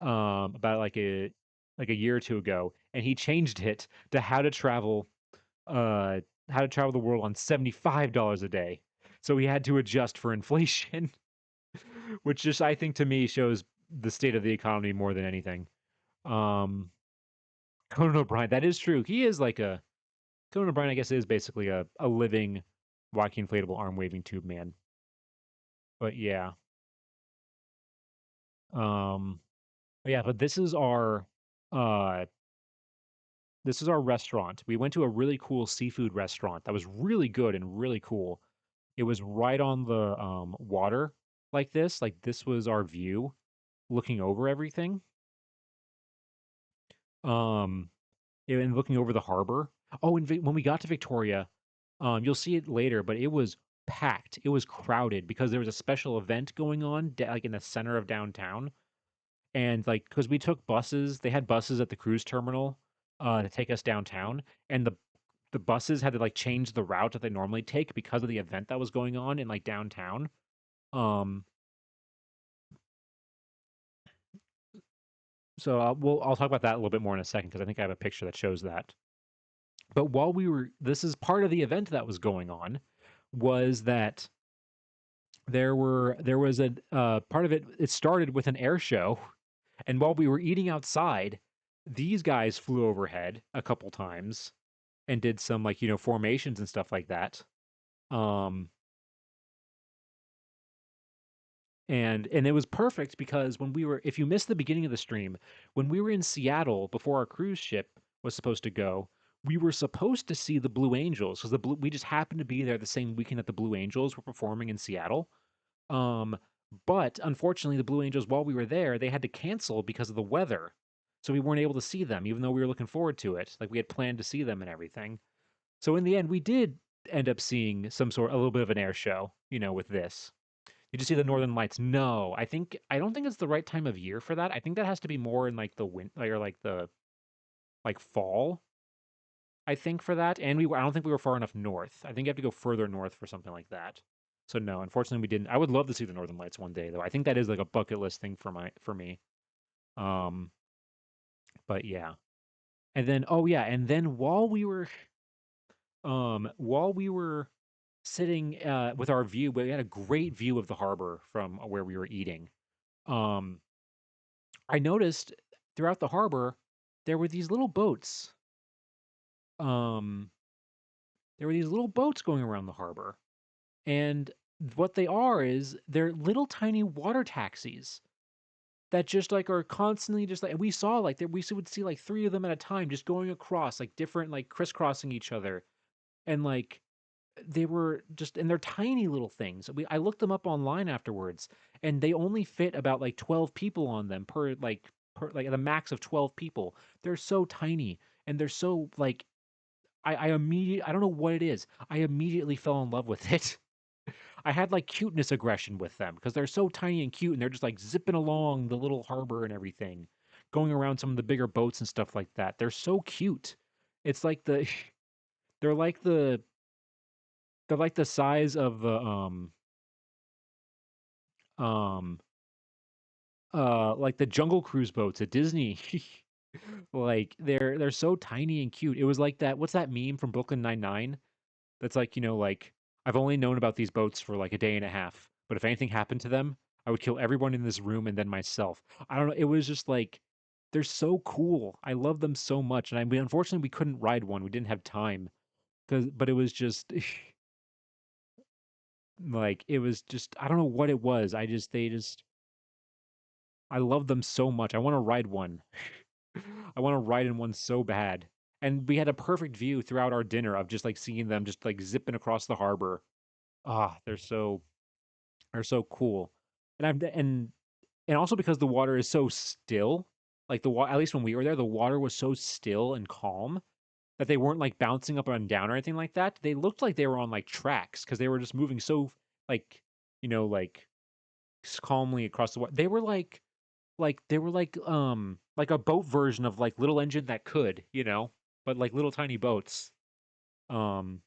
[SPEAKER 1] about like a year or two ago, and he changed it to uh how to travel the world on $75 a day. So he had to adjust for inflation, which just I think to me shows the state of the economy more than anything. Um Conan O'Brien, that is true. He is like a Conan O'Brien, I guess, is basically a living walking inflatable arm waving tube man. But yeah. Um yeah, but uh this is our restaurant. We went to a really cool seafood restaurant that was really good and really cool. It was right on the water like this. Like this was our view looking over everything. Um and looking over the harbor. Oh, and when we got to Victoria, you'll see it later, but it was packed. It was crowded because there was a special event going on like in the center of downtown. And like because we took buses, they had buses at the cruise terminal to take us downtown, and the buses had to like change the route that they normally take because of the event that was going on in like downtown. Um, so I'll talk about that a little bit more in a second because I think I have a picture that shows that. But this is part of the event that was going on, was that there was a part of it. It started with an air show, and while we were eating outside, these guys flew overhead a couple times and did some like formations and stuff like that. Um, and it was perfect because when we were if you missed the beginning of the stream, when we were in Seattle before our cruise ship was supposed to go, we were supposed to see the Blue Angels because the blue we just happened to be there the same weekend that the Blue Angels were performing in Seattle. Um, but unfortunately, the Blue Angels, while we were there, they had to cancel because of the weather. So we weren't able to see them, even though we were looking forward to it. Like we had planned to see them and everything. So in the end, we did end up seeing a little bit of an air show, with this. Did you see the Northern Lights? No, I don't think it's the right time of year for that. I think that has to be more in like the winter or like the like fall. I think for that, and I don't think we were far enough north. I think you have to go further north for something like that. So no, unfortunately we didn't. I would love to see the Northern Lights one day though. I think that is like a bucket list thing for me. Um, but yeah. And then oh yeah, and then while we were sitting with our view, we had a great view of the harbor from where we were eating. Um, I noticed throughout the harbor there were these little boats. Um, there were these little boats going around the harbor, and what they are is they're little tiny water taxis that just like are constantly just like we saw like we would see like three of them at a time just going across like different like crisscrossing each other and like they were just and they're tiny little things. I looked them up online afterwards, and they only fit about like 12 people on them per like the max of 12 people. They're so tiny and they're so like I don't know what it is. I immediately fell in love with it. I had like cuteness aggression with them because they're so tiny and cute and they're just like zipping along the little harbor and everything, going around some of the bigger boats and stuff like that. They're so cute. It's like the they're like the they're like the size of the um like the Jungle Cruise boats at Disney. Like they're so tiny and cute. It was like that. What's that meme from Brooklyn Nine-Nine? That's like, like I've only known about these boats for like a day and a half, but if anything happened to them, I would kill everyone in this room and then myself. I don't know. It was just like they're so cool. I love them so much, and unfortunately we couldn't ride one. We didn't have time but it was just like it was just I don't know what it was. I love them so much. I want to ride one. I want to ride in one so bad. And we had a perfect view throughout our dinner of just like seeing them just like zipping across the harbor. Ah, they're so cool. And also because the water is so still, like the water at least when we were there, the water was so still and calm that they weren't like bouncing up and down or anything like that. They looked like they were on like tracks because they were just moving so like like calmly across the water. They were like a boat version of like Little Engine that could, but like little tiny boats. Um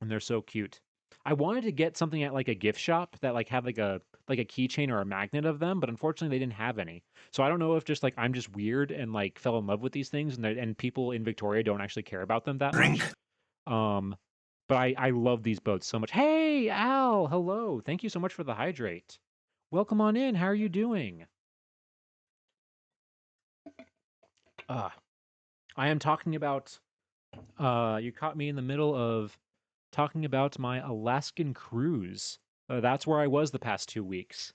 [SPEAKER 1] and they're so cute. I wanted to get something at like a gift shop that like had like a keychain or a magnet of them, but unfortunately they didn't have any. So I don't know if just like I'm just weird and like fell in love with these things and people in Victoria don't actually care about them that much.
[SPEAKER 3] Drink.
[SPEAKER 1] Um but I love these boats so much. Hey, Al, hello. Thank you so much for the hydrate. Welcome on in. How are you doing? Uh, I am talking about you caught me in the middle of talking about my Alaskan cruise. That's where I was the past 2 weeks.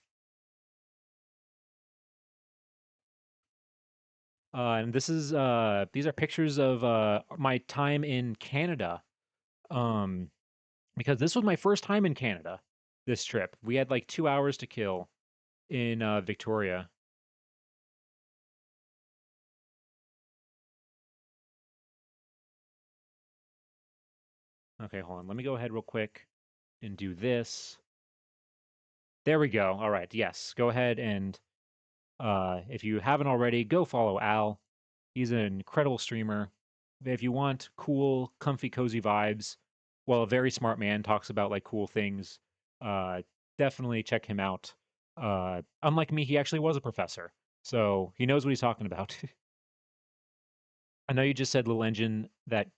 [SPEAKER 1] And these are pictures of my time in Canada. Um, because this was my first time in Canada. This trip, we had like 2 hours to kill in Victoria. Okay, hold on. Let me go ahead real quick and do this. There we go. All right. Yes. Go ahead and if you haven't already, go follow Al. He's an incredible streamer. If you want cool, comfy, cozy vibes, well, a very smart man talks about like cool things. Uh, Definitely check him out. Unlike me, he actually was a professor, so he knows what he's talking about. I know you just said little engine that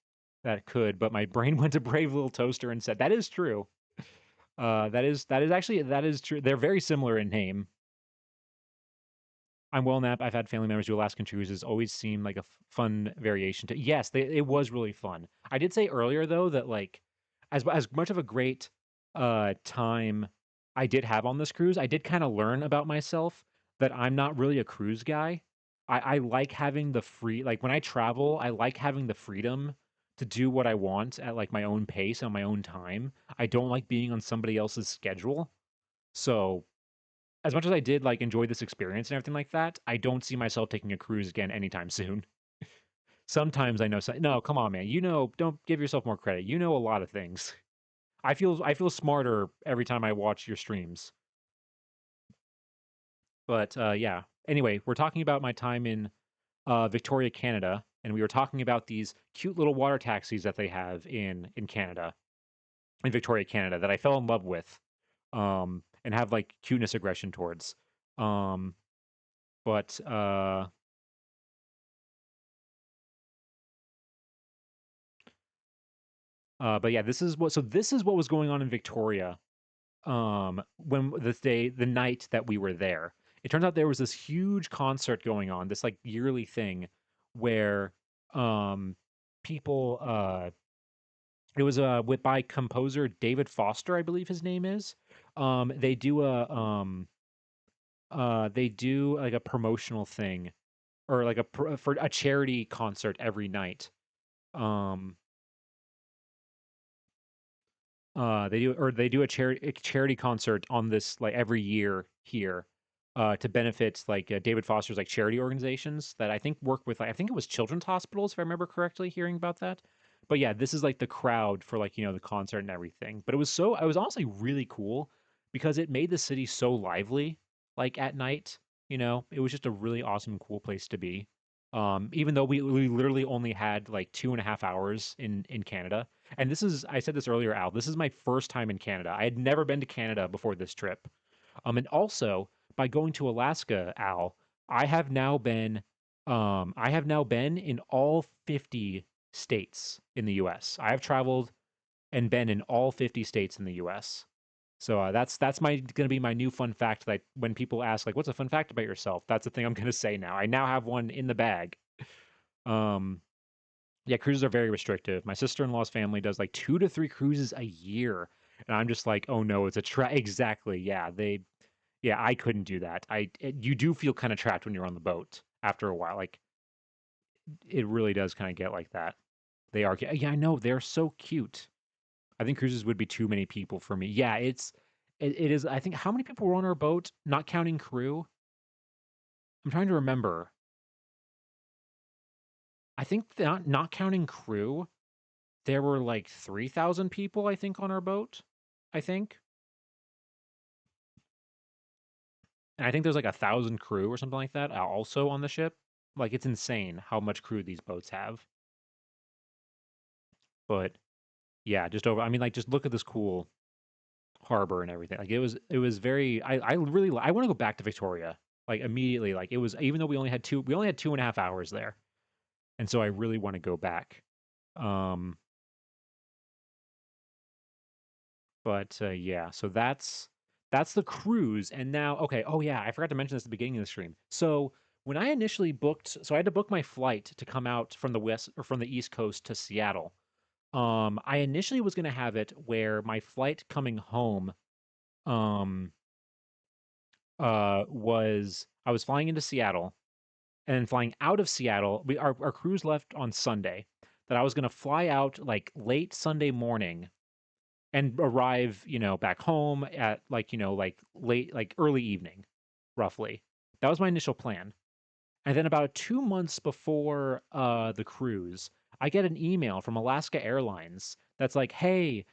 [SPEAKER 1] could, but my brain went to Brave Little Toaster and said that is true. That is true. They're very similar in name. I'm well Nap. I've had family members do Alaskan cruises. Always seemed like a fun variation to. Yes, it was really fun. I did say earlier though that like, as much of a great time I did have on this cruise, I did kind of learn about myself that I'm not really a cruise guy. I like having the free like when I travel, I like having the freedom to do what I want at like my own pace on my own time. I don't like being on somebody else's schedule. So as much as I did like enjoy this experience and everything like that, I don't see myself taking a cruise again anytime soon. Sometimes I know no, come on, man. Don't give yourself more credit. You know a lot of things. I feel smarter every time I watch your streams. But yeah. Anyway, we're talking about my time in Victoria, Canada, and we were talking about these cute little water taxis that they have in Canada, in Victoria, Canada, that I fell in love with, and have like cuteness aggression towards. Um, but but yeah, this is what was going on in Victoria when the night that we were there. It turns out there was this huge concert going on, this like yearly thing where um people it was with by composer David Foster, I believe his name is. They do like a promotional thing or like for a charity concert every night. Um they do a charity concert on this like every year here. to benefit like David Foster's like charity organizations that I think work with like I think it was children's hospitals if I remember correctly hearing about that. But yeah, this is like the crowd for like the concert and everything. But it was honestly really cool because it made the city so lively like at night. It was just a really awesome, cool place to be. Even though we literally only had like 2.5 hours in Canada. And I said this earlier, Al, this is my first time in Canada. I had never been to Canada before this trip. And also by going to Alaska, Al, I have now been in all 50 states in the US. I have traveled and been in all 50 states in the US. So that's my gonna be my new fun fact that when people ask like what's a fun fact about yourself, that's the thing I'm gonna say now. I now have one in the bag. Um yeah, cruises are very restrictive. My sister-in-law's family does like 2 to 3 cruises a year. And I'm just like, oh no, it's a exactly. Yeah, I couldn't do that. You do feel kind of trapped when you're on the boat after a while. Like it really does kind of get like that. They are, yeah, I know they're so cute. I think cruises would be too many people for me. Yeah, it is. I think how many people were on our boat, not counting crew. I'm trying to remember. I think not counting crew, there were like 3,000 people. I think on our boat. I think, and I think there's like 1,000 crew or something like that also on the ship. Like it's insane how much crew these boats have. But yeah, just over. I mean, like, just look at this cool harbor and everything. Like, it was very. I really, I want to go back to Victoria, like immediately. Like, it was even though we only had 2.5 hours there, and so I really want to go back. Um, but yeah, so that's the cruise, and now okay. Oh yeah, I forgot to mention this at the beginning of the stream. So when I initially booked, so I had to book my flight to come out from the west or from the east coast to Seattle. I initially was gonna have it where my flight coming home um was I was flying into Seattle and then flying out of Seattle. Our cruise left on Sunday. That I was gonna fly out like late Sunday morning and arrive, back home at like late like early evening, roughly. That was my initial plan. And then about 2 months before the cruise, I get an email from Alaska Airlines that's like, "Hey,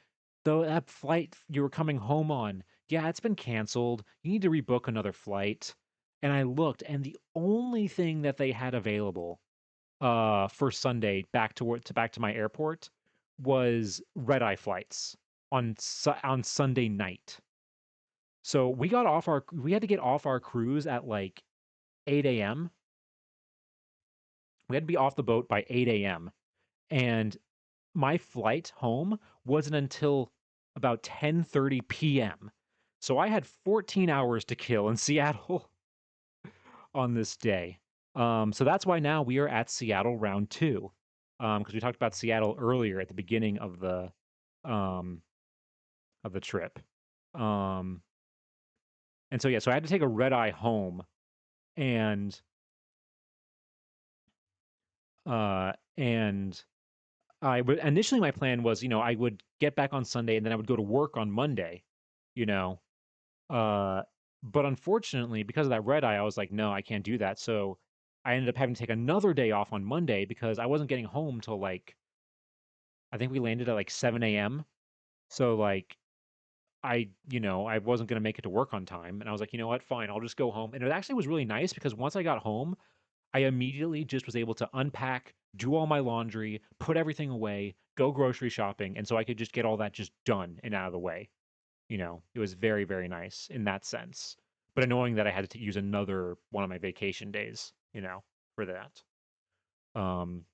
[SPEAKER 1] though that flight you were coming home on, yeah, it's been canceled. You need to rebook another flight." And I looked, and the only thing that they had available for Sunday back to my airport was red eye flights on Sunday night. So we had to get off our cruise at like 8 a.m. We had to be off the boat by 8 a.m. And my flight home wasn't until about 10:30 p.m. So I had 14 hours to kill in Seattle on this day. So that's why now we are at Seattle round two. Because we talked about Seattle earlier at the beginning um of the trip. Um and so yeah, so I had to take a red eye home and and I would initially my plan was, I would get back on Sunday and then I would go to work on Monday, you know. Uh, but unfortunately, because of that red eye, I was like, no, I can't do that. So I ended up having to take another day off on Monday because I wasn't getting home till like I think we landed at like 7 a.m. So like I wasn't gonna make it to work on time, and I was like, you know what, fine, I'll just go home. And it actually was really nice because once I got home, I immediately just was able to unpack, do all my laundry, put everything away, go grocery shopping, and so I could just get all that just done and out of the way. It was very, very nice in that sense. But annoying that I had to use another one of my vacation days, for that. Um,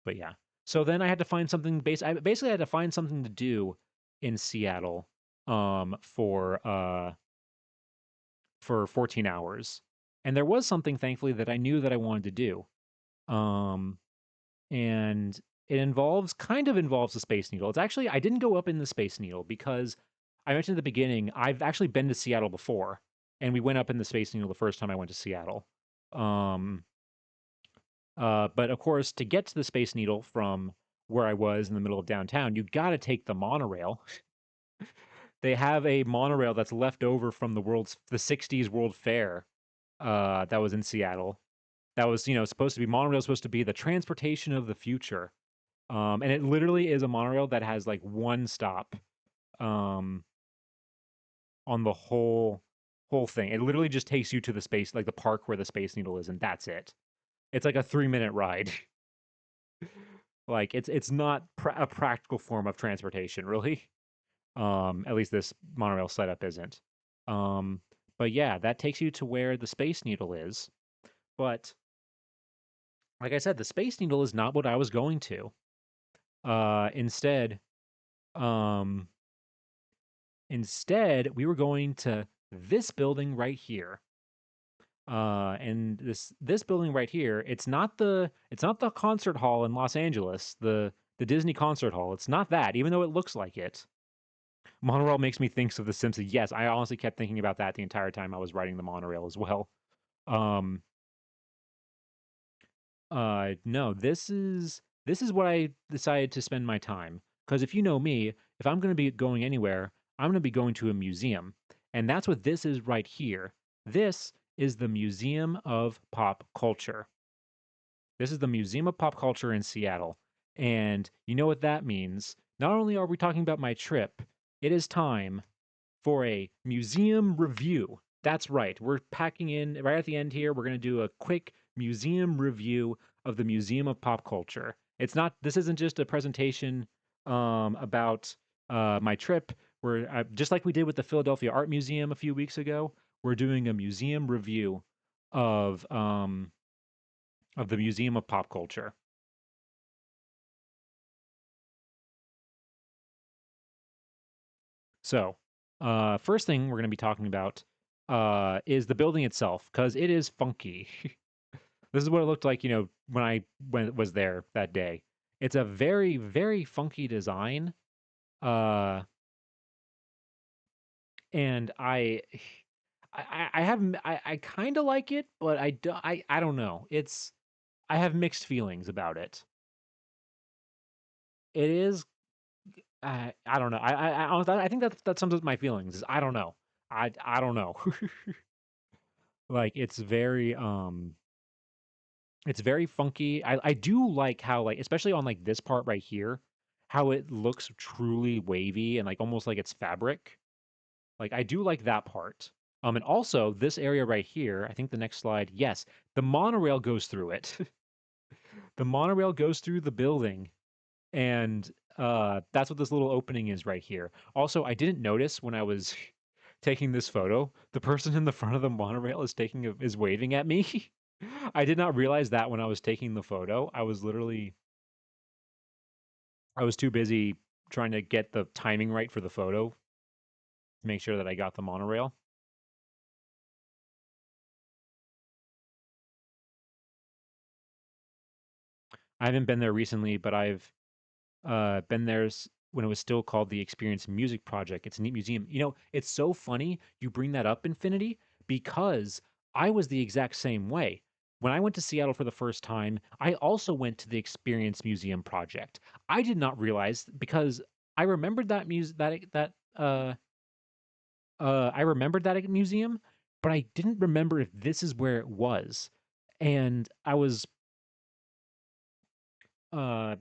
[SPEAKER 1] but yeah. So then I had to find something I basically had to find something to do in Seattle for 14 hours. And there was something thankfully that I knew that I wanted to do. Um and it involves the Space Needle. It's actually I didn't go up in the Space Needle because I mentioned at the beginning I've actually been to Seattle before, and we went up in the Space Needle the first time I went to Seattle. Um, but of course, to get to the Space Needle from where I was in the middle of downtown, you got to take the monorail. they have a monorail that's left over from the 60s World Fair that was in Seattle. That was, supposed to be monorail supposed to be the transportation of the future. And it literally is a monorail that has like one stop um on the whole thing. It literally just takes you to the space, like the park where the Space Needle is, and that's it. It's like a 3-minute ride. Like it's not a practical form of transportation, really. At least this monorail setup isn't. Um, but yeah, that takes you to where the Space Needle is. But like I said, the Space Needle is not what I was going to. Instead, um, we were going to this building right here. And this building right here, it's not the concert hall in Los Angeles, the Disney concert hall. It's not that, even though it looks like it. Monorail makes me think of The Simpsons. Yes, I honestly kept thinking about that the entire time I was riding the monorail as well. Um, no, this is what I decided to spend my time. Because if you know me, if I'm going to be going anywhere, I'm going to be going to a museum, and that's what this is right here. This is the Museum of Pop Culture. This is the Museum of Pop Culture in Seattle, and you know what that means. Not only are we talking about my trip, it is time for a museum review. That's right. We're packing in right at the end here. We're going to do a quick museum review of the Museum of Pop Culture. This isn't just a presentation about my trip. We're just like we did with the Philadelphia Art Museum a few weeks ago. We're doing a museum review of um, of the Museum of Pop Culture. So, first thing we're going to be talking about is the building itself because it is funky. This is what it looked like, when it was there that day. It's a very, very funky design. Uh, and I have, I kind of like it, but I don't know. I have mixed feelings about it. It is, I don't know. I think that sums up my feelings. Is I don't know. I don't know. Like it's very funky. I do like how, like, especially on like this part right here, how it looks truly wavy and like almost like it's fabric. Like I do like that part. And also this area right here, I think the next slide, yes, the monorail goes through it. The monorail goes through the building, and that's what this little opening is right here. Also, I didn't notice when I was taking this photo, the person in the front of the monorail is waving at me. I did not realize that when I was taking the photo. I was too busy trying to get the timing right for the photo to make sure that I got the monorail. I haven't been there recently, but I've been there when it was still called the Experience Music Project. It's a neat museum. It's so funny you bring that up, Infinity, because I was the exact same way. When I went to Seattle for the first time, I also went to the Experience Museum Project. I did not realize because I remembered that I remembered that museum, but I didn't remember if this is where it was. And I was uh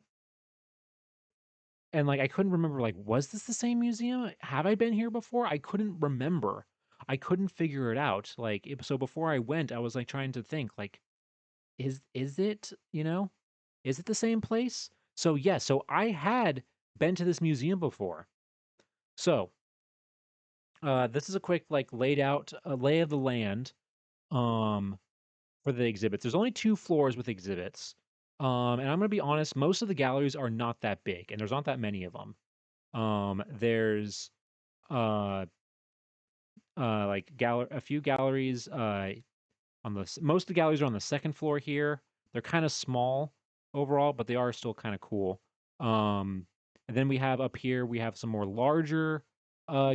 [SPEAKER 1] and like I couldn't remember, like, was this the same museum? Have I been here before? I couldn't remember. I couldn't figure it out. Like so before I went, I was like trying to think like is it, is it the same place? So yes, so I had been to this museum before. So, this is a quick like laid out lay of the land um for the exhibits. There's only 2 floors with exhibits. And I'm gonna be honest, most of the galleries are not that big, and there's not that many of them. There's uh like a few galleries on most of the galleries are on the second floor here. They're kind of small overall, but they are still kind of cool. Um, and then we have up here we have some more larger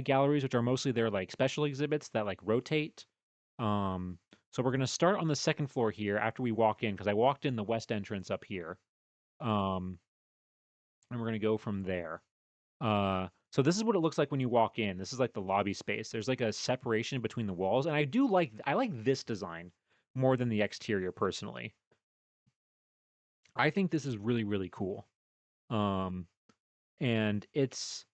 [SPEAKER 1] galleries, which are mostly their like special exhibits that like rotate. Um, so we're gonna start on the second floor here after we walk in because I walked in the west entrance up here. Um, and we're gonna go from there. So this is what it looks like when you walk in. This is like the lobby space. There's like a separation between the walls, and I like this design more than the exterior personally. I think this is really really cool. Um, and it's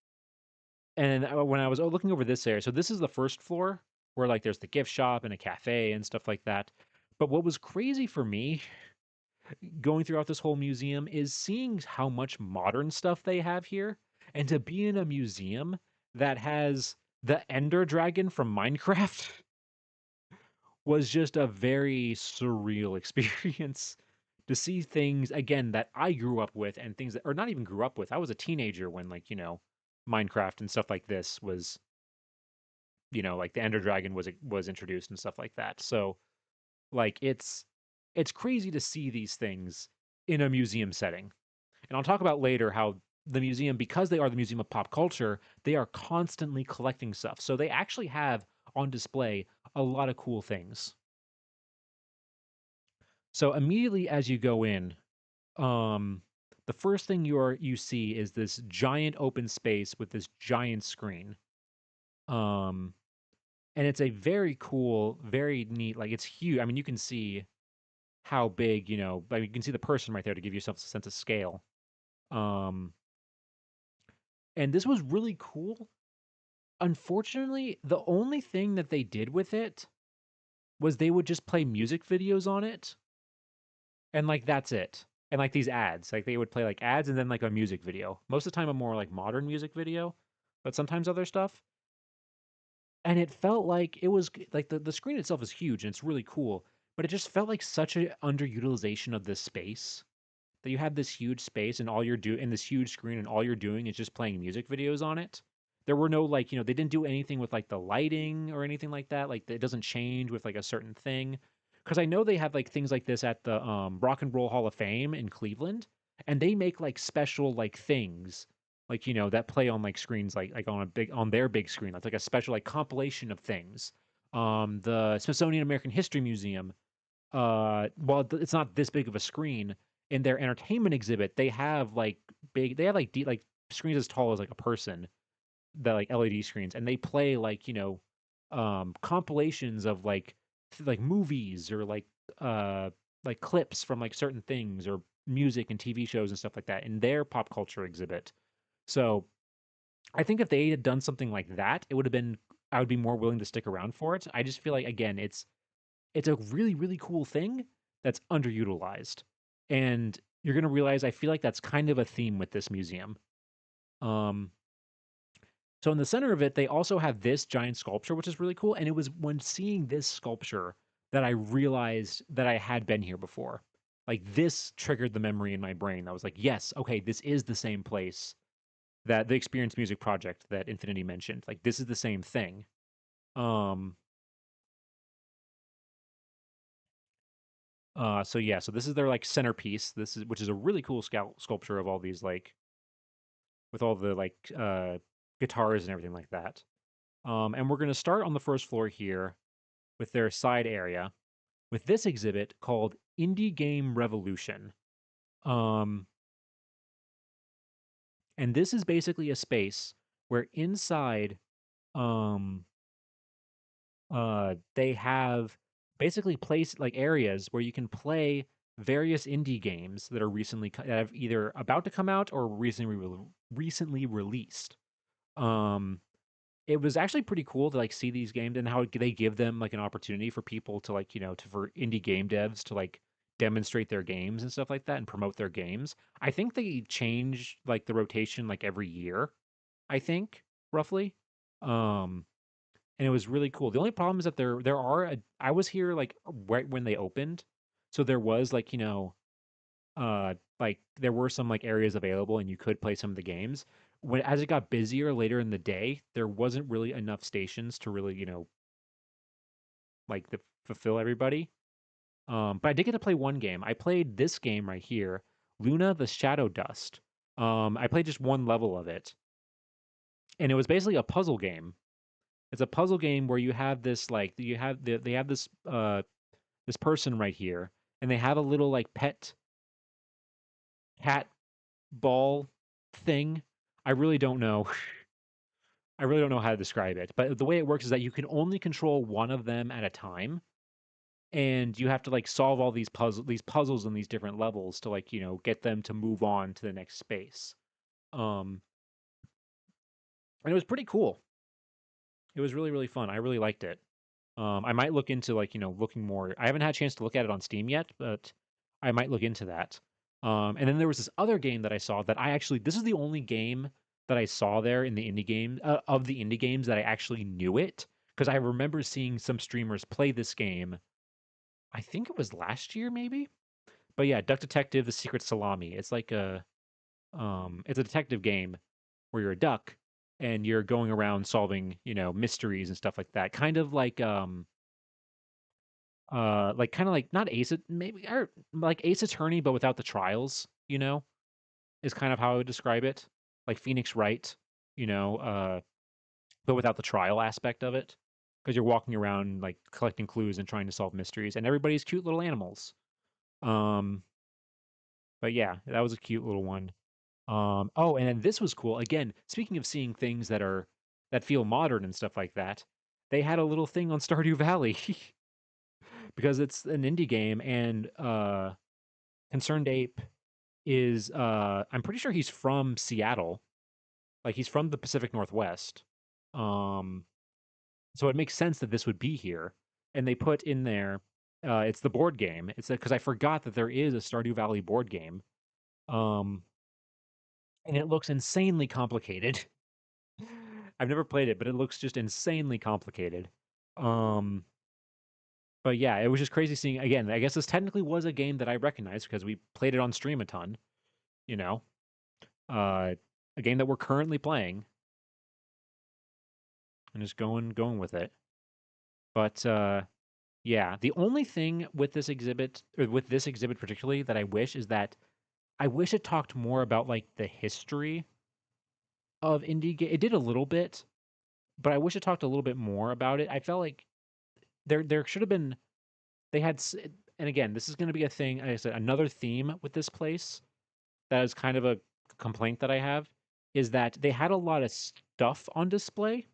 [SPEAKER 1] and when I was looking over this area, so this is the first floor where like there's the gift shop and a cafe and stuff like that. But what was crazy for me going throughout this whole museum is seeing how much modern stuff they have here, and to be in a museum that has the Ender Dragon from Minecraft was just a very surreal experience to see things again that I grew up with and things that or not even grew up with. I was a teenager when like, Minecraft and stuff like this was, like the Ender Dragon was introduced and stuff like that. So, like it's crazy to see these things in a museum setting. And I'll talk about later how the museum, because they are the museum of pop culture, they are constantly collecting stuff. So they actually have on display a lot of cool things. So immediately as you go in, um, the first thing you see is this giant open space with this giant screen. Um, and it's a very cool, very neat, like it's huge. I mean, you can see how big, but you can see the person right there to give yourself a sense of scale. Um, and this was really cool. Unfortunately, the only thing that they did with it was they would just play music videos on it, and, like, that's it. And, like, these ads, like, they would play, like, ads and then, like, a music video. Most of the time, a more, like, modern music video, but sometimes other stuff. And it felt like it was g like, the screen itself is huge, and it's really cool, but it just felt like such a underutilization of this space. That you have this huge space and all you're doing in this huge screen and all you're doing is just playing music videos on it. There were no like, they didn't do anything with like the lighting or anything like that. Like it doesn't change with like a certain thing. Cause I know they have like things like this at the Rock and Roll Hall of Fame in Cleveland. And they make like special like things like, that play on like screens like on their big screen. That's like a special like compilation of things. The Smithsonian American History Museum, it's not this big of a screen in their entertainment exhibit, they have like screens as tall as like a person, that like LED screens, and they play like, compilations of like movies or like clips from like certain things or music and TV shows and stuff like that in their pop culture exhibit. So I think if they had done something like that, it would have been I would be more willing to stick around for it. I just feel like again, it's a really, really cool thing that's underutilized. And you're gonna realize I feel like that's kind of a theme with this museum. Um, so in the center of it, they also have this giant sculpture, which is really cool. And it was when seeing this sculpture that I realized that I had been here before. Like this triggered the memory in my brain. I was like, yes, okay, this is the same place that the Experience Music Project that Infinity mentioned. Like this is the same thing. Um, so yeah, so this is their like centerpiece. This is which is a really cool sculpture of all these like with all the like guitars and everything like that. And we're gonna start on the first floor here with their side area with this exhibit called Indie Game Revolution. Um, and this is basically a space where inside um they have basically place like areas where you can play various indie games that are that have either about to come out or recently released. Um, it was actually pretty cool to like see these games and how they give them like an opportunity for people to like for indie game devs to like demonstrate their games and stuff like that and promote their games. I think they change like the rotation like every year. I think roughly. Um, and it was really cool. The only problem is that I was here like right when they opened, so there was like like there were some like areas available and you could play some of the games. When as it got busier later in the day, there wasn't really enough stations to really like fulfill everybody. But I did get to play one game. I played this game right here, Luna the Shadow Dust. I played just one level of it, and it was basically a puzzle game. It's a puzzle game where you have this like they have this person right here, and they have a little like pet cat ball thing. I really don't know. I really don't know how to describe it, but the way it works is that you can only control one of them at a time, and you have to like solve all these puzzles in these different levels to like get them to move on to the next space. Um, and it was pretty cool. It was really really fun. I really liked it. I might look into like looking more. I haven't had a chance to look at it on Steam yet, but I might look into that. And then there was this other game that I saw that I actually this is the only game that I saw there in the indie game of the indie games that I actually knew it because I remember seeing some streamers play this game. I think it was last year maybe. But yeah, Duck Detective: The Secret Salami. It's like it's a detective game where you're a duck and you're going around solving, mysteries and stuff like that. Kind of like kind of like not maybe or like Ace Attorney but without the trials, is kind of how I would describe it. Like Phoenix Wright, but without the trial aspect of it. Because you're walking around like collecting clues and trying to solve mysteries, and everybody's cute little animals. Um, but yeah, that was a cute little one. Oh, and then this was cool. Again, speaking of seeing things that feel modern and stuff like that, they had a little thing on Stardew Valley because it's an indie game, and Concerned Ape is I'm pretty sure he's from Seattle. Like he's from the Pacific Northwest. Um, so it makes sense that this would be here. And they put in there it's the board game. It's because I forgot that there is a Stardew Valley board game. Um, and it looks insanely complicated. I've never played it, but it looks just insanely complicated. Um, but yeah, it was just crazy seeing again. I guess this technically was a game that I recognized because we played it on stream a ton. You know, uh, a game that we're currently playing and just going with it. But yeah, the only thing with this exhibit or with this exhibit particularly that I wish is that I wish it talked more about like the history of indie game. It did a little bit, but I wish it talked a little bit more about it. I felt like there should have been they had and again, this is going to be a thing, like I said, another theme with this place that is kind of a complaint that I have is that they had a lot of stuff on display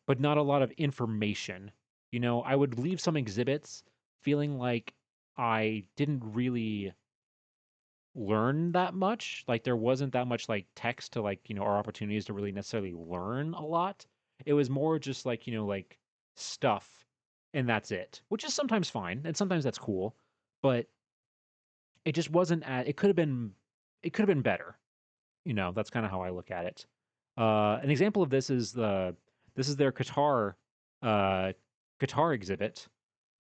[SPEAKER 1] but not a lot of information. I would leave some exhibits feeling like I didn't really learn that much. Like there wasn't that much like text to like, our opportunities to really necessarily learn a lot. It was more just like, like stuff and that's it, which is sometimes fine and sometimes that's cool, but it just wasn't at it could have been better. That's kind of how I look at it. An example of this is their uh, guitar exhibit,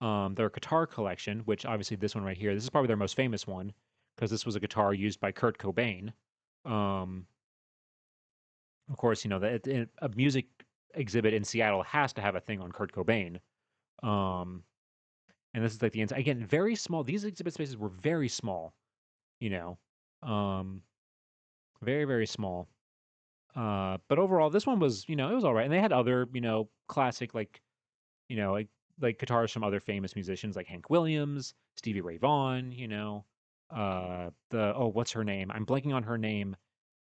[SPEAKER 1] their guitar collection, which obviously this one right here, this is probably their most famous one because this was a guitar used by Kurt Cobain. Um, of course, that a music exhibit in Seattle has to have a thing on Kurt Cobain. Um, and this is like the inside again, very small. These exhibit spaces were very small. You know, um, very very small. But overall, this one was, it was all right. And they had other, classic like guitars from other famous musicians like Hank Williams, Stevie Ray Vaughan, what's her name? I'm blanking on her name.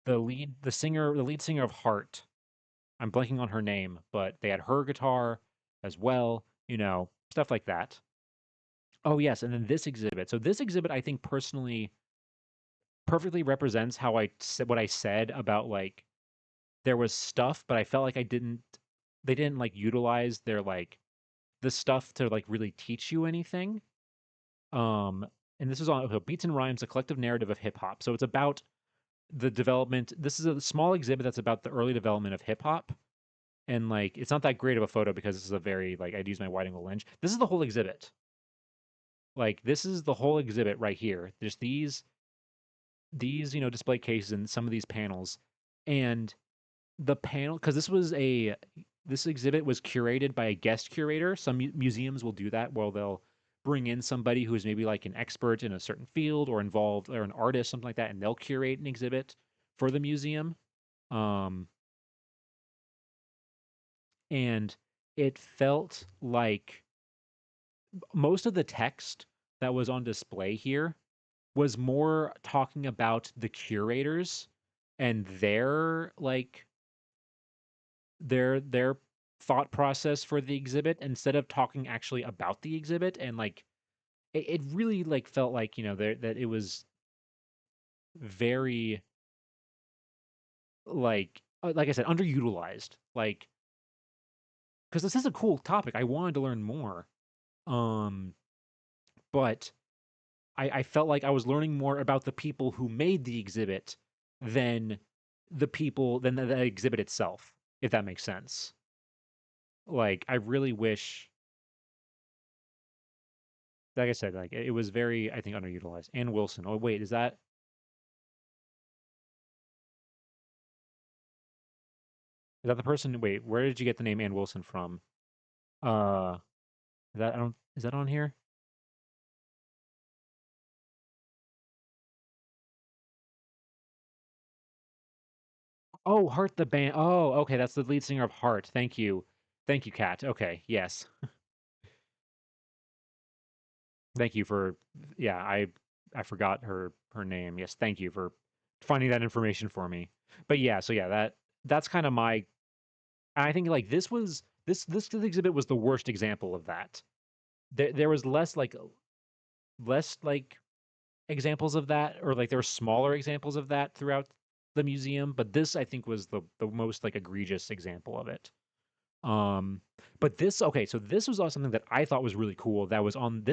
[SPEAKER 1] The lead singer of Heart. I'm blanking on her name, but they had her guitar as well, stuff like that. Oh yes, and then this exhibit. So this exhibit, I think personally perfectly represents how I said what I said about like there was stuff, but I felt like they didn't like utilize their like the stuff to like really teach you anything. Um, and this is on so Beats and Rhymes, a collective narrative of hip hop. So it's about the development. This is a small exhibit that's about the early development of hip hop. And like it's not that great of a photo because this is a very like I'd use my wide angle lens. This is the whole exhibit. Like this is the whole exhibit right here. There's these display cases and some of these panels. And the panel because this exhibit was curated by a guest curator. Some museums will do that where they'll bring in somebody who's maybe like an expert in a certain field or involved or an artist, something like that, and they'll curate an exhibit for the museum. Um, and it felt like most of the text that was on display here was more talking about the curators and their thought process for the exhibit instead of talking actually about the exhibit. And like it really like felt like, there that it was very like I said, underutilized. Like, because this is a cool topic. I wanted to learn more. Um, but I felt like I was learning more about the people who made the exhibit than than the exhibit itself, if that makes sense. Like, I really wish, like I said, like it was very, I think, underutilized. Ann Wilson. Oh wait, is that the person? Wait, where did you get the name Ann Wilson from? Uh, is that on here? Oh, Heart the band. Oh, okay, that's the lead singer of Heart. Thank you, Kat. Okay, yes, thank you for. Yeah, I forgot her name. Yes, thank you for finding that information for me. But yeah, so yeah, that's kind of my. I think like this exhibit was the worst example of that. There was less like examples of that, or like there were smaller examples of that throughout the museum, but this I think was the most like egregious example of it. Um, but this okay, so this was also something that I thought was really cool that was on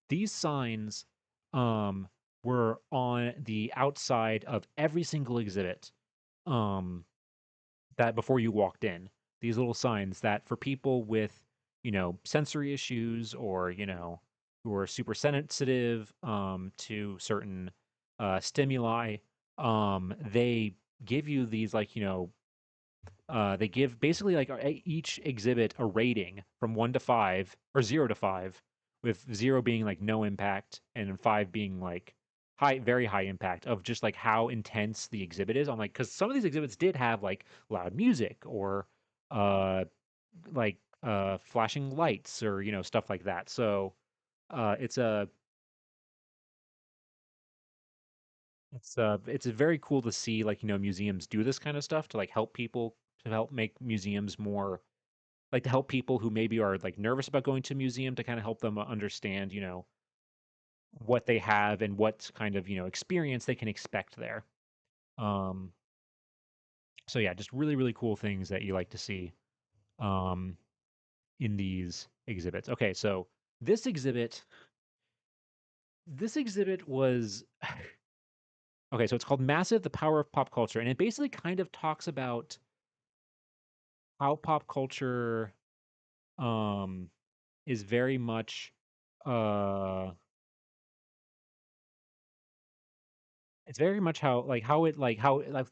[SPEAKER 1] these signs um were on the outside of every single exhibit. Um that before you walked in, these little signs that for people with, sensory issues, or, who are super sensitive to certain stimuli, they give you these like, they give basically like each exhibit a rating from 1 to 5 or 0 to 5, with 0 being like no impact and 5 being like very high impact of just like how intense the exhibit is on like because some of these exhibits did have like loud music or uh flashing lights or stuff like that. So it's a it's very cool to see like museums do this kind of stuff to like help people to help make museums more like to help people who maybe are like nervous about going to a museum to kind of help them understand, what they have and what kind of, experience they can expect there. Um, so yeah, just really, really cool things that you like to see um, in these exhibits. Okay, so this exhibit, this exhibit was okay. So it's called "Massive: The Power of Pop Culture," and it basically kind of talks about how pop culture um, is very much uh it's very much how like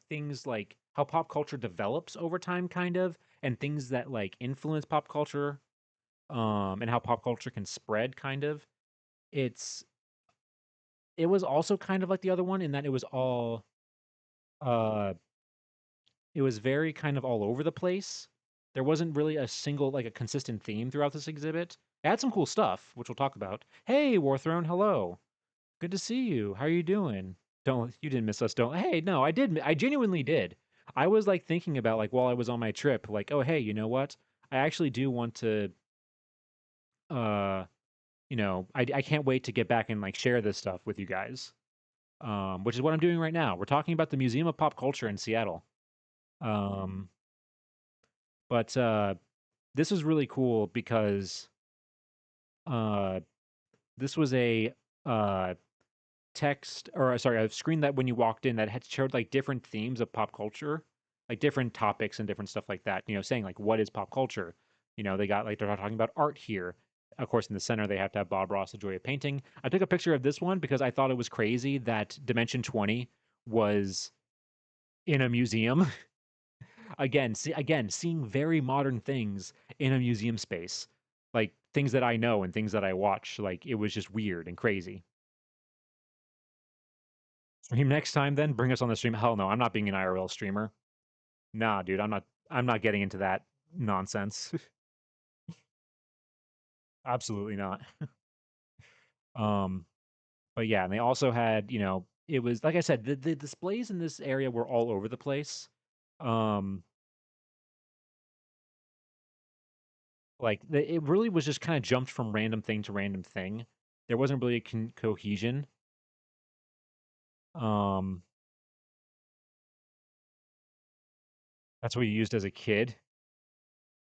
[SPEAKER 1] things like how pop culture develops over time kind of, and things that like influence pop culture, and how pop culture can spread kind of. It's it was also kind of like the other one in that uh it was very kind of all over the place. There wasn't really a single like a consistent theme throughout this exhibit. It had some cool stuff, which we'll talk about. Hey, Warthrone, hello. Good to see you. How are you doing? Don't you didn't miss us, don't. Hey, no, I did. I genuinely did. I was like thinking about like while I was on my trip, like, oh, hey, you know what? I actually do want to uh, I can't wait to get back and like share this stuff with you guys. Which is what I'm doing right now. We're talking about the Museum of Pop Culture in Seattle. Um, but this was really cool because uh this was a uh text or sorry, a screen that when you walked in that had showed like different themes of pop culture, like different topics and different stuff like that, saying like what is pop culture? They got like they're talking about art here. Of course, in the center they have to have Bob Ross, The Joy of Painting. I took a picture of this one because I thought it was crazy that Dimension 20 was in a museum. Again, seeing very modern things in a museum space. Like things that I know and things that I watch. Like it was just weird and crazy. Stream next time then? Bring us on the stream. Hell no, I'm not being an IRL streamer. Nah, dude, I'm not getting into that nonsense. Absolutely not. Um, but yeah, and they also had, it was like I said, the displays in this area were all over the place. Um, it really was just kind of jumped from random thing to random thing. There wasn't really a cohesion. Um, that's what you used as a kid.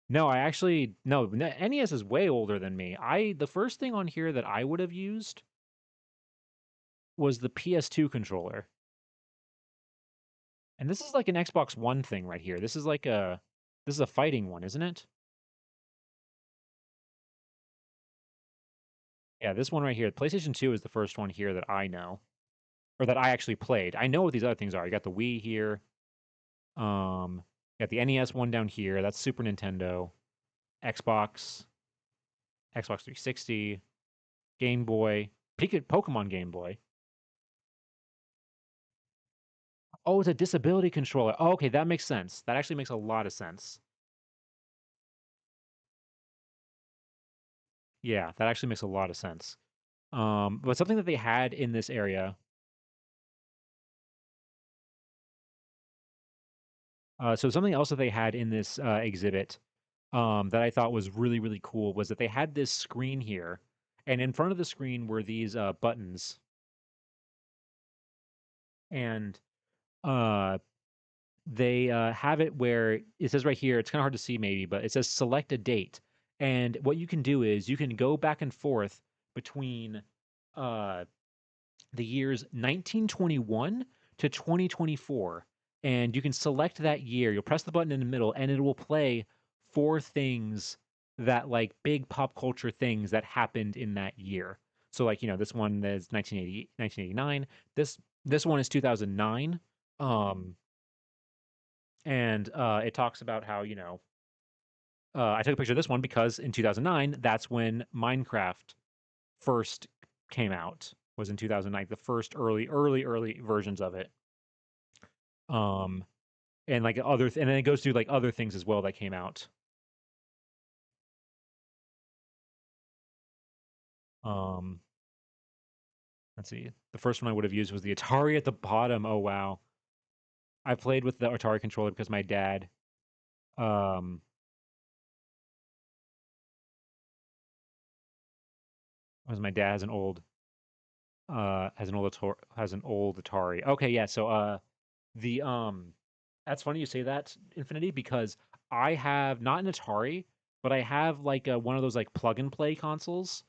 [SPEAKER 1] No, I actually no. NES is way older than me. The first thing on here that I would have used was the PS2 controller, and this is like an Xbox One thing right here. This is a fighting one, isn't it? Yeah, this one right here. PlayStation 2 is the first one here that I know, or that I actually played. I know what these other things are. You got the Wii here. You got the NES one down here. That's Super Nintendo, Xbox, Xbox 360, Game Boy, Pokemon Game Boy. Oh, it's a disability controller. Oh, okay, that makes sense. That actually makes a lot of sense. Yeah, that actually makes a lot of sense. But something that they had in this area, so something else that they had in this exhibit, that I thought was really, really cool was that they had this screen here, and in front of the screen were these buttons, and uh, they have it where it says right here, it's kind of hard to see maybe, but it says select a date. And what you can do is you can go back and forth between uh, the years 1921 to 2024. And you can select that year. You'll press the button in the middle, and it will play four things that like big pop culture things that happened in that year. So like, this one is 1980, 1989. This one is 2009. Um, and it talks about how, I took a picture of this one because in 2009, that's when Minecraft first came out, was in 2009, the first early versions of it. Um, and like and then it goes through like other things as well that came out. Um, let's see. The first one I would have used was the Atari at the bottom. Oh wow. I played with the Atari controller because my dad, um, was my dad has an old Atari. Okay, yeah. So the that's funny you say that, Infinity, because I have not an Atari, but I have like one of those like plug and play consoles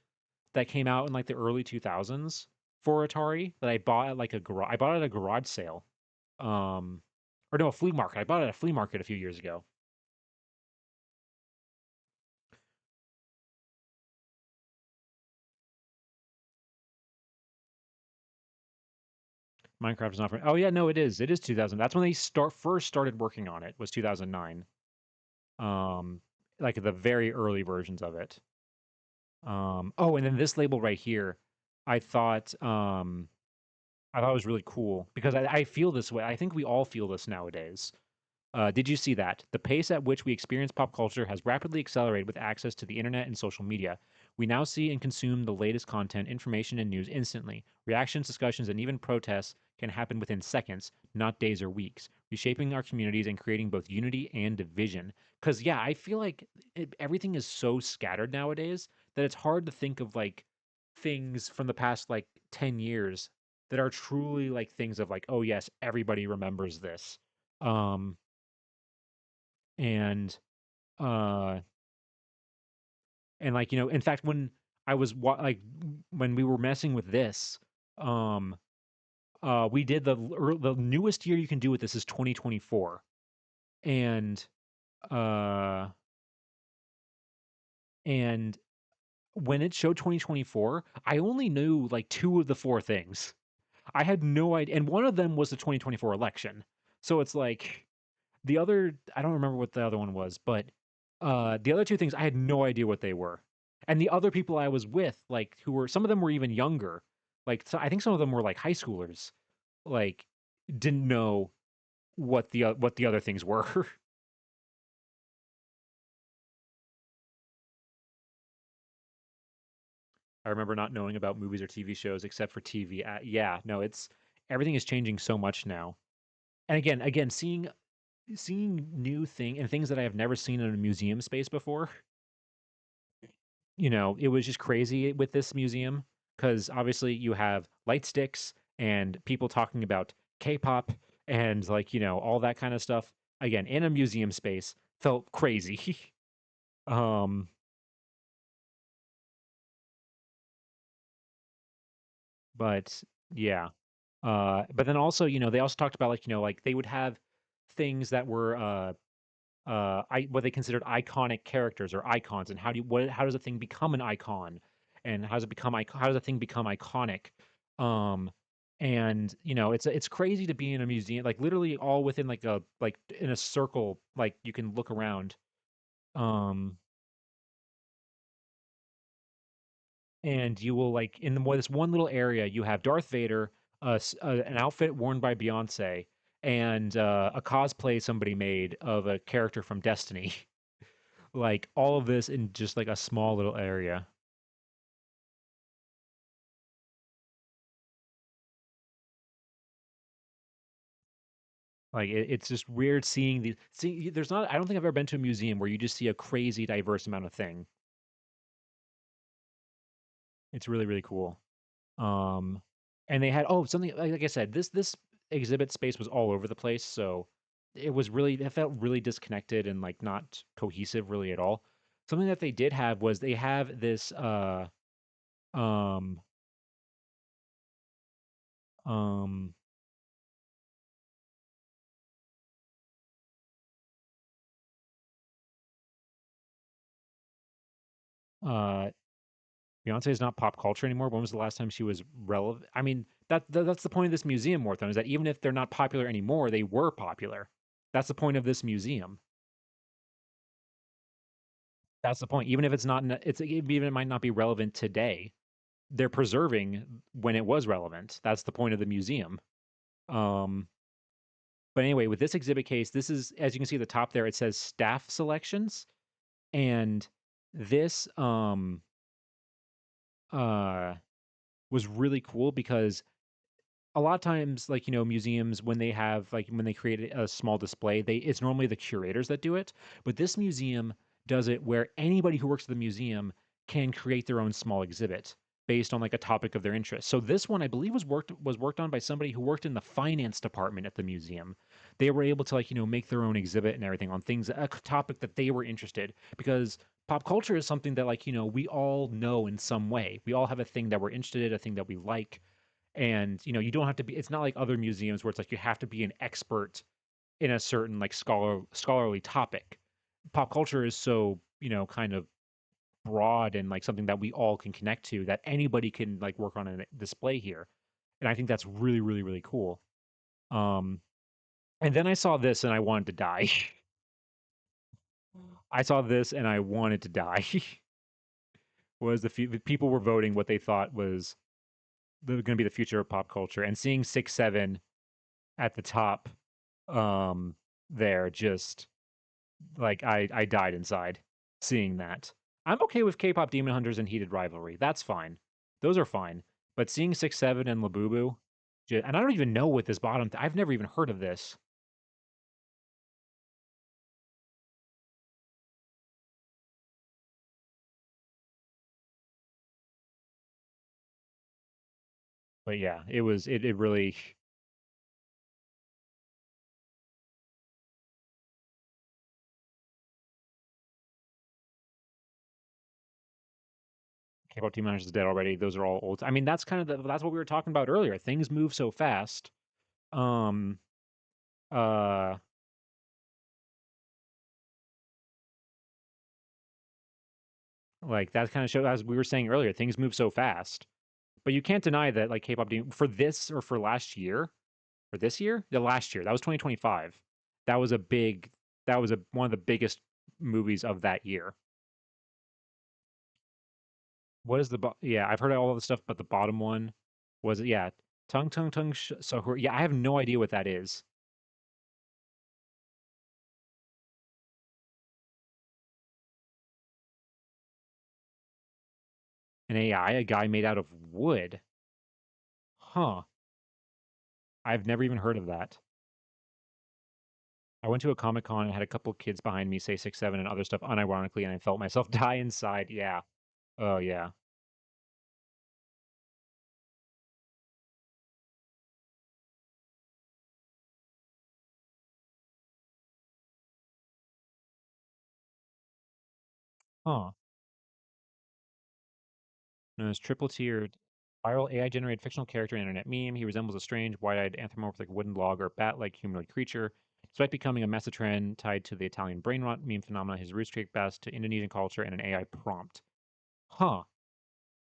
[SPEAKER 1] that came out in like the early 2000s for Atari that I bought at like I bought it at a garage sale. Um or no, a flea market. I bought it at a flea market a few years ago. Minecraft is not for. Oh yeah, no, it is. It is 2000. That's when they first started working on it. Was 2009. Um like the very early versions of it. Oh, and then this label right here, I thought um I thought it was really cool because I feel this way. I think we all feel this nowadays. Did you see that? The pace at which we experience pop culture has rapidly accelerated with access to the internet and social media. We now see and consume the latest content, information, and news instantly. Reactions, discussions, and even protests can happen within seconds, not days or weeks, reshaping our communities and creating both unity and division. Because, yeah, I feel like everything is so scattered nowadays that it's hard to think of like things from the past like 10 years that are truly like things of like, oh, yes, everybody remembers this. Um, and uh and like in fact when I was when we were messing with this, um we did the newest year you can do with this is 2024. And uh and when it showed 2024, I only knew like two of the four things. I had no idea, and one of them was the 2024 election. So it's like the other, I don't remember what the other one was, but the other two things I had no idea what they were. And the other people I was with, like who were some of them were even younger. Like so I think some of them were like high schoolers. Like didn't know what the other things were. I remember not knowing about movies or TV shows except for TV. Yeah, no, everything is changing so much now. And again, seeing new things that I have never seen in a museum space before. It was just crazy with this museum because obviously you have light sticks and people talking about K-pop and like, all that kind of stuff. Again, in a museum space felt crazy. um, but yeah. But then also, they also talked about like, like they would have things that were what they considered iconic characters or icons, and how does a thing become an icon, and how does a thing become iconic? Um, and it's crazy to be in a museum, like literally all within like in a circle, like you can look around. Um, and you will like this one little area, you have Darth Vader, an outfit worn by Beyonce, and a cosplay somebody made of a character from Destiny. Like all of this in just like a small little area. Like it's just weird seeing these. See, there's not. I don't think I've ever been to a museum where you just see a crazy diverse amount of thing. It's really really cool. Um, and they had something like I said. This exhibit space was all over the place, so it felt really disconnected and like not cohesive really at all. Something that they did have was they have this um um uh Beyonce is not pop culture anymore. When was the last time she was relevant? I mean, that's the point of this museum, Morthon, is that even if they're not popular anymore, they were popular. That's the point of this museum. That's the point. Even if even it might not be relevant today, they're preserving when it was relevant. That's the point of the museum. Um, but anyway, with this exhibit case, this is, as you can see at the top there, it says staff selections, and this uh was really cool because a lot of times, like, museums, when they have like when they create a small display, it's normally the curators that do it. But this museum does it where anybody who works at the museum can create their own small exhibit based on like a topic of their interest. So this one I believe was worked on by somebody who worked in the finance department at the museum. They were able to like, make their own exhibit and everything on things, a topic that they were interested, because pop culture is something that like, we all know in some way. We all have a thing that we're interested in, a thing that we like, and you don't have to be, it's not like other museums where it's like you have to be an expert in a certain like scholarly topic. Pop culture is so, kind of broad and like something that we all can connect to, that anybody can like work on a display here. And I think that's really really really cool. um and then I saw this and I wanted to die. I saw this and I wanted to die. Was the people were voting what they thought was going to be the future of pop culture, and seeing 6 7 at the top, um there, just like I died inside seeing that. I'm okay with K-pop Demon Hunters and Heated Rivalry. That's fine. Those are fine. But seeing 6 7 and Labubu, and I don't even know what this I've never even heard of this. But yeah, it really. K-pop Demon Hunters is dead already. Those are all old. I mean, that's kind of that's what we were talking about earlier. Things move so fast. Um uh like that kind of show, as we were saying earlier, things move so fast. But you can't deny that like K-pop for this, or for last year, or this year, the last year, that was 2025. That was a big, that was one of the biggest movies of that year. What is yeah, I've heard all the stuff, but the bottom one was, yeah, tongue tongue tongue yeah, I have no idea what that is. An AI, a guy made out of wood. Huh. I've never even heard of that. I went to a Comic Con and had a couple kids behind me say 6'7" and other stuff unironically, and I felt myself die inside. Yeah. Oh yeah. Huh. Known as triple tiered viral AI generated fictional character internet meme. He resembles a strange, wide eyed anthropomorphic wooden log or bat like humanoid creature. Despite becoming a meta trend tied to the Italian brain rot meme phenomena, his roots trace best to Indonesian culture and an AI prompt. Huh.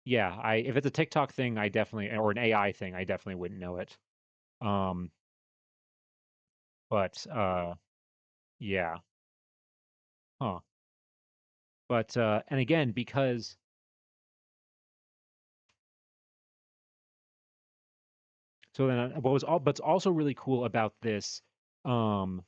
[SPEAKER 1] Yeah, I if it's a TikTok thing, I definitely or an AI thing, I definitely wouldn't know it. Um, but yeah. Huh. But and again, because so then what was all but's also really cool about this um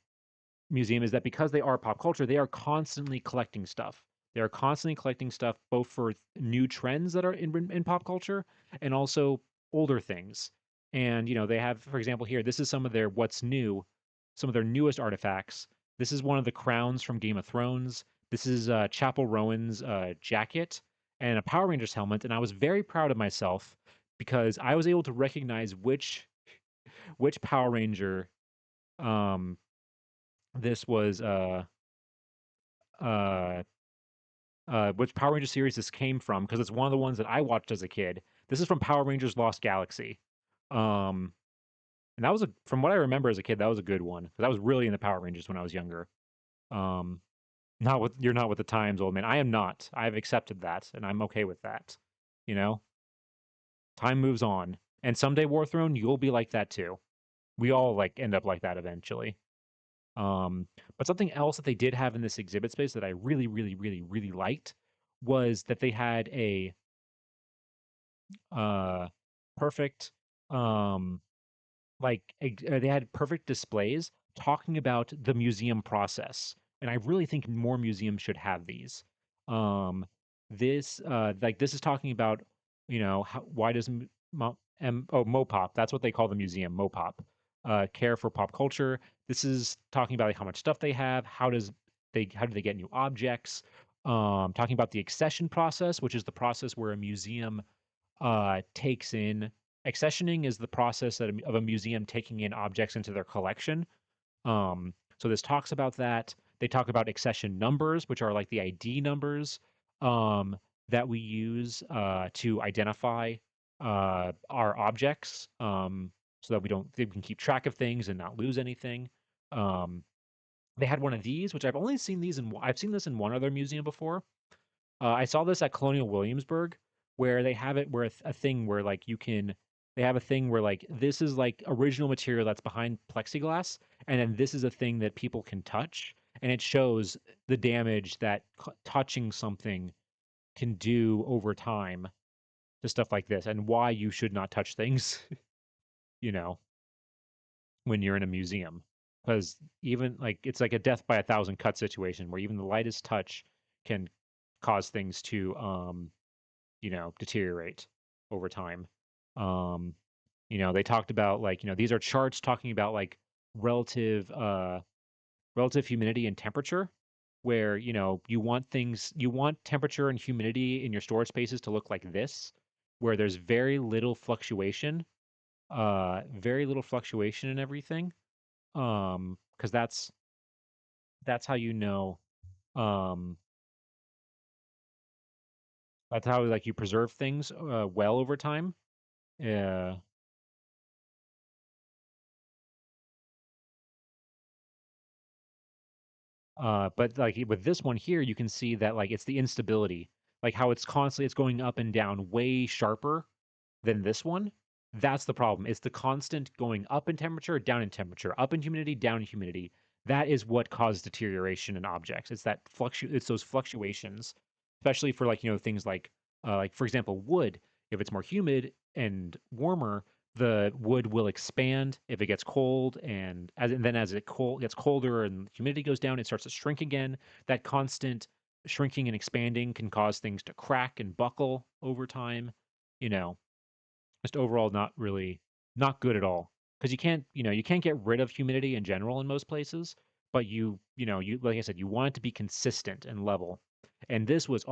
[SPEAKER 1] museum is that because they are pop culture, they are constantly collecting stuff. They are constantly collecting stuff both for new trends that are in pop culture and also older things. And they have, for example, here this is some of their what's new, some of their newest artifacts. This is one of the crowns from Game of Thrones. This is Chapel Rowan's jacket and a Power Rangers helmet. And I was very proud of myself because I was able to recognize which Power Ranger um this was uh which Power Ranger series this came from because it's one of the ones that I watched as a kid. This is from Power Rangers Lost Galaxy. Um and that was a from what I remember as a kid, that was a good one because I was really into Power Rangers when I was younger. Um not with you're not with the times, old man. I am not. I've accepted that and I'm okay with that. You know? Time moves on. And someday Warthrone, you'll be like that too. We all like end up like that eventually. But something else that they did have in this exhibit space that I really, really, really, really liked was that they had a uh perfect um they had perfect displays talking about the museum process. And I really think more museums should have these. Um this is talking about, why does Mopop, that's what they call the museum, Mopop, care for pop culture. This is talking about like how much stuff they have, how do they get new objects, talking about the accession process, which is the process where a museum takes in accessioning is the process of a museum taking in objects into their collection. So this talks about that. They talk about accession numbers, which are like the ID numbers um, that we use to identify our objects, so that we can keep track of things and not lose anything. Um, they had one of these, which I've only seen I've seen this in one other museum before. I saw this at Colonial Williamsburg, where they have it where a thing where like they have a thing where like this is like original material that's behind plexiglass, and then this is a thing that people can touch, and it shows the damage that touching something can do over time to stuff like this, and why you should not touch things, you know, when you're in a museum, because even like it's like a death by a thousand cut situation where even the lightest touch can cause things to deteriorate over time. Um, they talked about like, these are charts talking about like relative relative humidity and temperature where, you want temperature and humidity in your storage spaces to look like this, where there's very little fluctuation in everything. Because that's how um that's how like you preserve things well over time. Yeah. But like with this one here, you can see that like it's the instability, like how it's going up and down way sharper than this one. That's the problem. It's the constant going up in temperature, down in temperature, up in humidity, down in humidity. That is what causes deterioration in objects. It's those fluctuations, especially for like, things like for example, wood. If it's more humid and warmer, the wood will expand if it gets cold, and then as gets colder and humidity goes down, it starts to shrink again. That constant shrinking and expanding can cause things to crack and buckle over time. You know, just overall not good at all. because you can't get rid of humidity in general in most places, but you like I said, you want it to be consistent and level. And this is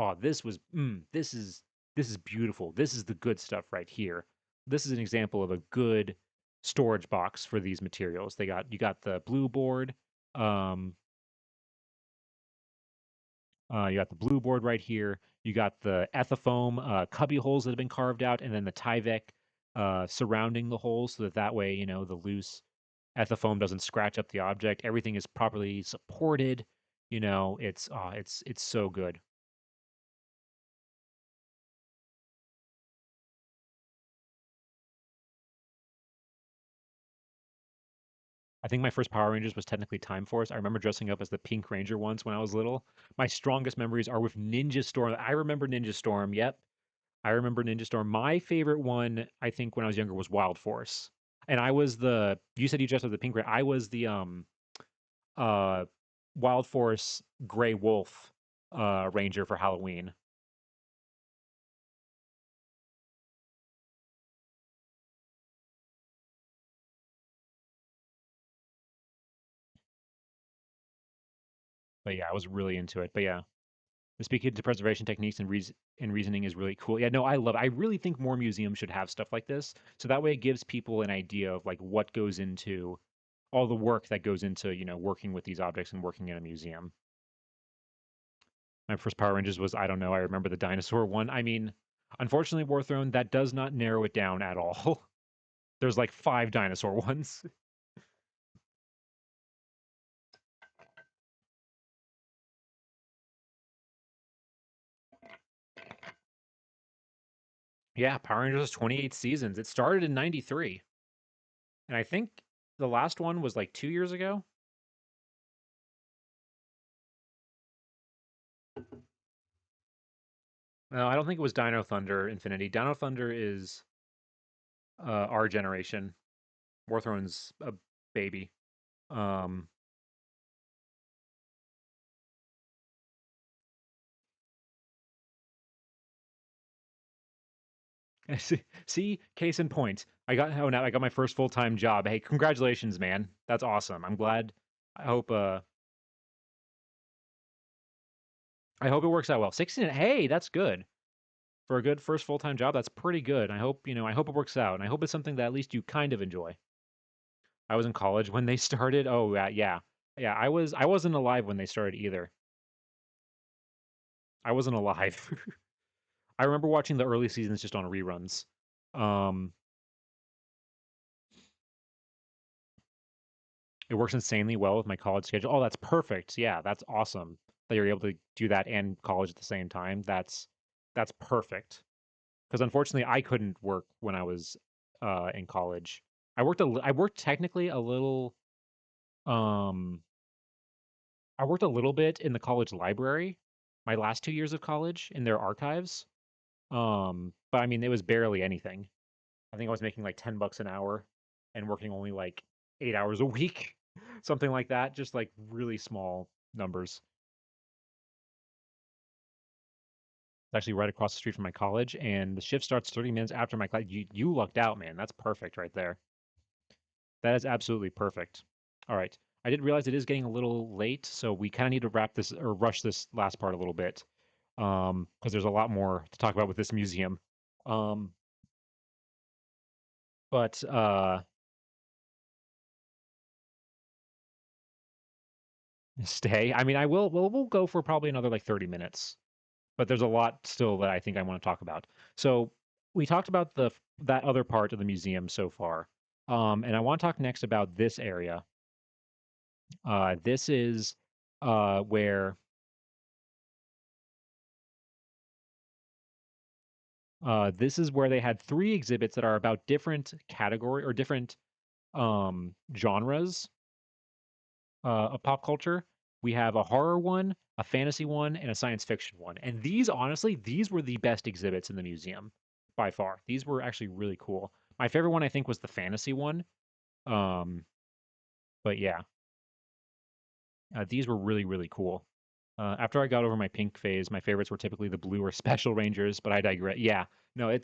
[SPEAKER 1] beautiful. This is the good stuff right here. This is an example of a good storage box for these materials. You got the blue board, um, you got the blue board right here. You got the ethafoam cubby holes that have been carved out, and then the Tyvek surrounding the holes, so that way the loose ethafoam doesn't scratch up the object. Everything is properly supported. It's so good. I think my first Power Rangers was technically Time Force. I remember dressing up as the Pink Ranger once when I was little. My strongest memories are with Ninja Storm. I remember Ninja Storm. Yep, I remember Ninja Storm. My favorite one, I think, when I was younger, was Wild Force, and I was the. You said you dressed as the Pink Ranger. I was the uh Wild Force Gray Wolf Ranger for Halloween. But yeah, I was really into it. But yeah, speaking to preservation techniques and reasoning is really cool. Yeah, no, I love it. I really think more museums should have stuff like this, so that way it gives people an idea of like what goes into all the work that goes into working with these objects and working in a museum. My first Power Rangers was, I don't know, I remember the dinosaur one. I mean, unfortunately, Warthrone, that does not narrow it down at all. There's like five dinosaur ones. Yeah, Power Rangers is 28 seasons. It started in 93. And I think the last one was like 2 years ago. No, I don't think it was Dino Thunder Infinity. Dino Thunder is our generation. Warthrone's a baby. Um, see, case in point. Now I got my first full time job. Hey, congratulations, man. That's awesome. I'm glad. I hope I hope it works out well. 16. Hey, that's good for a good first full time job. That's pretty good. I hope it works out, and I hope it's something that at least you kind of enjoy. I was in college when they started. Oh, yeah, yeah. I wasn't alive when they started either. I wasn't alive. I remember watching the early seasons just on reruns. Um, it works insanely well with my college schedule. Oh, that's perfect. Yeah, that's awesome that you're able to do that and college at the same time. That's perfect. Because unfortunately, I couldn't work when I was in college. I worked technically a little. Um, I worked a little bit in the college library, my last 2 years of college in their archives. But I mean, it was barely anything. I think I was making like $10 an hour and working only like 8 hours a week, something like that. Just like really small numbers. It's actually right across the street from my college, and the shift starts 30 minutes after my class. You lucked out, man. That's perfect right there. That is absolutely perfect. All right. I did realize it is getting a little late, so we kind of need to wrap this or rush this last part a little bit, because there's a lot more to talk about with this museum. Um, but stay. I mean, I will. We'll go for probably another like 30 minutes, but there's a lot still that I think I want to talk about. So we talked about that other part of the museum so far, and I want to talk next about this area. This is where they had three exhibits that are about different category or different genres of pop culture. We have a horror one, a fantasy one, and a science fiction one. And these, honestly, these were the best exhibits in the museum by far. These were actually really cool. My favorite one, I think, was the fantasy one. Um, but yeah, these were really, really cool. After I got over my pink phase, my favorites were typically the blue or special rangers, but I digress. Yeah, no,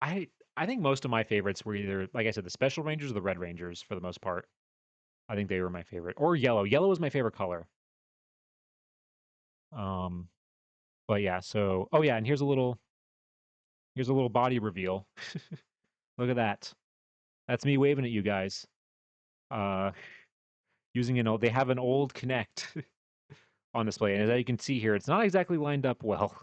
[SPEAKER 1] I I think most of my favorites were either, like I said, the Special Rangers or the Red Rangers for the most part. I think they were my favorite. Or yellow. Yellow was my favorite color. Um, but yeah, so oh yeah, and here's a little body reveal. Look at that. That's me waving at you guys. Uh, using an old they have an old Connect on display. And as you can see here, it's not exactly lined up well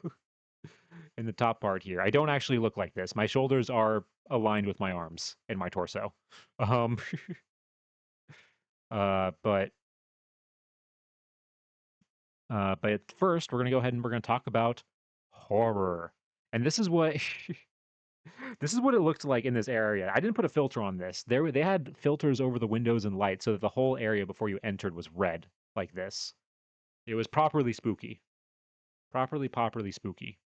[SPEAKER 1] in the top part here. I don't actually look like this. My shoulders are aligned with my arms and my torso. Um but but first we're gonna go ahead and we're gonna talk about horror. And this is what this is what it looked like in this area. I didn't put a filter on this. They had filters over the windows and lights so that the whole area before you entered was red like this. It was properly spooky. Properly spooky.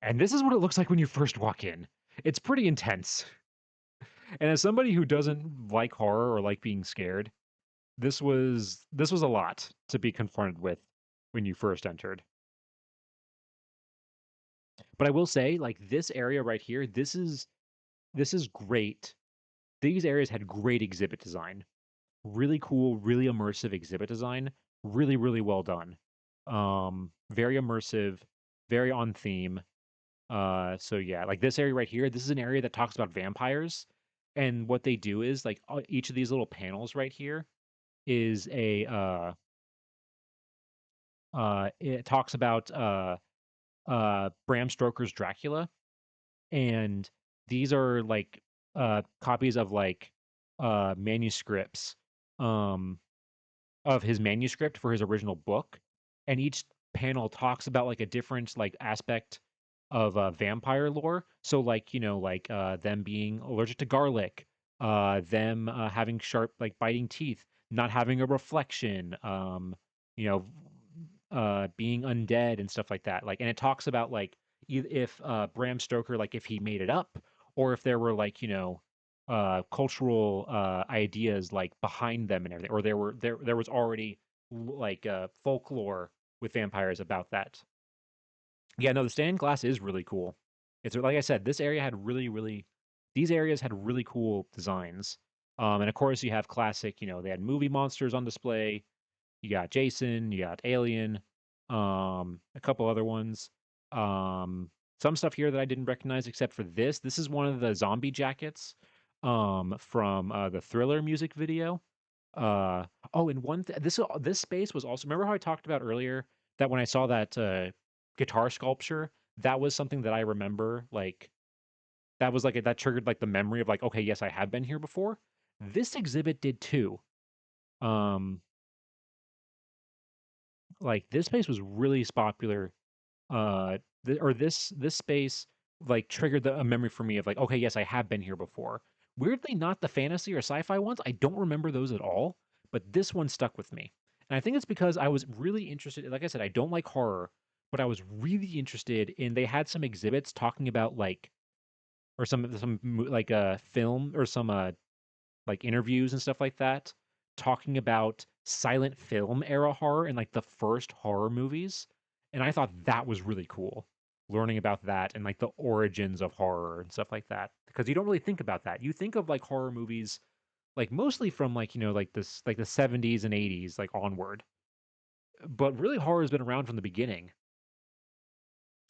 [SPEAKER 1] And this is what it looks like when you first walk in. It's pretty intense. And as somebody who doesn't like horror or like being scared, this was a lot to be confronted with when you first entered. But I will say, like this area right here, this is great. These areas had great exhibit design. Really cool, really immersive exhibit design. Really, really well done. Very immersive, very on theme. So yeah, like this area right here, this is an area that talks about vampires. And what they do is like each of these little panels right here is a it talks about Bram Stoker's Dracula, and these are like copies of like manuscripts um of his manuscript for his original book, and each panel talks about like a different like aspect of vampire lore. So like like them being allergic to garlic, them having sharp like biting teeth, not having a reflection, you know, being undead and stuff like that. Like, and it talks about like if Bram Stoker like if he made it up or if there were like cultural ideas like behind them and everything, or there was already like folklore with vampires about that. Yeah, no, the stained glass is really cool. It's like I said, this area had really these areas had really cool designs. And of course you have classic, they had movie monsters on display. You got Jason, you got Alien, a couple other ones. Some stuff here that I didn't recognize except for this. This is one of the zombie jackets from the Thriller music video. Uh oh, and this space was also, remember how I talked about earlier that when I saw that guitar sculpture, that was something that I remember like that was like that triggered like the memory of like, okay, yes, I have been here before. This exhibit did too. Um like this space was really popular or this space like triggered a memory for me of like, okay, yes, I have been here before. Weirdly, not the fantasy or sci-fi ones. I don't remember those at all, but this one stuck with me. And I think it's because I was really interested. Like I said, I don't like horror, but I was really interested in. They had some exhibits talking about like, or like a film or some like interviews and stuff like that, talking about silent film era horror and like the first horror movies. And I thought that was really cool, learning about that and like the origins of horror and stuff like that. Because you don't really think about that. You think of like horror movies like mostly from like, like this like the 70s and 80s like onward. But really horror has been around from the beginning.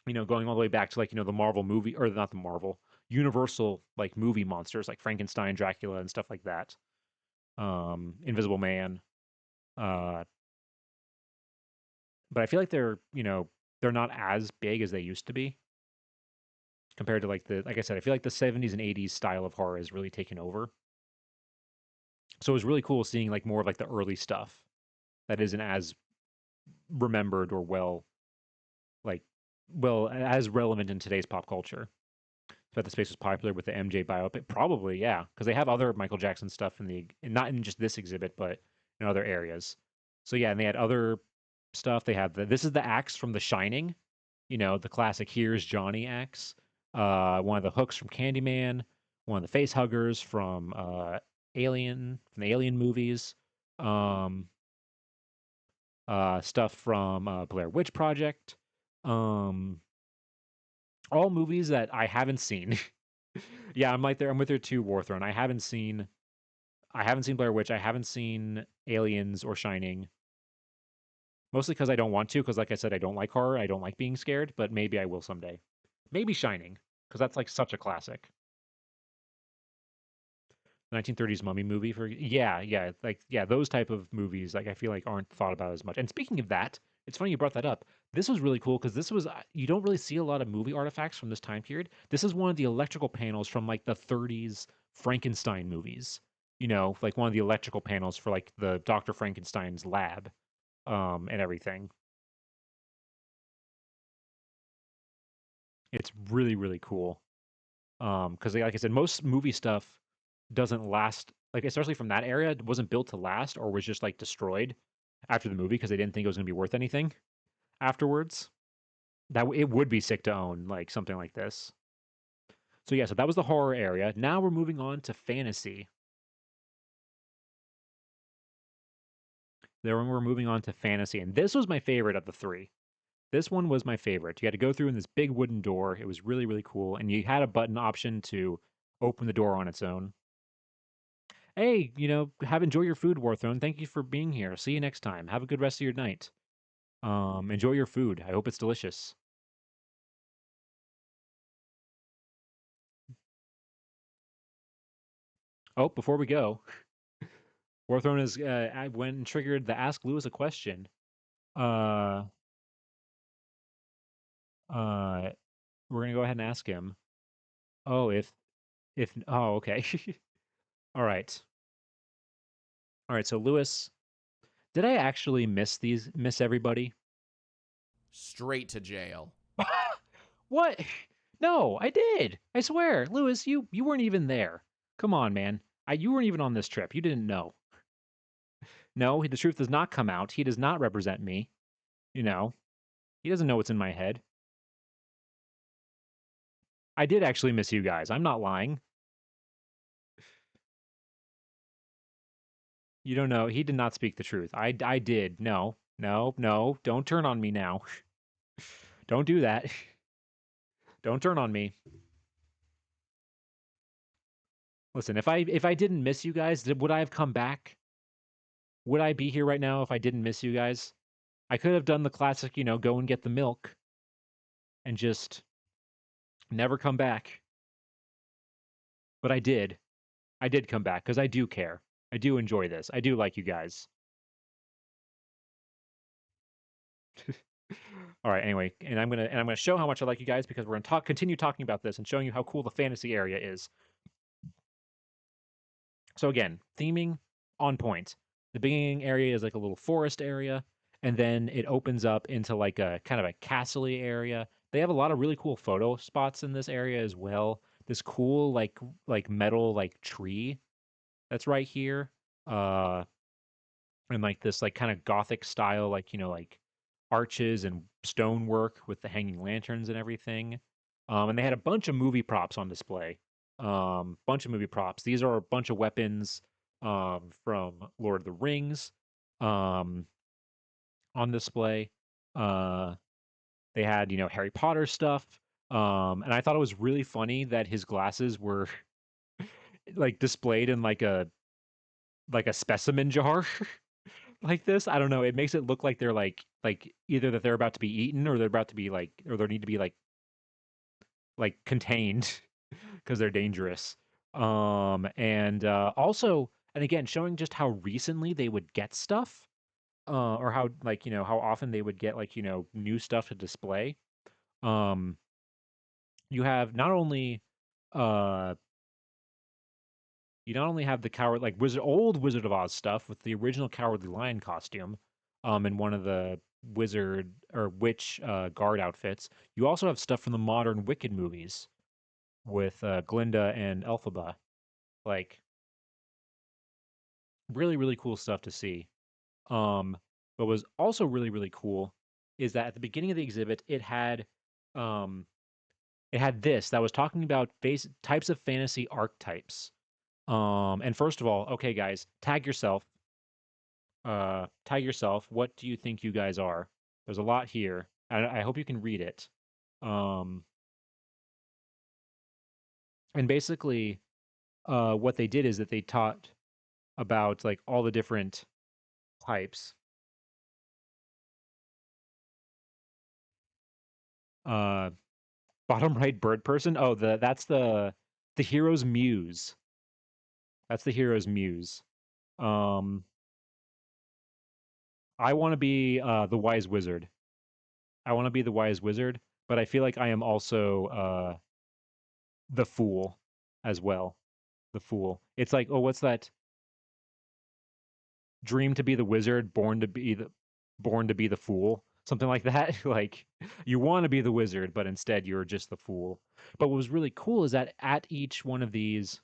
[SPEAKER 1] Going all the way back to like, the Marvel movie or not the Marvel, Universal like movie monsters like Frankenstein, Dracula and stuff like that. Invisible Man. Uh, but I feel like they're not as big as they used to be compared to like I said, I feel like the 70s and 80s style of horror has really taken over. So it was really cool seeing like more of like the early stuff that isn't as remembered or like as relevant in today's pop culture. But the space was popular with the MJ biopic, probably yeah, because they have other Michael Jackson stuff not in just this exhibit, but in other areas. So yeah, and they had other stuff. They have this is the axe from The Shining, the classic "Here's Johnny" axe. One of the hooks from Candyman, one of the face huggers from from the Alien movies. Um, Stuff from Blair Witch Project. Um, all movies that I haven't seen. Yeah, I'm like there. I'm with her too, Warthrone. I haven't seen Blair Witch. I haven't seen Aliens or Shining. Mostly because I don't want to. Because like I said, I don't like horror. I don't like being scared. But maybe I will someday. Maybe Shining, because that's like such a classic. 1930s mummy movie for yeah, like yeah, those type of movies like I feel like aren't thought about as much. And speaking of that, it's funny you brought that up. This was really cool because this was you don't really see a lot of movie artifacts from this time period. This is one of the electrical panels from like the 30s Frankenstein movies. You know, like one of the electrical panels for like the Dr. Frankenstein's lab and everything. It's really really cool. Because like I said, most movie stuff doesn't last. Like especially from that area, it wasn't built to last or was just like destroyed after the movie because they didn't think it was going to be worth anything afterwards. It would be sick to own like something like this. So yeah, so that was the horror area. Now we're moving on to fantasy. Then we're moving on to fantasy, and this was my favorite of the three. This one was my favorite. You had to go through in this big wooden door. It was really really cool, and you had a button option to open the door on its own. Hey, have enjoy your food, Warthrone. Thank you for being here. See you next time. Have a good rest of your night. Enjoy your food. I hope it's delicious. Oh, before we go, Warthrone is I went and triggered the Ask Lewis a question. Uh, uh, we're gonna go ahead and ask him. Oh, if oh, okay. All right, all right. So Lewis, did I actually miss everybody?
[SPEAKER 2] Straight to jail.
[SPEAKER 1] What? No, I did. I swear, Lewis, you weren't even there. Come on, man. You weren't even on this trip. You didn't know. No, the truth does not come out. He does not represent me. You know, he doesn't know what's in my head. I did actually miss you guys. I'm not lying. You don't know. He did not speak the truth. I did. No, no, no. Don't turn on me now. Don't do that. Don't turn on me. Listen, if I didn't miss you guys, would I have come back? Would I be here right now if I didn't miss you guys? I could have done the classic, go and get the milk and just never come back. But I did. I did come back because I do care. I do enjoy this. I do like you guys. All right. Anyway, and I'm gonna show how much I like you guys because we're gonna continue talking about this and showing you how cool the fantasy area is. So again, theming on point. The beginning area is like a little forest area, and then it opens up into like a kind of a castle area. They have a lot of really cool photo spots in this area as well. This cool like metal like tree that's right here. Uh and like this like kind of gothic style like like arches and stonework with the hanging lanterns and everything. And they had a bunch of movie props on display. Bunch of movie props. These are a bunch of weapons from Lord of the Rings um on display. Uh they had, Harry Potter stuff. And I thought it was really funny that his glasses were like displayed in like a specimen jar like this. I don't know. It makes it look like they're like either that they're about to be eaten or they're about to be like or they need to be like contained because they're dangerous. And also and again showing just how recently they would get stuff or how like how often they would get like new stuff to display. Um you have not only uh you not only have the coward like old Wizard of Oz stuff with the original Cowardly Lion costume, in one of the wizard or witch guard outfits. You also have stuff from the modern Wicked movies with Glinda and Elphaba. Like really, really cool stuff to see. Um, what was also really, really cool is that at the beginning of the exhibit, um, it had this that was talking about types of fantasy archetypes. And first of all, okay, guys, tag yourself. What do you think you guys are? There's a lot here. I hope you can read it. Um, And basically, what they did is that they taught about like all the different types. Uh, bottom right bird person. Oh, that's the hero's muse. That's the hero's muse. Um, I want to be the wise wizard. I want to be the wise wizard, but I feel like I am also the fool as well. The fool. It's like, oh, what's that? Dream to be the wizard, born to be the fool. Something like that. Like you want to be the wizard, but instead you're just the fool. But what was really cool is that at each one of these,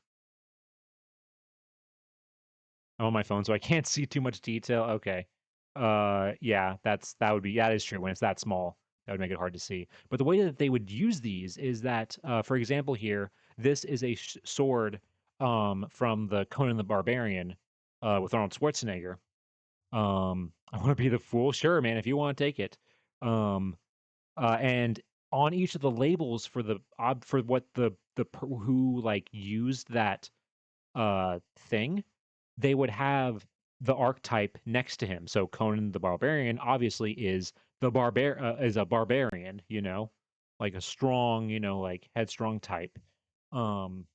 [SPEAKER 1] I'm on my phone, so I can't see too much detail. Okay. Yeah, that would be that is true. When it's that small, that would make it hard to see. But the way that they would use these is that, for example, here, this is a sword from the Conan the Barbarian with Arnold Schwarzenegger. I want to be the fool. Sure, man, if you want to take it. Um, and on each of the labels for the for what who like used that thing, they would have the archetype next to him. So Conan the Barbarian obviously is is a barbarian, like a strong, like headstrong type. Um,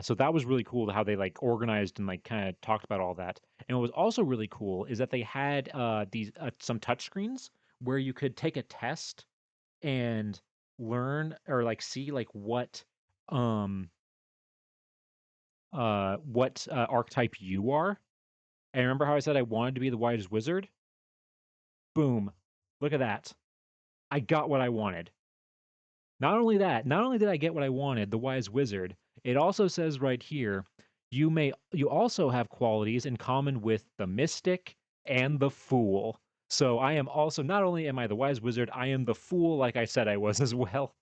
[SPEAKER 1] so that was really cool how they like organized and like kind of talked about all that. And what was also really cool is that they had these some touch screens where you could take a test and learn or like see like um what archetype you are. And remember how I said I wanted to be the wise wizard? Boom. Look at that. I got what I wanted. Not only that, not only did I get what I wanted, the wise wizard, it also says right here, you also have qualities in common with the mystic and the fool. So I am also not only am I the wise wizard, I am the fool like I said I was as well.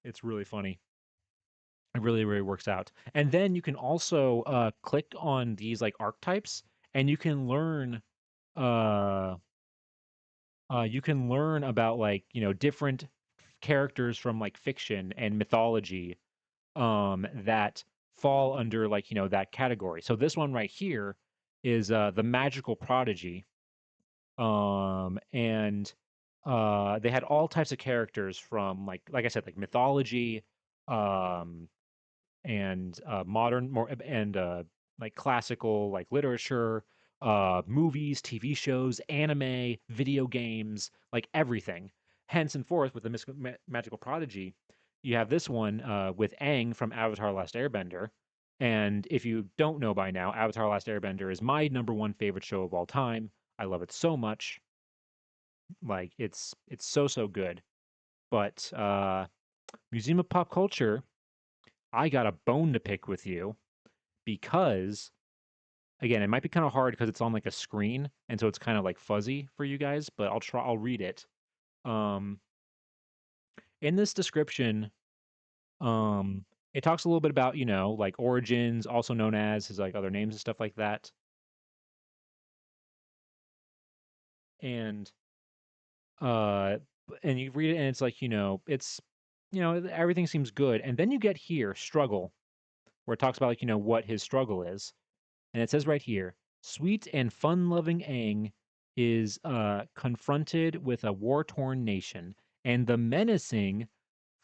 [SPEAKER 1] It's really funny. It really, really works out. And then you can also click on these like archetypes and uh you can learn about like, different characters from like fiction and mythology that fall under like, that category. So this one right here is the magical prodigy. And they had all types of characters from like I said, like mythology, um and modern more and like classical like literature, movies, TV shows, anime, video games, like everything. Hence and forth with the magical prodigy, you have this one with Aang from Avatar: Last Airbender. And if you don't know by now, Avatar: Last Airbender is my number one favorite show of all time. I love it so much. Like it's so good. But Museum of Pop Culture, I got a bone to pick with you because again, it might be kind of hard because it's on like a screen and so it's kind of like fuzzy for you guys, but I'll read it. Um in this description, um it talks a little bit about, like origins, also known as his like other names and stuff like that. And uh and you read it and it's like, it's everything seems good. And then you get here, struggle, where it talks about like, what his struggle is. And it says right here, sweet and fun-loving Aang is confronted with a war-torn nation and the menacing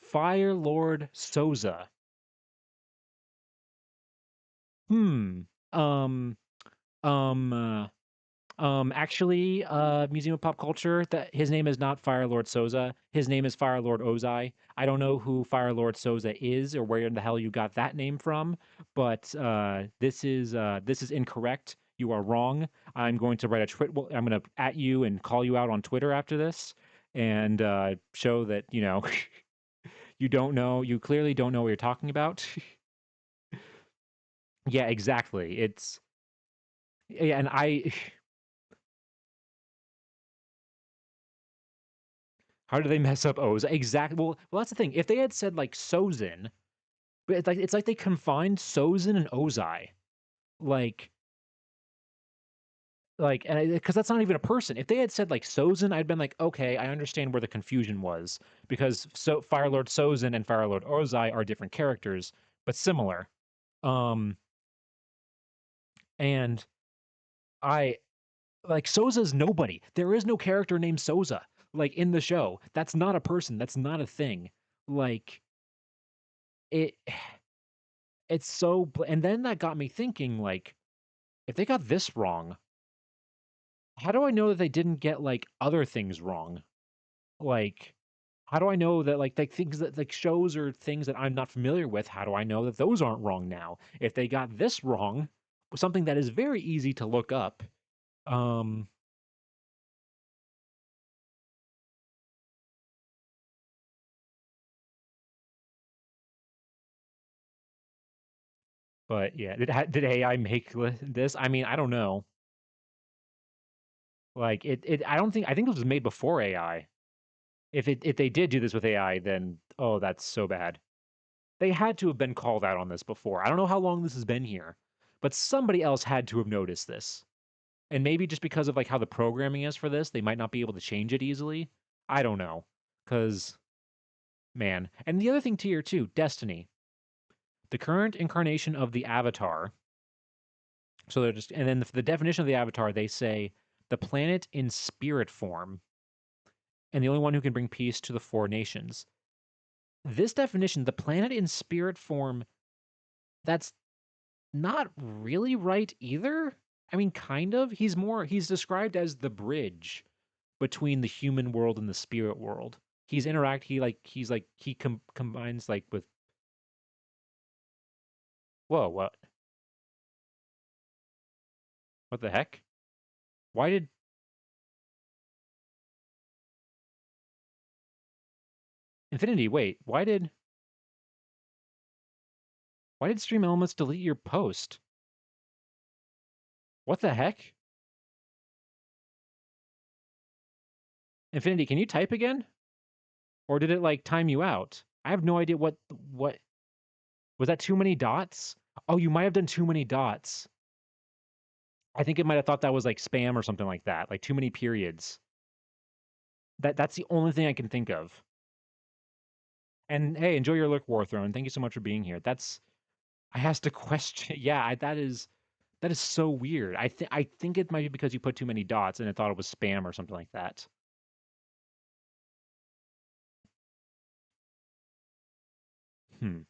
[SPEAKER 1] Fire Lord Soza. Hmm. Um. Um. Actually, Museum of Pop Culture, that his name is not Fire Lord Soza. His name is Fire Lord Ozai. I don't know who Fire Lord Soza is or where in the hell you got that name from, but this is incorrect. You are wrong. I'm going to write a tweet. Well, I'm going to at you and call you out on Twitter after this, and show that you don't know. You clearly don't know what you're talking about. Yeah, exactly. It's yeah, and I. How do they mess up O's? Exactly. Well, that's the thing. If they had said like Sozin, but it's like they combined Sozin and Ozai. Like Like, and because that's not even a person. If they had said like Sozin, I'd been like, okay, I understand where the confusion was because so Firelord Sozin and Firelord Ozai are different characters, but similar. Um, and I like Soza's nobody. There is no character named Soza like in the show. That's not a person. That's not a thing. Like it, it's so. And then that got me thinking, like, if they got this wrong, how do I know that they didn't get like other things wrong? Like, how do I know that like things that like shows or things that I'm not familiar with, how do I know that those aren't wrong now? If they got this wrong, something that is very easy to look up, um, but yeah, did AI make this? I mean, I don't know. Like I think it was made before AI. If they did do this with AI, then oh, that's so bad. They had to have been called out on this before. I don't know how long this has been here, but somebody else had to have noticed this. And maybe just because of like how the programming is for this, they might not be able to change it easily. I don't know. Cause man. And the other thing here too, Destiny. The current incarnation of the avatar. So they're just and then the definition of the avatar, they say the planet in spirit form, and the only one who can bring peace to the four nations. This definition, the planet in spirit form, that's not really right either. I mean, kind of. He's described as the bridge between the human world and the spirit world. He combines like with whoa, what the heck? Why did Infinity wait, why did Stream Elements delete your post? What the heck? Infinity, can you type again? Or did it like time you out? I have no idea what was that too many dots? Oh, you might have done too many dots. I think it might have thought that was like spam or something like that, like too many periods. That's the only thing I can think of. And hey, enjoy your look, Warthrone. Thank you so much for being here. I has to question. Yeah, that is so weird. I think it might be because you put too many dots and it thought it was spam or something like that. Hmm.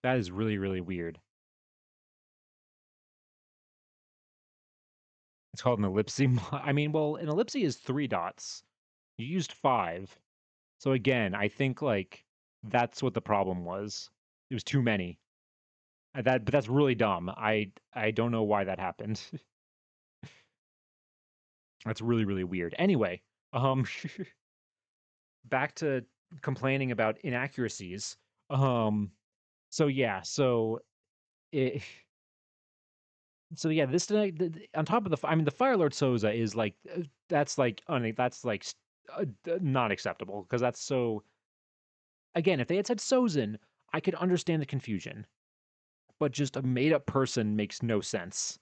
[SPEAKER 1] That is really really weird. It's called an ellipse. I mean, well, an ellipse is three dots. You used five. So again, I think like that's what the problem was. It was too many. But that's really dumb. I don't know why that happened. That's really really weird. Anyway, um back to complaining about inaccuracies. Um so yeah, it so yeah, this on top of I mean the Fire Lord Soza is like that's like not acceptable because that's so again, if they had said Sozin, I could understand the confusion, but just a made up person makes no sense.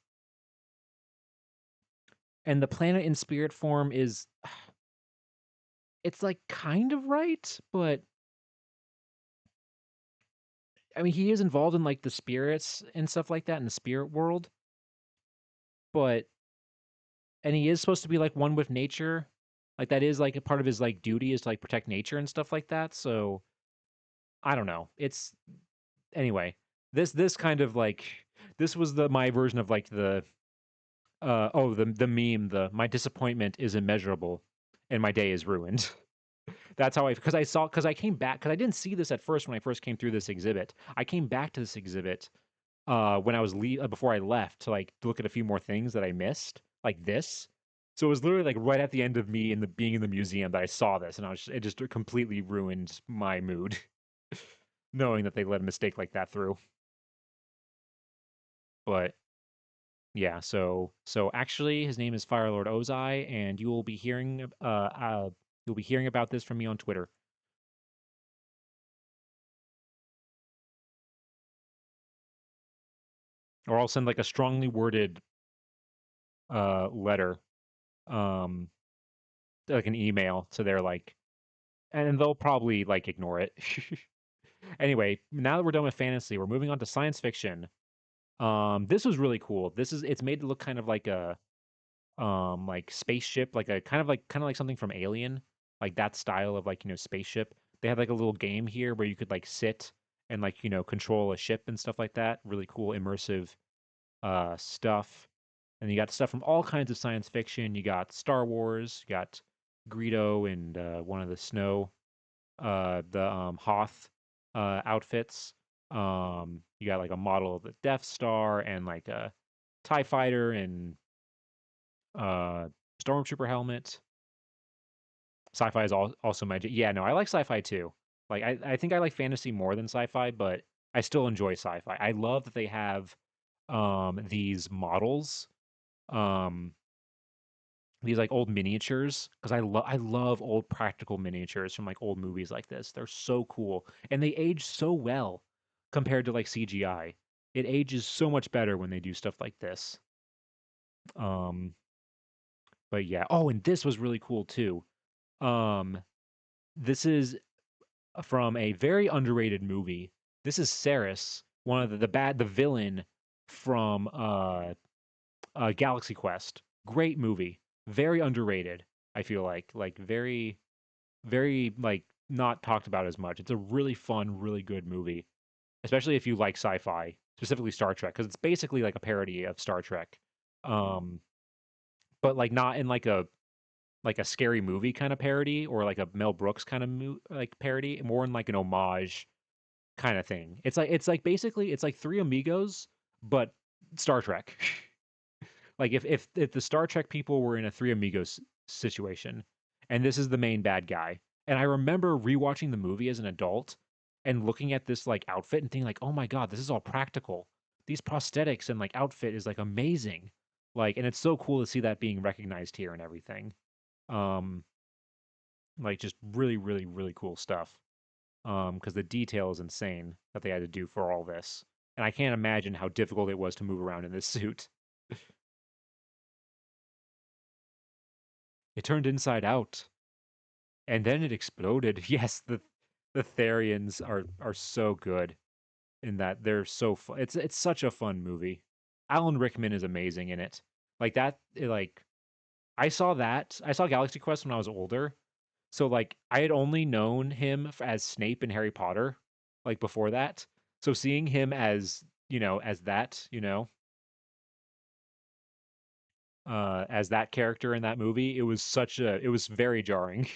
[SPEAKER 1] And the planet in spirit form is it's like kind of right, but I mean he is involved in like the spirits and stuff like that in the spirit world, but and he is supposed to be like one with nature. Like that is like a part of his like duty is to like protect nature and stuff like that. So I don't know. It's anyway. This kind of like this was the my version of like the the meme the my disappointment is immeasurable and my day is ruined. That's how I because I came back because I didn't see this at first when I first came through this exhibit. I came back to this exhibit when I was before I left to like look at a few more things that I missed, like this. So it was literally like right at the end of me in the being in the museum that I saw this, and it just completely ruined my mood, knowing that they let a mistake like that through. But yeah, so actually, his name is Firelord Ozai, and you will be hearing you'll be hearing about this from me on Twitter. or I'll send like a strongly worded letter, um, like an email to their like, and they'll probably like ignore it. Anyway, now that we're done with fantasy, we're moving on to science fiction. This was really cool. It's made to look kind of like spaceship, like a kind of like something from Alien, like that style of like, spaceship. They had like a little game here where you could like sit and like, control a ship and stuff like that. Really cool immersive stuff. And you got stuff from all kinds of science fiction. You got Star Wars, you got Greedo and one of the snow the Hoth outfits. You got like a model of the Death Star and like a TIE fighter and uh stormtrooper helmet. Sci-fi is also my yeah, no, I like sci-fi too. Like I think I like fantasy more than sci-fi, but I still enjoy sci-fi. I love that they have these models, um these like old miniatures, because I love old practical miniatures from like old movies like this. They're so cool and they age so well compared to like CGI. It ages so much better when they do stuff like this. Um but yeah. Oh, and this was really cool too. Um this is from a very underrated movie. This is Ceres, one of the villain from Galaxy Quest. Great movie. Very underrated, I feel like very like not talked about as much. It's a really fun, really good movie, especially if you like sci-fi, specifically Star Trek, because it's basically like a parody of Star Trek, um, but like not in like a scary movie kind of parody or like a Mel Brooks kind of like parody, more in like an homage kind of thing. It's like basically it's like Three Amigos, but Star Trek. Like if the Star Trek people were in a Three Amigos situation, and this is the main bad guy. And I remember rewatching the movie as an adult and looking at this like outfit and thinking like, "Oh my god, this is all practical. These prosthetics and like outfit is like amazing." Like, and it's so cool to see that being recognized here and everything. Um like just really really really cool stuff. Because the detail is insane that they had to do for all this. And I can't imagine how difficult it was to move around in this suit. It turned inside out. And then it exploded. Yes, the Therians are so good in that they're so fun. It's such a fun movie. Alan Rickman is amazing in it. Like that, like I saw that. I saw Galaxy Quest when I was older. So like I had only known him as Snape in Harry Potter, like before that. So seeing him as, as that, as that character in that movie, it was very jarring,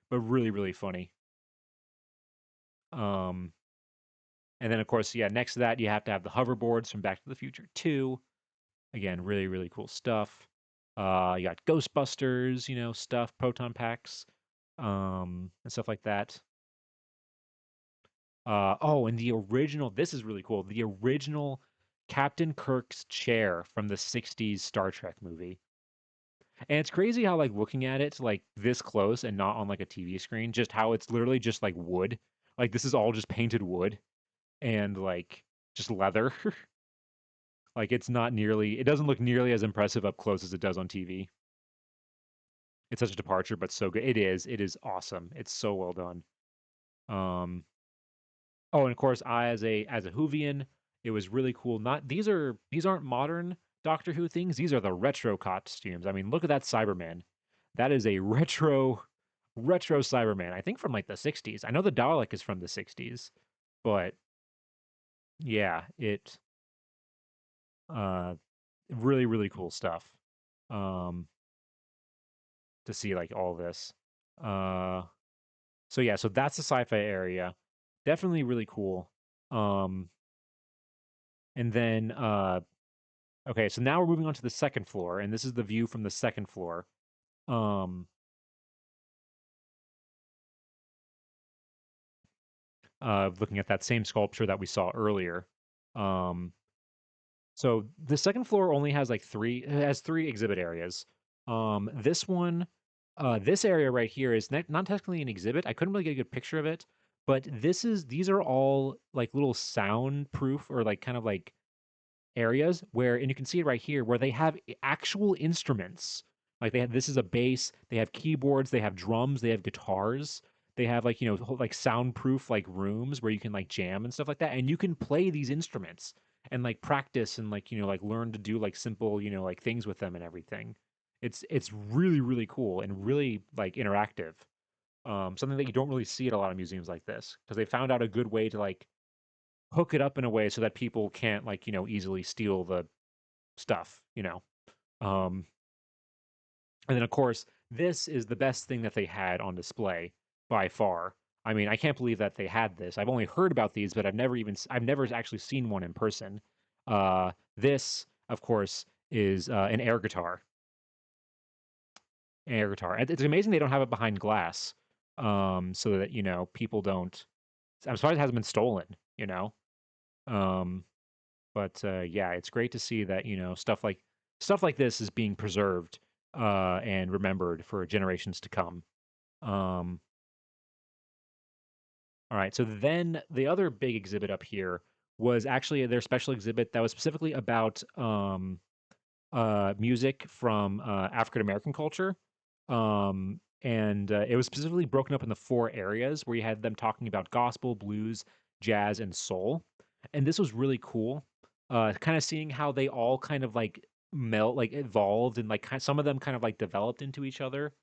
[SPEAKER 1] but really, really funny. Um, And then, of course, yeah, next to that, you have to have the hoverboards from Back to the Future 2. Again, really, really cool stuff. You got Ghostbusters, stuff, proton packs, and stuff like that. Oh, and the original, this is really cool. The original Captain Kirk's chair from the 60s Star Trek movie. And it's crazy how, like, looking at it, like, this close and not on, like, a TV screen, just how it's literally just, like, wood. Like, this is all just painted wood and, like, just leather. Like it doesn't look nearly as impressive up close as it does on TV. It's such a departure, but so good. It is awesome. It's so well done. Um, oh, and of course, I as a Whovian, it was really cool. Not these aren't modern Doctor Who things. These are the retro costumes. I mean, look at that Cyberman. That is a retro Cyberman. I think from like the 60s. I know the Dalek is from the 60s, but yeah, it uh really really cool stuff. Um to see like all this. Uh so yeah, so that's the sci-fi area. Definitely really cool. Um and then okay, so now we're moving on to the second floor, and this is the view from the second floor. Um looking at that same sculpture that we saw earlier. Um so the second floor only has like it has three exhibit areas. This one this area right here is not technically an exhibit. I couldn't really get a good picture of it, But these are all like little soundproof or like kind of like areas where, and you can see it right here, where they have actual instruments. Like they have, this is a bass, they have keyboards, they have drums, they have guitars, they have like, like soundproof like rooms where you can like jam and stuff like that. And you can play these instruments and like practice and like, like learn to do like simple, like things with them and everything. It's really, really cool and really like interactive. Something that you don't really see at a lot of museums like this because they found out a good way to like hook it up in a way so that people can't like easily steal the stuff. um and then of course this is the best thing that they had on display by far. I mean, I can't believe that they had this. I've only heard about these, but I've never actually seen one in person. This of course is an air guitar. It's amazing they don't have it behind glass, so that people don't. I'm surprised it hasn't been stolen. um But yeah, it's great to see that stuff like this is being preserved and remembered for generations to come. Um, all right, so then the other big exhibit up here was actually their special exhibit that was specifically about music from African American culture. And it was specifically broken up into four areas where you had them talking about gospel, blues, jazz, and soul. And this was really cool. Kind of seeing how they all kind of like like evolved and like some of them kind of like developed into each other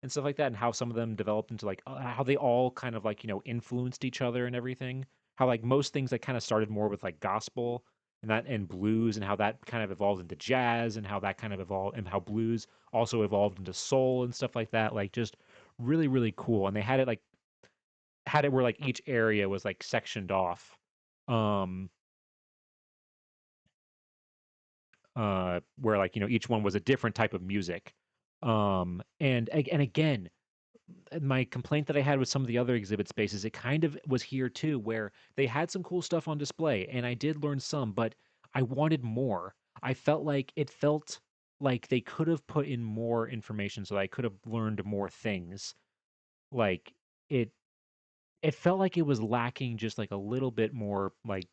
[SPEAKER 1] and stuff like that, and how some of them developed into like how they all kind of like influenced each other and everything. How like most things that kind of started more with like gospel and blues, and how that kind of evolved into jazz, and how that kind of evolved, and how blues also evolved into soul and stuff like that. Like just really, really cool. And they had it where like each area was like sectioned off. Um where like each one was a different type of music. And again, my complaint that I had with some of the other exhibit spaces, it kind of was here too, where they had some cool stuff on display, and I did learn some, but I wanted more. I felt like they could have put in more information, so I could have learned more things. Like it, it felt like it was lacking just like a little bit more like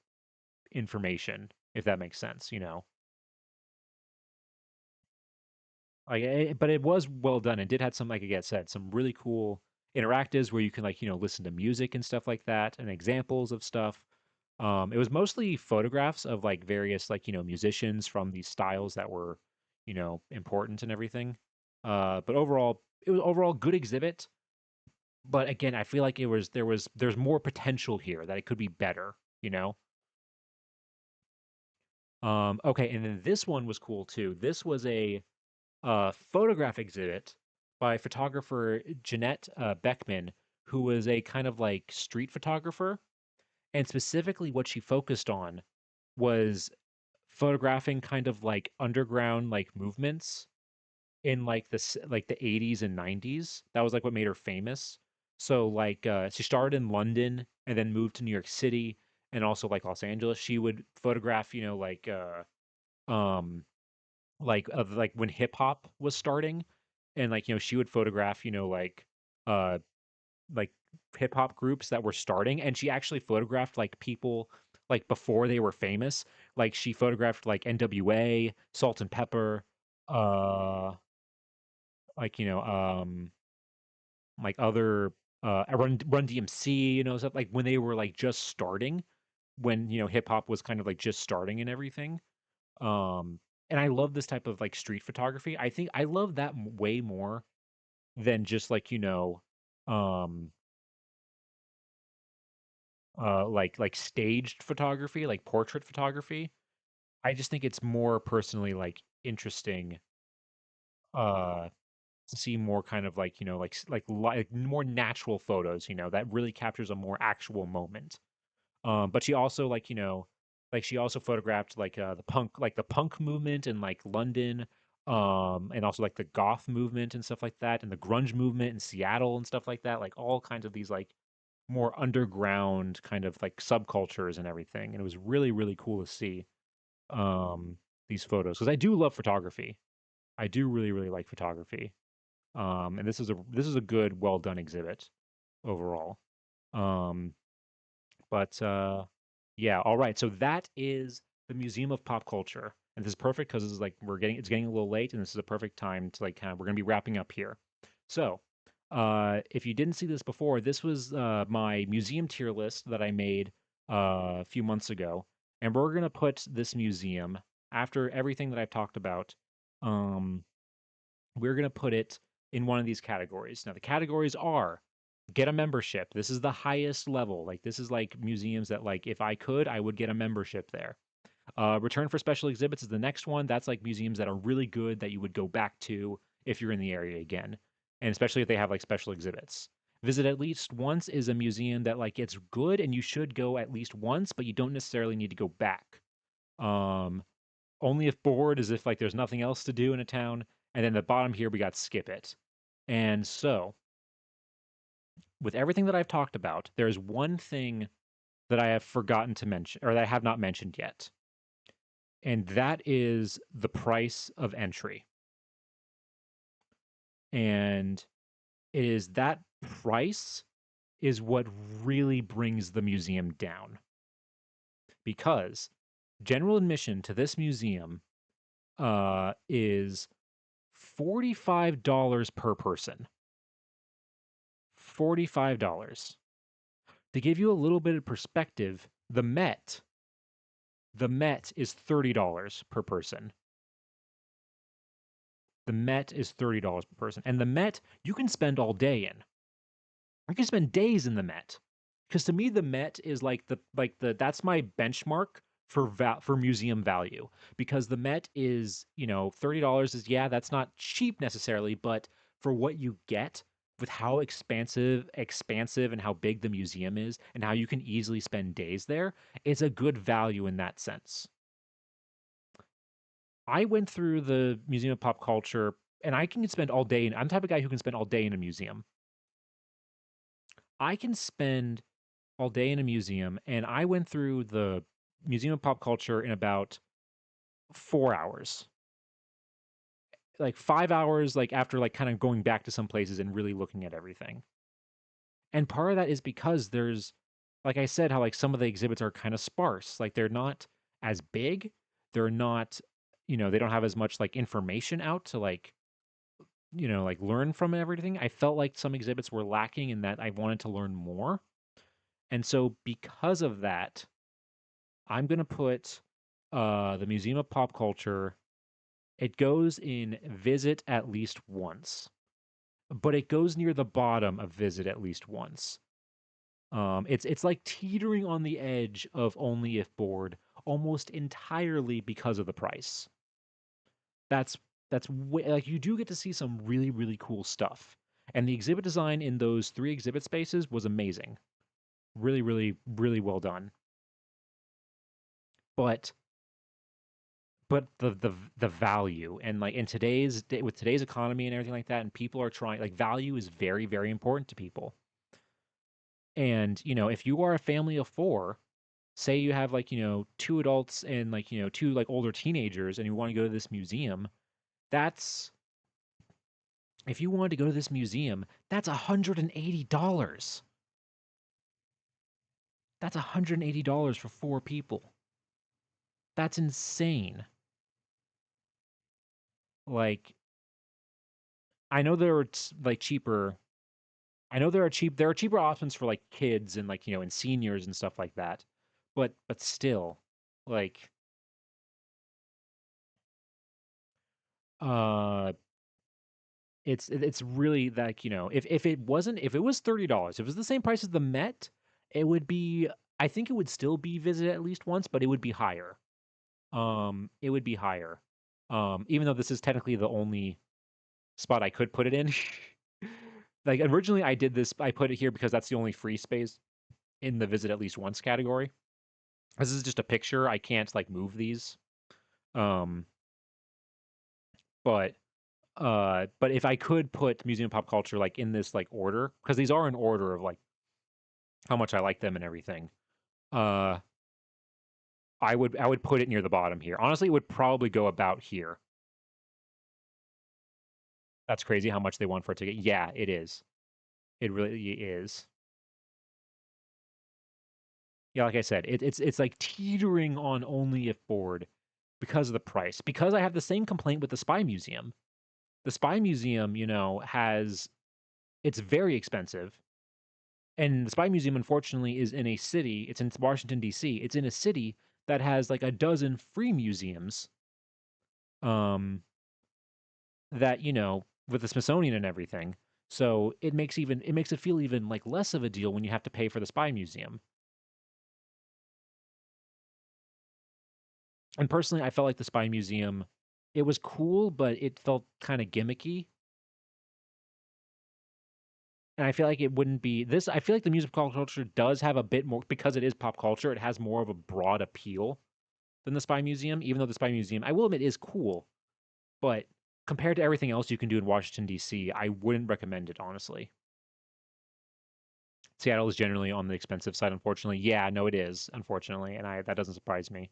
[SPEAKER 1] information, if that makes sense. But it was well done. It did have some, like I said, some really cool interactives where you can like listen to music and stuff like that, and examples of stuff. It was mostly photographs of like various like musicians from these styles that were important and everything. But overall, it was overall good exhibit. But again, I feel like there's more potential here that it could be better. You know. Okay, and then this one was cool too. This was a photograph exhibit by photographer Jeanette Beckman, who was a kind of like street photographer. And specifically, what she focused on was photographing kind of like underground like movements in like the 80s and 90s. That was like what made her famous. So like she started in London and then moved to New York City and also like Los Angeles. She would photograph, um like of like when hip hop was starting, and like she would photograph uh like hip hop groups that were starting, and she actually photographed like people like before they were famous. Like she photographed like NWA, Salt and Pepper, uh like like other Run DMC, stuff like when they were like just starting, when hip hop was kind of like just starting and everything. um and I love this type of like street photography. I think I love that way more than just like um like staged photography, like portrait photography. I just think it's more personally like interesting uh to see more kind of like like more natural photos, that really captures a more actual moment. But she also like she also photographed like the punk movement in like London, and also like the goth movement and stuff like that, and the grunge movement in Seattle and stuff like that, like all kinds of these like more underground kind of like subcultures and everything. And it was really, really cool to see um these photos, because I do love photography. I do really, really like photography. And this is a good, well done exhibit overall. Um, but yeah, all right. So that is the Museum of Pop Culture, and this is perfect because it's like it's getting a little late, and this is a perfect time to like kind of we're gonna be wrapping up here. So, if you didn't see this before, this was my museum tier list that I made a few months ago, and we're gonna put this museum after everything that I've talked about. Um, we're going to put it in one of these categories. Now, the categories are get a membership. This is the highest level. Like, this is like museums that, like, if I could, I would get a membership there. Return for special exhibits is the next one. That's like museums that are really good that you would go back to if you're in the area again, and especially if they have like special exhibits. Visit at least once is a museum that like it's good and you should go at least once, but you don't necessarily need to go back. Um, only if bored is if like there's nothing else to do in a town. And then the bottom here we got skip it. And so, with everything that I've talked about, there's one thing that I have forgotten to mention or that I have not mentioned yet. And that is the price of entry. And it is that price is what really brings the museum down because general admission to this museum is $45 per person. $45. To give you a little bit of perspective, the Met is $30 per person. The Met is $30 per person. And the Met you can spend all day in. You can spend days in the Met. Because to me, the Met is like the that's my benchmark for museum value. Because the Met is, $30 is that's not cheap necessarily, but for what you get with how expansive and how big the museum is and how you can easily spend days there, it's a good value in that sense. I went through the Museum of Pop Culture and I can spend all day, and I'm the type of guy who can spend all day in a museum. I can spend all day in a museum, and I went through the Museum of Pop Culture in about 4 hours. Like 5 hours, like after like kind of going back to some places and really looking at everything. And part of that is because there's, like I said, how like some of the exhibits are kind of sparse. Like they're not as big. They're not, they don't have as much like information out to like, like learn from everything. I felt like some exhibits were lacking in that I wanted to learn more. And so because of that, I'm gonna put the Museum of Pop Culture. It goes in visit at least once, but it goes near the bottom of visit at least once. It's like teetering on the edge of only if bored, almost entirely because of the price. That's like you do get to see some really really cool stuff, and the exhibit design in those three exhibit spaces was amazing, really really really well done. But the value and like in today's day with today's economy and everything like that and people are trying like value is very very important to people. And if you are a family of four, say you have like two adults and like two like older teenagers and you want to go to this museum, that's if you wanted to go to this museum, that's $180. That's $180 for four people. That's insane. Like I know there are like cheaper. I know there are cheaper options for like kids and like and seniors and stuff like that, but still, like uh, it's really like if it was $30, if it was the same price as the Met, it would be I think it would still be visited at least once, but it would be higher. It would be higher. Even though this is technically the only spot I could put it in. Like originally I put it here because that's the only free space in the visit at least once category. This is just a picture. I can't like move these. Um, but if I could put museum of pop culture like in this like order, because these are in order of like how much I like them and everything. Uh, I would put it near the bottom here. Honestly, it would probably go about here. That's crazy how much they want for a ticket. Yeah, it is. It really is. Yeah, like I said, it's like teetering on only afford because of the price. Because I have the same complaint with the Spy Museum. The Spy Museum, has it's very expensive. And the Spy Museum, unfortunately, is in a city. It's in Washington D.C. It's in a city that has like a dozen free museums. Um, that with the Smithsonian and everything. So it makes it feel even like less of a deal when you have to pay for the Spy Museum. And personally, I felt like the Spy Museum, it was cool, but it felt kind of gimmicky. And I feel like it wouldn't be this. I feel like the music pop culture does have a bit more because it is pop culture. It has more of a broad appeal than the Spy Museum, even though the Spy Museum, I will admit, is cool. But compared to everything else you can do in Washington, D.C., I wouldn't recommend it, honestly. Seattle is generally on the expensive side, unfortunately. Yeah, no, it is, unfortunately, and I that doesn't surprise me.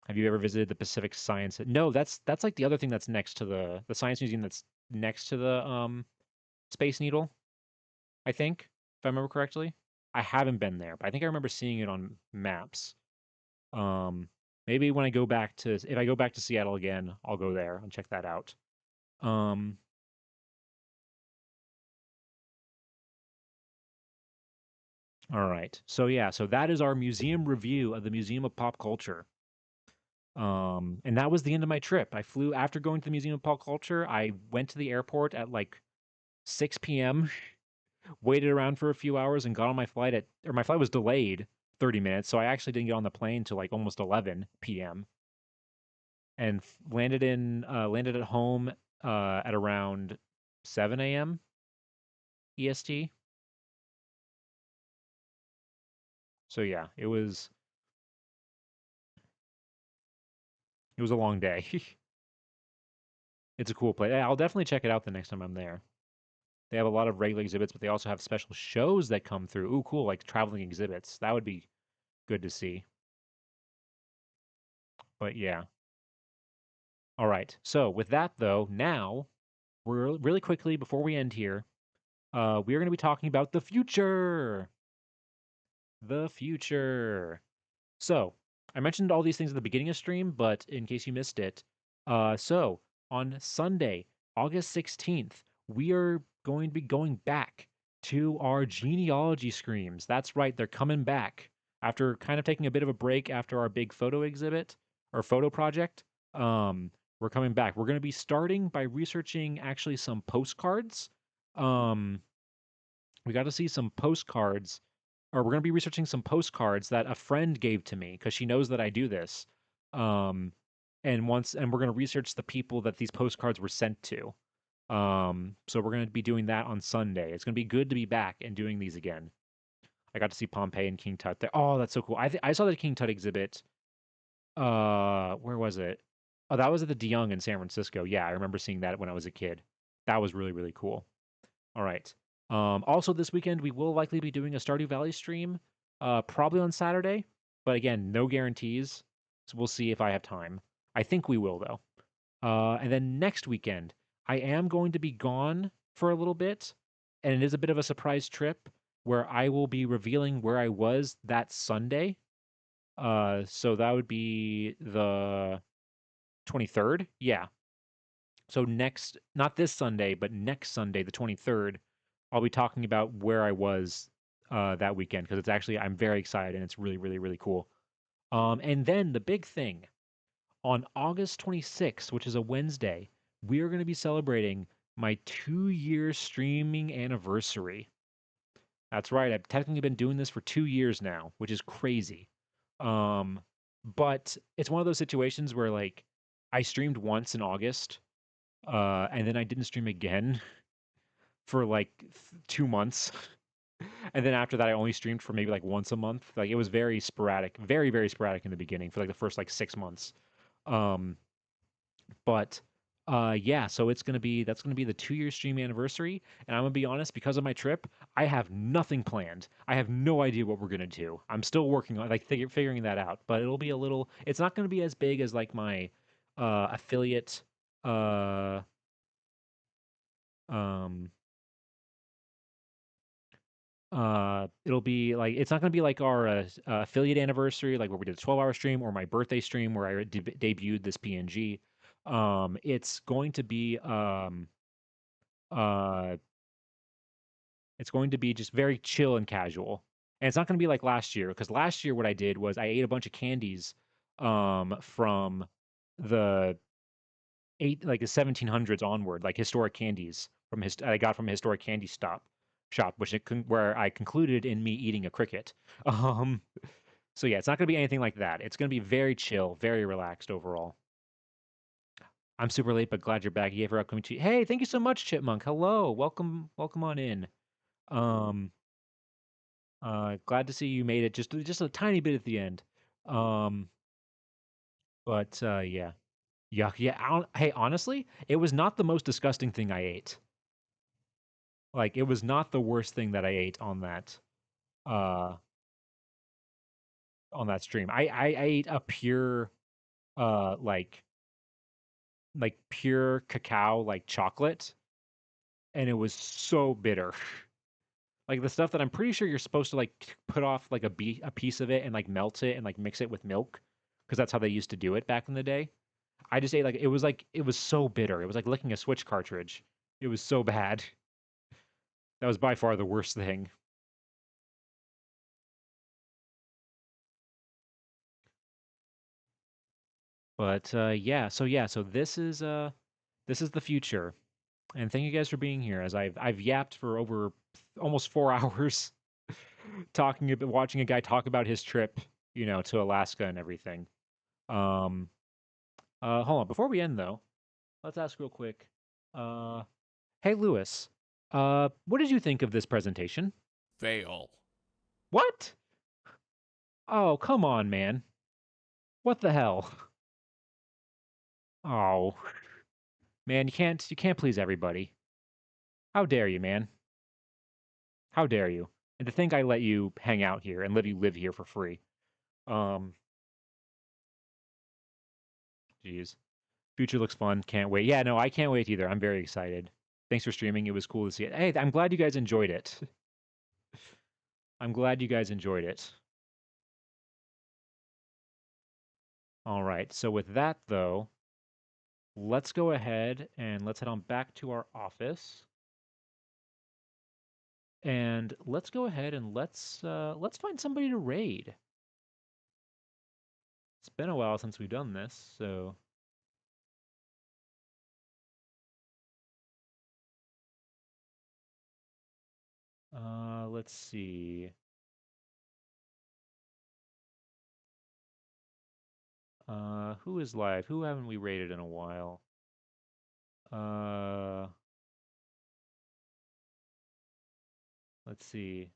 [SPEAKER 1] Have you ever visited the Pacific Science? No, that's like the other thing that's next to the Science Museum that's next to the Space Needle, I think, if I remember correctly. I haven't been there, but I think I remember seeing it on maps. Um, maybe when I go back to if I go back to Seattle again, I'll go there and check that out. Um, all right. So yeah, so that is our museum review of the Museum of Pop Culture. And that was the end of my trip. I flew after going to the Museum of Pop Culture. I went to the airport at like 6 p.m., waited around for a few hours, and got on my flight or my flight was delayed 30 minutes. So I actually didn't get on the plane till like almost 11 p.m. and landed at home at around 7 a.m. EST. So yeah, it was a long day. It's a cool place. I'll definitely check it out the next time I'm there. They have a lot of regular exhibits, but they also have special shows that come through. Ooh, cool, like traveling exhibits. That would be good to see. But yeah. All right. So with that though, now we're really quickly before we end here, we are going to be talking about the future. The future. So, I mentioned all these things at the beginning of stream, but in case you missed it, so on Sunday, August 16th, we are going to be going back to our genealogy screams. That's right, they're coming back after kind of taking a bit of a break after our big photo exhibit or photo project. We're coming back. We're going to be starting by researching actually some postcards. Um, we got to see some postcards, or we're going to be researching some postcards that a friend gave to me because she knows that I do this. Um, and we're going to research the people that these postcards were sent to. So we're going to be doing that on Sunday. It's going to be good to be back and doing these again. I got to see Pompeii and King Tut there. Oh, that's so cool. I saw the King Tut exhibit. Where was it? Oh, that was at the DeYoung in San Francisco. Yeah, I remember seeing that when I was a kid. That was really, really cool. All right. Also, this weekend we will likely be doing a Stardew Valley stream, probably on Saturday. But again, no guarantees. So we'll see if I have time. I think we will though. And then next weekend, I am going to be gone for a little bit, and it is a bit of a surprise trip where I will be revealing where I was that Sunday. So that would be the 23rd. Yeah. So not this Sunday, but next Sunday, the 23rd, I'll be talking about where I was that weekend because it's actually I'm very excited and it's really, really, really cool. And then the big thing on August 26th, which is a Wednesday, we are going to be celebrating my 2 year streaming anniversary. That's right. I've technically been doing this for 2 years now, which is crazy. Um, but it's one of those situations where like I streamed once in August, and then I didn't stream again for like 2 months. And then after that, I only streamed for maybe like once a month. Like it was very sporadic, very, very sporadic in the beginning for like the first like 6 months. Um, but yeah, so that's gonna be the 2 year stream anniversary. And I'm gonna be honest, because of my trip, I have nothing planned. I have no idea what we're gonna do. I'm still working on like figuring that out. But it'll be a little. It's not gonna be as big as like my affiliate uh um It'll be like it's not going to be like our affiliate anniversary, like where we did a 12-hour stream, or my birthday stream where I debuted this PNG. It's going to be uh it's going to be just very chill and casual. And it's not going to be like last year, because last year what I did was I ate a bunch of candies from the the 1700s onward, like historic candies from I got from a historic candy shop, where I concluded in me eating a cricket. Um, so yeah, it's not going to be anything like that. It's going to be very chill, very relaxed overall. I'm super late, but glad you're back. You for upcoming tweet. Hey, thank you so much, Chipmunk. Hello, welcome on in. Um, Glad to see you made it just a tiny bit at the end. Um, but yeah, yuck. Yeah. Hey, honestly, it was not the most disgusting thing I ate. Like, it was not the worst thing that I ate uh on that stream. I ate a pure uh like pure cacao like chocolate, and it was so bitter. Like the stuff that I'm pretty sure you're supposed to like put off like a piece of it and like melt it and like mix it with milk, because that's how they used to do it back in the day. I just ate like it was so bitter. It was like licking a Switch cartridge. It was so bad. That was by far the worst thing. But yeah, so this is the future. And thank you guys for being here, as I've yapped for over almost 4 hours talking about watching a guy talk about his trip, to Alaska and everything. Um Hold on, before we end though, let's ask real quick. Uh Hey Lewis, what did you think of this presentation?
[SPEAKER 2] Fail.
[SPEAKER 1] What? Oh, come on, man. What the hell? Oh, man, you can't please everybody. How dare you, man? How dare you? And to think I let you hang out here and let you live here for free. Um, Jeez. Future looks fun. Can't wait. Yeah, no, I can't wait either. I'm very excited. Thanks for streaming. It was cool to see it. Hey, I'm glad you guys enjoyed it. I'm glad you guys enjoyed it. All right. So with that though, let's go ahead and let's head on back to our office. And let's go ahead and let's find somebody to raid. It's been a while since we've done this, so let's see. Who is live? Who haven't we raided in a while? Uh, let's see.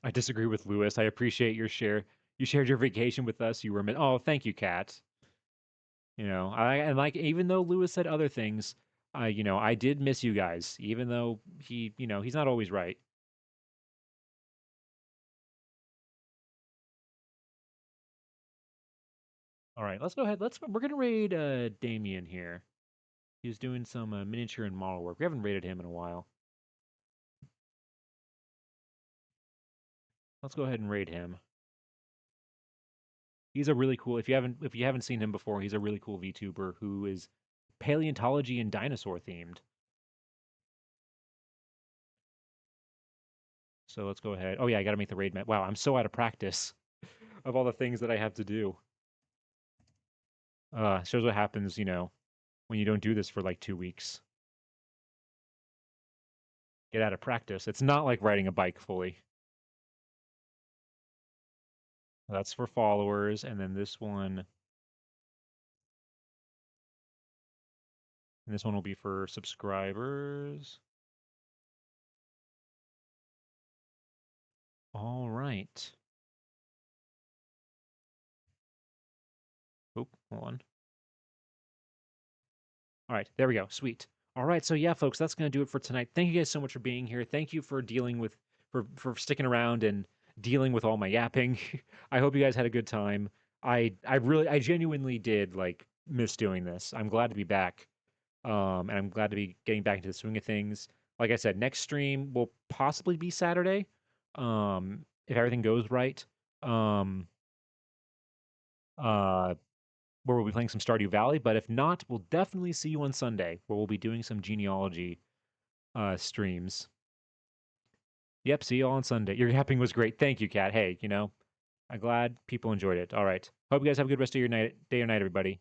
[SPEAKER 1] I disagree with Lewis. I appreciate your share. You shared your vacation with us. You were oh, thank you, Kat. And like even though Lewis said other things, I did miss you guys, even though he's not always right. All right, let's go ahead. We're gonna raid Damien here. He's doing some miniature and model work. We haven't raided him in a while. Let's go ahead and raid him. He's a really cool. If you haven't seen him before, he's a really cool VTuber who is paleontology and dinosaur themed. So let's go ahead. Oh yeah, I got to make the raid map. Wow, I'm so out of practice of all the things that I have to do. Shows what happens, when you don't do this for like 2 weeks. Get out of practice. It's not like riding a bike fully. That's for followers, and then this one will be for subscribers. All right. Oop, hold on. All right, there we go. Sweet. All right, so yeah, folks, that's gonna do it for tonight. Thank you guys so much for being here. Thank you for dealing with for sticking around and dealing with all my yapping. I hope you guys had a good time. I genuinely did like miss doing this. I'm glad to be back. And I'm glad to be getting back into the swing of things. Like I said, next stream will possibly be Saturday, if everything goes right. Um, uh, where we'll be playing some Stardew Valley. But if not, we'll definitely see you on Sunday, where we'll be doing some genealogy streams. Yep, see you all on Sunday. Your yapping was great. Thank you, Kat. Hey, I'm glad people enjoyed it. All right. Hope you guys have a good rest of your night, day or night, everybody.